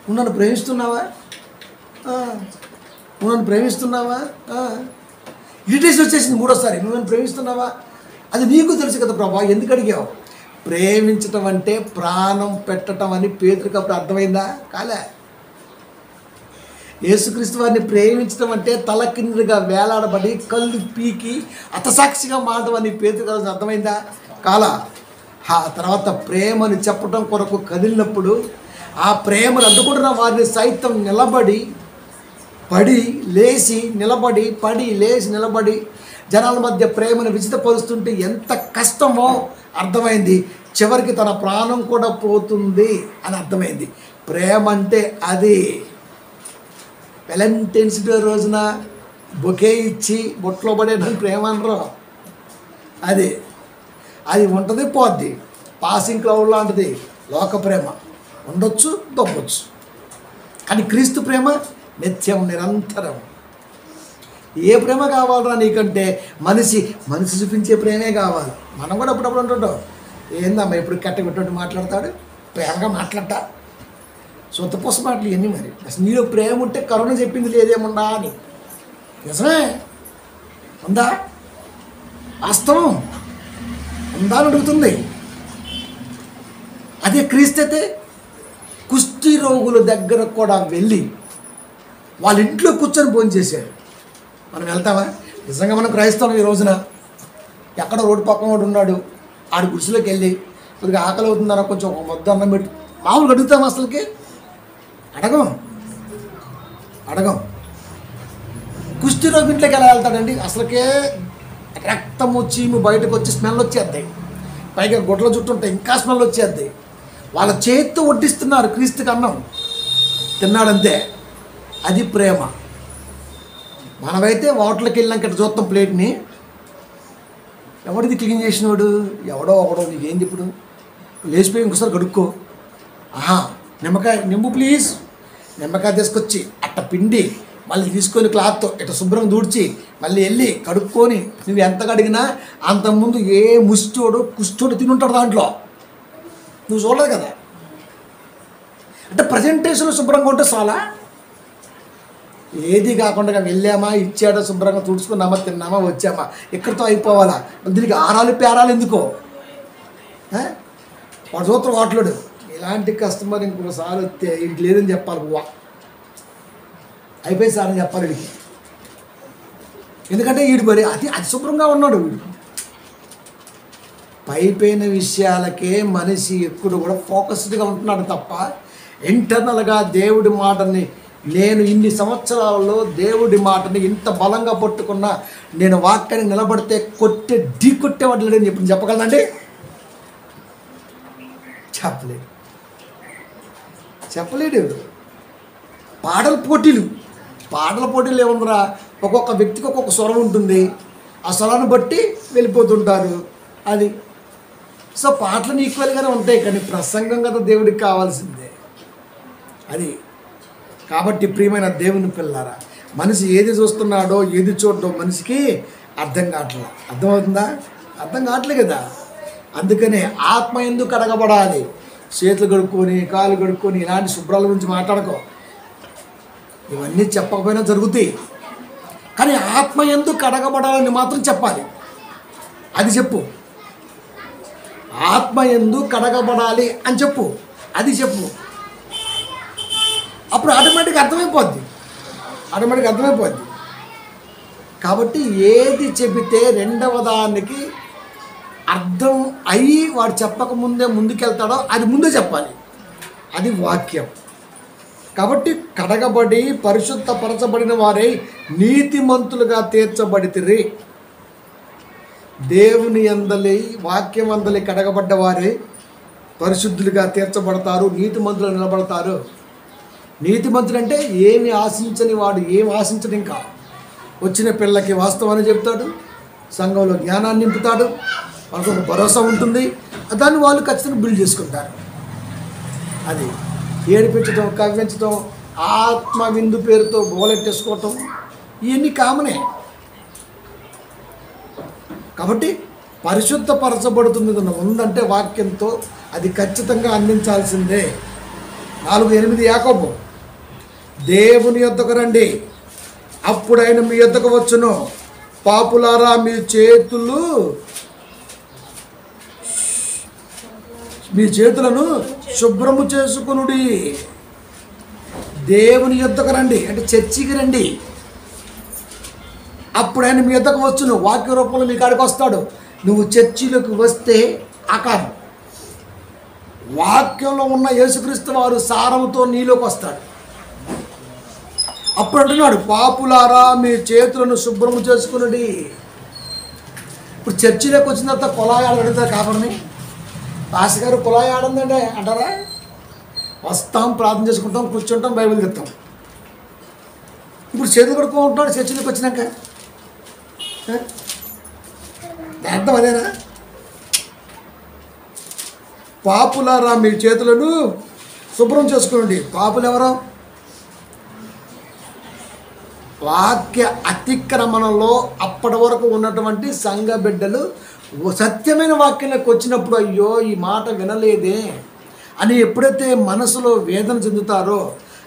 నువ్వు నన్ను ప్రేమిస్తున్నావా? నువ్వు నన్ను ప్రేమిస్తున్నావా? ఇరిటేషన్ వచ్చేసింది 3వసారి. నువ్వు నన్ను ప్రేమిస్తున్నావా? అది నీకు తెలుసు కదా ప్రభా, ఎందుకు అడిగావు? ప్రేమించటం అంటే ప్రాణం పెట్టడం అని పేతురుకి అప్పుడు అర్థమైందా? కాలే. యేసుక్రీస్తు వారిని ప్రేమించడం అంటే తల కిందగా వేలాడబడి కళ్ళు పీకి అతసాక్షిగా మారడం అని పేతురుకి అర్థమైందా? కాలా. ఆ తర్వాత ప్రేమని చెప్పడం కొరకు కదిలినప్పుడు ఆ ప్రేమను అడ్డుకుంటున్న వారిని సైతం నిలబడి పడి లేచి నిలబడి పడి లేచి నిలబడి జనాల మధ్య ప్రేమను విచితపరుస్తుంటే ఎంత కష్టమో అర్థమైంది. చివరికి తన ప్రాణం కూడా పోతుంది అని అర్థమైంది. ప్రేమ అంటే అది. వ్యాలంటైన్స్ డే రోజున బొకే ఇచ్చి బొట్లో పడేటని ప్రేమ అనరు. అది ఉంటుంది, పోద్ది. పాసింగ్ క్లౌడ్ లాంటిది లోక ప్రేమ. ఉండొచ్చు, దొబ్బొచ్చు. కానీ క్రీస్తు ప్రేమ నిత్యం, నిరంతరం. ఏ ప్రేమ కావాలరా నీకంటే మనిషి చూపించే ప్రేమే కావాలి. మనం కూడా అప్పుడప్పుడు అంటుంటాం, ఏందమ్మా ఇప్పుడు కట్టబెట్టి మాట్లాడతాడు, ప్రేమగా మాట్లాడతా, సొంతపోస మాటలు ఇవన్నీ. మరి అసలు నీలో ప్రేమ ఉంటే కరోనా చెప్పింది లేదేముండా అని. నిజమే, ఉందా? వాస్తవం ఉందా అని అడుగుతుంది. అదే క్రీస్తు అయితే కుష్టి రోగుల దగ్గర కూడా వెళ్ళి వాళ్ళ ఇంట్లో కూర్చొని భోజనం చేశాడు. మనం వెళ్తామా? నిజంగా మనం క్రైస్తవం. ఈ రోజున ఎక్కడ రోడ్డు పక్కన వాడు ఉన్నాడు, ఆడి గుడిసెలోకి వెళ్ళి కొద్దిగా ఆకలి అవుతుందన్న కొంచెం ఒక ముద్ద అన్నం పెట్టి మామూలుగా అడుగుతాం? అసలుకి అడగం. కుష్టి రోగి ఇంట్లోకి ఎలా వెళ్తాడండి? అసలుకే రక్తము చీము బయటకు వచ్చి స్మెల్ వచ్చేద్దాయి, పైగా గుడ్ల చుట్టూ ఉంటాయి, ఇంకా స్మెల్ వచ్చేద్దాయి. వాళ్ళ చేతితో వడ్డిస్తున్నారు క్రీస్తుకి అన్నం, తిన్నాడంతే. అది ప్రేమ. మనమైతే హోటల్కి వెళ్ళినాక ఇట్లా చూస్తాం ప్లేట్ని, ఎవడిది క్లీన్ చేసినవాడు? ఎవడో నీకేంది ఇప్పుడు? లేచిపోయి ఇంకోసారి కడుక్కో. నిమ్మకాయ నింబు ప్లీజ్. నిమ్మకాయ తీసుకొచ్చి అట్ట పిండి మళ్ళీ తీసుకొని క్లాత్తో ఇట్లా శుభ్రంగా దూడ్చి మళ్ళీ వెళ్ళి కడుక్కొని నువ్వు ఎంత కడిగినా అంతకుముందు ఏ ముష్టోడు కుష్టోడు తినుంటాడు దాంట్లో, నువ్వు చూడలేదు కదా. అంటే ప్రజెంటేషన్ శుభ్రంగా ఉంటే చాలా. ఏది కాకుండా వెళ్ళామా, ఇచ్చాడా, శుభ్రంగా తుడుచుకున్నామా, తిన్నామా, వచ్చామా, ఇక్కడితో అయిపోవాలా? దీనికి ఆరాలు పేరాలు ఎందుకో? వాడు చూస్తారు హోటలుడు, ఇలాంటి కస్టమర్ ఇంకొకసారి వస్తే ఇంటి లేదని చెప్పాలి, పువ్వా అయిపోయి సార్ అని చెప్పాలి వీడికి. ఎందుకంటే వీడు మరి అది శుభ్రంగా ఉన్నాడు. వీడు పైపోయిన విషయాలకే మనిషి ఎప్పుడు కూడా ఫోకస్డ్గా ఉంటున్నాడు తప్ప ఇంటర్నల్గా దేవుడి మాటని, నేను ఇన్ని సంవత్సరాలలో దేవుడి మాటని ఇంత బలంగా పట్టుకున్నా, నేను వాక్యాన్ని నిలబడితే ఢీ కొట్టేవాడు లేదని చెప్పి చెప్పగలనండి? చెప్పలేడు. పాటల పోటీలు ఏముందిరా? ఒక్కొక్క వ్యక్తికి ఒక్కొక్క స్వరం ఉంటుంది, ఆ స్వరాన్ని బట్టి వెళ్ళిపోతుంటారు. అది సో పాటలు ఈక్వల్గానే ఉంటాయి, కానీ ప్రసంగం కదా దేవుడికి కావాల్సిందే. అది కాబట్టి ప్రియమైన దేవుని పిల్లారా, మనిషి ఏది చూస్తున్నాడో ఏది చూడడో మనిషికి అర్థం కావట్లేదు. అర్థమవుతుందా? అర్థం కావట్లేదు కదా. అందుకనే ఆత్మ ఎందుకు కడగబడాలి? చేతులు కడుక్కొని కాళ్ళు కడుక్కొని ఇలాంటి శుభ్రాల గురించి మాట్లాడుకో. ఇవన్నీ చెప్పకపోయినా జరుగుతాయి, కానీ ఆత్మ ఎందుకు కడగబడాలని మాత్రం చెప్పాలి. అది చెప్పు. ఆత్మ ఎందుకు కడగబడాలి అని చెప్పు, అది చెప్పు. అప్పుడు ఆటోమేటిక్గా అర్థమైపోద్ది. కాబట్టి ఏది చెబితే రెండవ దానికి అర్థం అయ్యి వాడు చెప్పకముందే ముందుకెళ్తాడో అది ముందే చెప్పాలి. అది వాక్యం. కాబట్టి కడగబడి పరిశుద్ధపరచబడిన వారై నీతిమంతులుగా తీర్చబడితిరి. దేవుని యందలి వాక్యం అందలి కడగబడ్డ వారే పరిశుద్ధులుగా తీర్చబడతారు, నీతిమంతులు నిలబడతారు. నీతిమంతుడు అంటే ఏమి ఆశించని వాడు, ఏమి ఆశించడు. ఇంకా వచ్చిన పిల్లలకి వాస్తవాన్ని చెప్తాడు, సంఘంలో జ్ఞానాన్ని నింపుతాడు, వాళ్ళకు ఒక భరోసా ఉంటుంది, దాన్ని వాళ్ళు ఖచ్చితంగా బిల్డ్ చేసుకుంటారు. అది ఏడిపించడం, కవ్వించడం, ఆత్మ విందు పేరుతో బోలెట్టేసుకోవటం ఇవన్నీ కామనే. కాబట్టి పరిశుద్ధపరచబడుతుంది ఉందంటే వాక్యంతో అది ఖచ్చితంగా అందించాల్సిందే. 4:8 యాకోబు, దేవుని యొద్దకు రండి, అప్పుడు ఆయన మీ యొద్దకు వచ్చును, పాపులారా మీ చేతులను శుభ్రము చేసుకునుడి. దేవుని యొద్దకు రండి అంటే చర్చికి రండి, అప్పుడు ఆయన మీ యొద్దకు వచ్చును, వాక్య రూపంలో మీ కాడికి వస్తాడు. నువ్వు చర్చిలోకి వస్తే ఆకారం వాక్యంలో ఉన్న యేసుక్రీస్తు వారు సారముతో నీలోకి వస్తాడు. అప్పుడు అంటున్నాడు, పాపులారా మీ చేతులను శుభ్రము చేసుకునుడి. ఇప్పుడు చర్చిలోకి వచ్చిన తర్వాత కుళాయి అడుగుతారు కాపరిని, పాస్ గారు కుళాయి ఆడందండి అంటారా? వస్తాం, ప్రార్థన చేసుకుంటాం, కూర్చుంటాం, బైబిల్ చెప్తాం. ఇప్పుడు చేతులు కడుక్కుంటున్నాడు చర్చిలోకి వచ్చినాక. అర్థం అదేనా? పాపులారా మీ చేతులను శుభ్రం చేసుకోండి. పాపులు ఎవరు? వాక్య అతిక్రమణలో అప్పటి వరకు ఉన్నటువంటి సంఘ బిడ్డలు సత్యమైన వాక్యంలోకి వచ్చినప్పుడు అయ్యో ఈ మాట వినలేదే అని ఎప్పుడైతే మనసులో వేదన చెందుతారో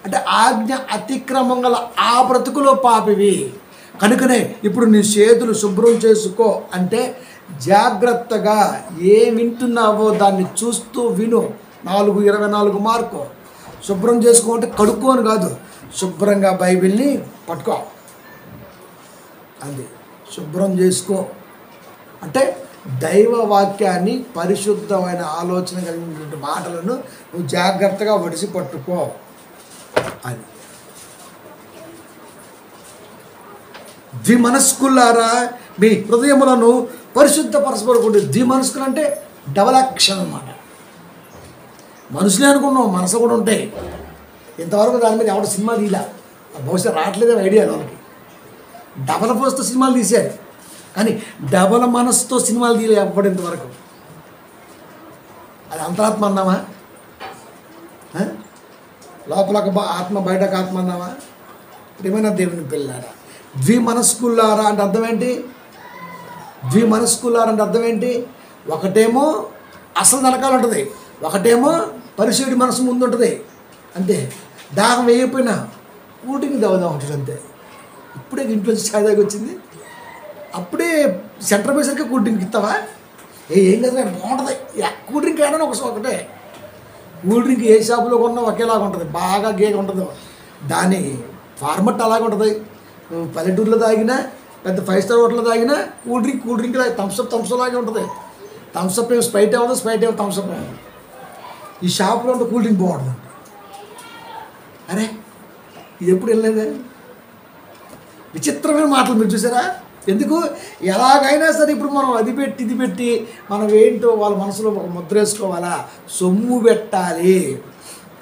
అంటే ఆజ్ఞ అతిక్రమం గల ఆ బ్రతుకులో పాపివి. కనుకనే ఇప్పుడు నీ చేతులు శుభ్రం చేసుకో అంటే జాగ్రత్తగా ఏం వింటున్నావో దాన్ని చూస్తూ విను. 4:24 మార్కు. శుభ్రం చేసుకో అంటే కడుక్కోని కాదు, శుభ్రంగా బైబిల్ని పట్టుకో, అది శుభ్రం చేసుకో అంటే దైవ వాక్యాన్ని, పరిశుద్ధమైన ఆలోచన కలిగినటువంటి మాటలను నువ్వు జాగ్రత్తగా వడిసి పట్టుకో. అది ద్విమనస్కులారా మీ హృదయములను పరిశుద్ధపరచబడుకుంటే, ద్విమనస్కులు అంటే డబల్ యాక్షన్ అన్నమాట. మనుషులే అనుకున్నాం, మనసు కూడా ఉంటాయి. ఇంతవరకు దాని మీద ఎవడ సినిమా తీలా, బహుశా రావట్లేదే ఐడియా వాళ్ళకి. డబల్ ఫోర్స్తో సినిమాలు తీశారు కానీ డబల్ మనసుతో సినిమాలు తీయలే ఎవ్వడు ఇంతవరకు. అది అంతరాత్మ అన్నావా? లోపలకు ఆత్మ బయటకు ఆత్మ అన్నావా? ప్రియమైన దేవుని పిల్లారా, ద్విమనస్కులారా అంటే అర్థం ఏంటి? ద్విమనస్కులారా అంటే అర్థం ఏంటి? ఒకటేమో అసలు వెనకాల ఉంటుంది, ఒకటేమో పరిశుద్ధి మనసు ముందు ఉంటుంది. అంతే, దాహం వేయకపోయినా కూటికి దవదా ఉంటుంది అంతే. ఇప్పుడే ఇంట్లో ఛాయ్ దాకా వచ్చింది, అప్పుడే సెంటర్ బేసరికి కూల్ డ్రింక్ ఇస్తావా? ఏం కదా బాగుంటుంది. కూల్ డ్రింక్ ఏడన్నా ఒకటే కూల్ డ్రింక్ ఏ షాపులో కొన్నా ఒకేలాగా ఉంటుంది, బాగా గేగా ఉంటుంది. దాని ఫార్మట్ అలాగే ఉంటుంది. పల్లెటూరులో తాగినా, పెద్ద 5 స్టార్ హోటల్లో తాగినా కూల్ డ్రింక్ థమ్స్అప్ లాగే ఉంటుంది. థమ్స్అప్ ఏమో స్ప్రైట్ ఏమో, స్ప్రైట్ ఏమో థమ్స్అప్ ఏమో. ఈ షాపులో ఉంటే కూల్ డ్రింక్ బాగుంటుంది. అరే ఇది ఎప్పుడు వెళ్ళలేదే? విచిత్రమైన మాటలు మీరు చూసారా? ఎందుకు? ఎలాగైనా సరే ఇప్పుడు మనం అది పెట్టి ఇది పెట్టి మనం ఏంటో వాళ్ళ మనసులో ఒక ముద్ర వేసుకోవాలా? సొమ్ము పెట్టాలి,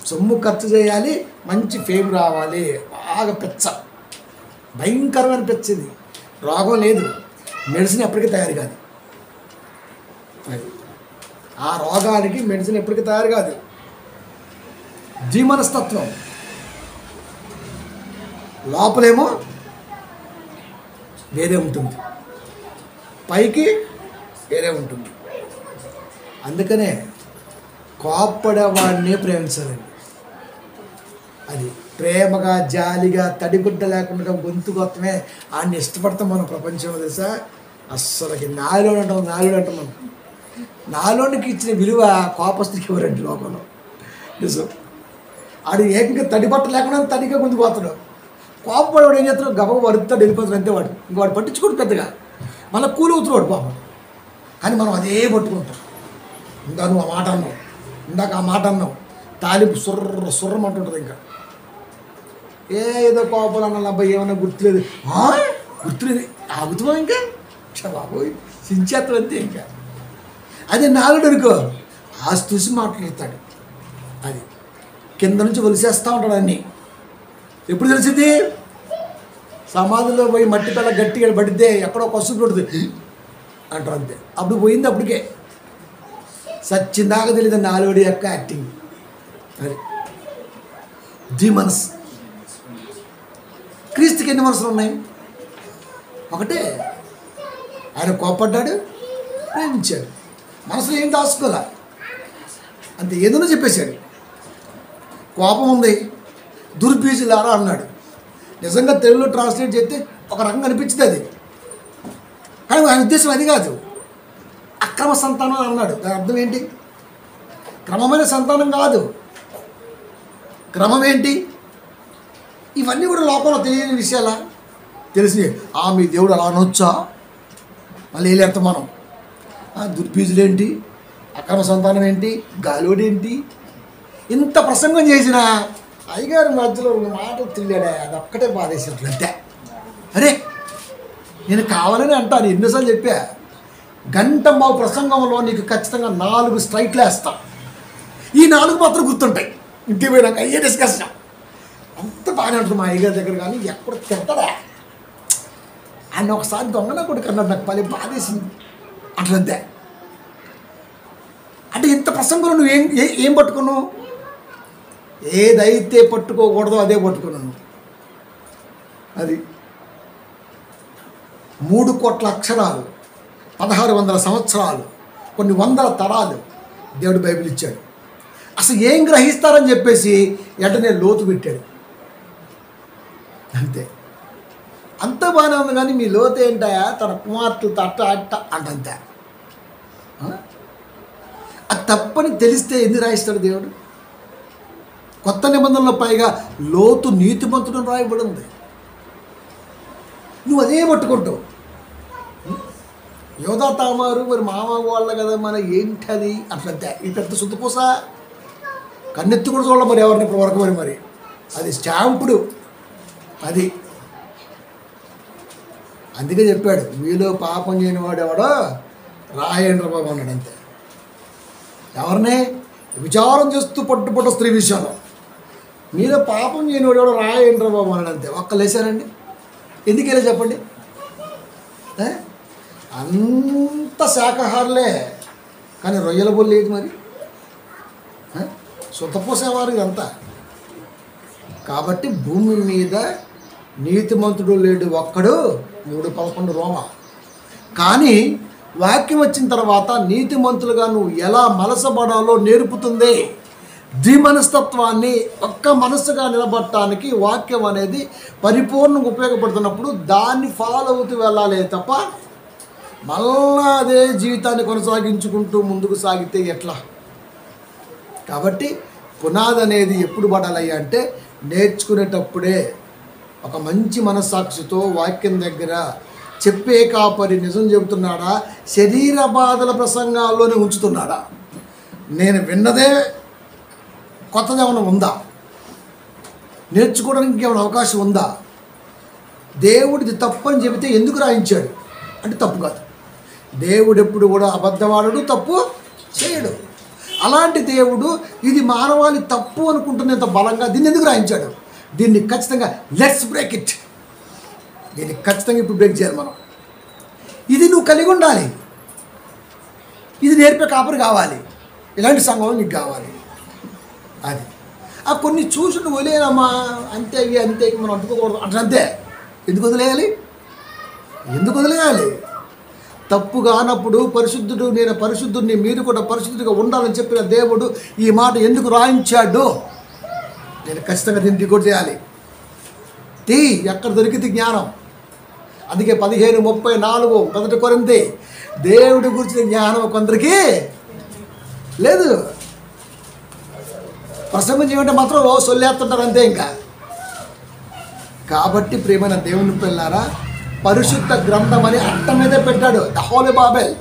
సొమ్ము ఖర్చు చేయాలి, మంచి ఫేమ్ రావాలి. బాగా పెచ్చ, భయంకరమైన పెచ్చింది. రోగం లేదు, మెడిసిన్ ఎప్పటికీ తయారు కాదు. ఆ రోగానికి మెడిసిన్ ఎప్పటికీ తయారు కాదు. జీవనస్తత్వం లోపలేమో వేరే ఉంటుంది, పైకి వేరే ఉంటుంది. అందుకనే కోప్పడేవాడినే ప్రేమించాలండి. అది ప్రేమగా, జాలిగా, తడిగుడ్డ లేకుండా గొంతు కొత్తమే ఆడిని ఇష్టపడతాం మనం ప్రపంచంలో. తెలుసా? అస్సలకి నాలుగు అంటాం మనం. నాలోనికి ఇచ్చిన విలువ కోపస్తుడికి ఎవరండి లోకంలో? నిజం. ఆడు ఏకంగా తడిబట్ట లేకుండా తడిగా గొంతు పోతాడు. కోపపడేవాడు ఏం చేస్తాడు? గబగబ వరుతాడు, వెళ్ళిపోతాడు అంతే. వాడు పట్టించుకోడు పెద్దగా, మళ్ళీ కూలి అవుతున్నాడు పాపం. కానీ మనం అదే పట్టుకుంటాం. ఇంకా నువ్వు ఆ మాట అన్నావు, ఇందాక ఆ మాట అన్నావు, తాలింపు సుర్రమంటుంటుంది. ఇంకా ఏదో కోపాలు అన్నా అబ్బాయి ఏమన్నా గుర్తులేదు, గుర్తులేదు ఆగుతావా? ఇంకా బాబోయ్ సించేత్తం అంతే. ఇంకా అదే నాలుగు అనుకో ఆస్తూసి మాట్లాడతాడు. అది కింద నుంచి ఒలిసేస్తూ ఉంటాడు అన్నీ. ఎప్పుడు తెలిసింది? సమాధిలో పోయి మట్టి పిల్ల గట్టిగా పడితే ఎక్కడో కసుపు పడుతుంది అంటారు అంతే. అప్పుడు పోయింది, అప్పటికే సచ్చిందాక తెలియదు నాలుగుడి యొక్క యాక్టింగ్. అది ది మనస్. క్రీస్తుకి ఎన్ని మనసులు ఉన్నాయి? ఒకటే. ఆయన కోపడ్డాడు, ప్రేమించాడు, మనసులో ఏం దాచుకోలే, అంతే, ఏదైనా చెప్పేశాడు. కోపం ఉంది, దుర్బీజులారా అన్నాడు. నిజంగా తెలుగులో ట్రాన్స్లేట్ చేస్తే ఒక రకంగా అనిపించింది అది, కానీ ఆయన ఉద్దేశం అది కాదు. అక్రమ సంతానం అన్నాడు. దాని అర్థం ఏంటి? క్రమమైన సంతానం కాదు. క్రమం ఏంటి? ఇవన్నీ కూడా లోకంలో తెలియని విషయాలా? తెలిసి మీ దేవుడు అలా అనొచ్చా? మళ్ళీ వెళ్ళేంత మనం దుర్బీజులేంటి, అక్రమ సంతానం ఏంటి, గాలోడేంటి, ఇంత ప్రసంగం చేసిన అయ్యగారి మధ్యలో ఉన్న మాటలు తిరిగాడే, అది ఒక్కటే బాధేసినట్లు అంతే. అరే నేను కావాలని అంటాను, ఎన్నోసార్లు చెప్పా, గంట మా ప్రసంగంలో నీకు ఖచ్చితంగా 4 స్ట్రైక్లు వేస్తా. ఈ 4 మాత్రం గుర్తుంటాయి. ఇంటికి పోయినాక అయ్యే డిస్కషన్ అంత బాగానే ఉంటుంది మా అయ్యగారి దగ్గర. కానీ ఎక్కడ తింటాడా ఆయన ఒకసారి దొంగన కూడా కన్నాడు, నాకు పని బాధేసింది అట్లంతే. అంటే ఇంత ప్రసంగంలో నువ్వు ఏం పట్టుకున్నావు? ఏదైతే పట్టుకోకూడదో అదే పట్టుకున్నాను. అది 3 కోట్ల అక్షరాలు, 1600 సంవత్సరాలు, కొన్ని వందల తరాలు దేవుడు బైబిల్ ఇచ్చాడు. అసలు ఏం గ్రహిస్తారని చెప్పేసి వెంటనే లోతు పెట్టాడు, అంతే. అంత బాగానే ఉంది, కానీ మీ లోతు ఏంటయా? తన కుమార్తెలతో అట్ట అంతే. అది తప్పని తెలిస్తే ఎందుకు రాయిస్తాడు దేవుడు? కొత్త నిబంధనలో పైగా లోతు నీతిమంతుడు రాయబడి ఉంది. నువ్వు అదే పట్టుకుంటావు. యోధా తామారు మరి మామ వాళ్ళ కదా, మన ఏంటది అట్లంతే. ఈ పెద్ద సుత్తపూస కన్నెత్తి కూడా చూడాలి మరి ఎవరిని ఇప్పుడు వరకు మరి అది స్టాంపుడు అది. అందుకే చెప్పాడు, మీలో పాపం చేయని వాడు ఎవడో రాయండ్ర బాబు అన్నాడు, అంతే. ఎవరిని? విచారం చేస్తూ పట్టు స్త్రీ విషయంలో మీలో పాపం చేయని వాడు ఎవడో రాయండ్ర బాబు అన్నాడు, అంతే. ఒక్కలేసానండి, ఎందుకెళ్ళి చెప్పండి? అంత శాకాహారులే, కానీ రొయ్యల బొల్లు లేదు మరి, సుతపోసేవారు ఇదంతా. కాబట్టి భూమి మీద నీతిమంతుడు లేడు ఒక్కడు, 3:11 రోమా. కానీ వాక్యం వచ్చిన తర్వాత నీతిమంతులుగా నువ్వు ఎలా మలసబడాలో నేర్పుతుంది. ద్విమనస్తత్వాన్ని ఒక్క మనస్సుగా నిలబడటానికి వాక్యం అనేది పరిపూర్ణంగా ఉపయోగపడుతున్నప్పుడు దాన్ని ఫాలో అవుతూ వెళ్ళాలి తప్ప మళ్ళా అదే జీవితాన్ని కొనసాగించుకుంటూ ముందుకు సాగితే ఎట్లా? కాబట్టి పునాది అనేది ఎప్పుడు పడాలి అంటే నేర్చుకునేటప్పుడే ఒక మంచి మనస్సాక్షితో వాక్యం దగ్గర చెప్పే కాపరి నిజం చెబుతున్నాడా, శరీర బాధల ప్రసంగాల్లోనే ఉంచుతున్నాడా, నేను విన్నదే కొత్తది ఏమైనా ఉందా, నేర్చుకోవడానికి ఇంకేమైనా అవకాశం ఉందా, దేవుడిది తప్పు అని చెబితే ఎందుకు రాయించాడు అంటే తప్పు కాదు. దేవుడు ఎప్పుడు కూడా అబద్ధవాడు, తప్పు చేయడు. అలాంటి దేవుడు ఇది మానవాళి తప్పు అనుకుంటున్నంత బలంగా దీన్ని ఎందుకు రాయించాడు? దీన్ని ఖచ్చితంగా లెట్స్ బ్రేక్ ఇట్, దీన్ని ఖచ్చితంగా ఇప్పుడు బ్రేక్ చేయాలి మనం. ఇది నువ్వు కలిగి ఉండాలి, ఇది నేర్పే కాపరి కావాలి, ఇలాంటి సంఘం నీకు కావాలి. అది ఆ కొన్ని చూసి నువ్వు వదిలేనమ్మా, అంతే అంతే మనం అంటుకోకూడదు అంటే అంతే. ఎందుకు వదిలేయాలి? ఎందుకు వదిలేయాలి? తప్పు కానప్పుడు పరిశుద్ధుడు, నేను పరిశుద్ధుడిని, మీరు కూడా పరిశుద్ధుడిగా ఉండాలని చెప్పిన దేవుడు ఈ మాట ఎందుకు రాయించాడు? నేను ఖచ్చితంగా దీన్ని రికార్డ్ చేయాలి. ఎక్కడ దొరికింది జ్ఞానం? అందుకే 15:34 1 కొరింథీ, దేవుడి గురించిన జ్ఞానం కొందరికి లేదు. ప్రసంగం చేయమంటే మాత్రం సొల్లేస్తుంటారు అంతే. ఇంకా కాబట్టి ప్రియమైన దేవుని పిల్లారా, పరిశుద్ధ గ్రంథం అని అట్ట మీదే పెట్టాడు, ద హోలీ బైబిల్.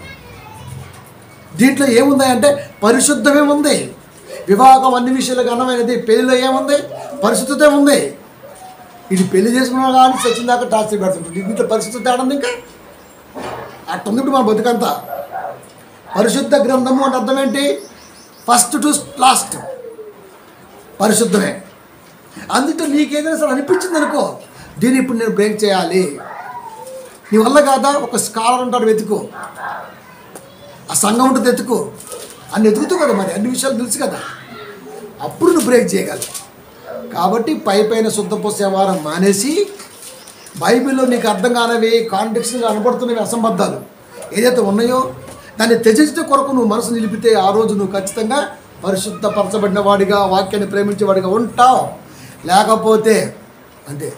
దీంట్లో ఏముందంటే పరిశుద్ధమేముంది, వివాహం అన్ని విషయాలు ఘనమైనది, పెళ్లిలో ఏముంది, పరిశుద్ధత ఉంది. ఇది పెళ్లి చేసుకున్నా కానీ చచ్చిన దాకా టార్చర్ పెడుతుంటుంది. దీంట్లో పరిశుద్ధత ఆడంది ఇంకా అట్టుంది. ఇప్పుడు మన బతుకంతా పరిశుద్ధ గ్రంథము అంటే అర్థం ఏంటి? ఫస్ట్ టు లాస్ట్ పరిశుద్ధమే. అందుతో నీకేదైనా సరే అనిపించింది అనుకో, దీన్ని ఇప్పుడు నేను బ్రేక్ చేయాలి, నీ వల్ల కాదా? ఒక స్కాలర్ ఉంటాడు, వెతుకు, ఆ సంఘం ఉంటుంది వెతుకు, అన్ని ఎదుగుతావు కదా, మరి అన్ని విషయాలు తెలుసు కదా, అప్పుడు నువ్వు బ్రేక్ చేయగలవు. కాబట్టి పైన శుద్ధపోసే వారం మానేసి బైబిల్లో నీకు అర్థం కానివి కాంటెక్స్ట్గా కనబడుతున్నవి అసంబద్ధాలు ఏదైతే ఉన్నాయో దాన్ని త్యజించడం కొరకు నువ్వు మనసు నిలిపితే ఆ రోజు నువ్వు ఖచ్చితంగా పరిశుద్ధపరచబడిన వాడిగా వాక్యాన్ని ప్రేమించేవాడిగా ఉంటావు. లేకపోతే అంతే.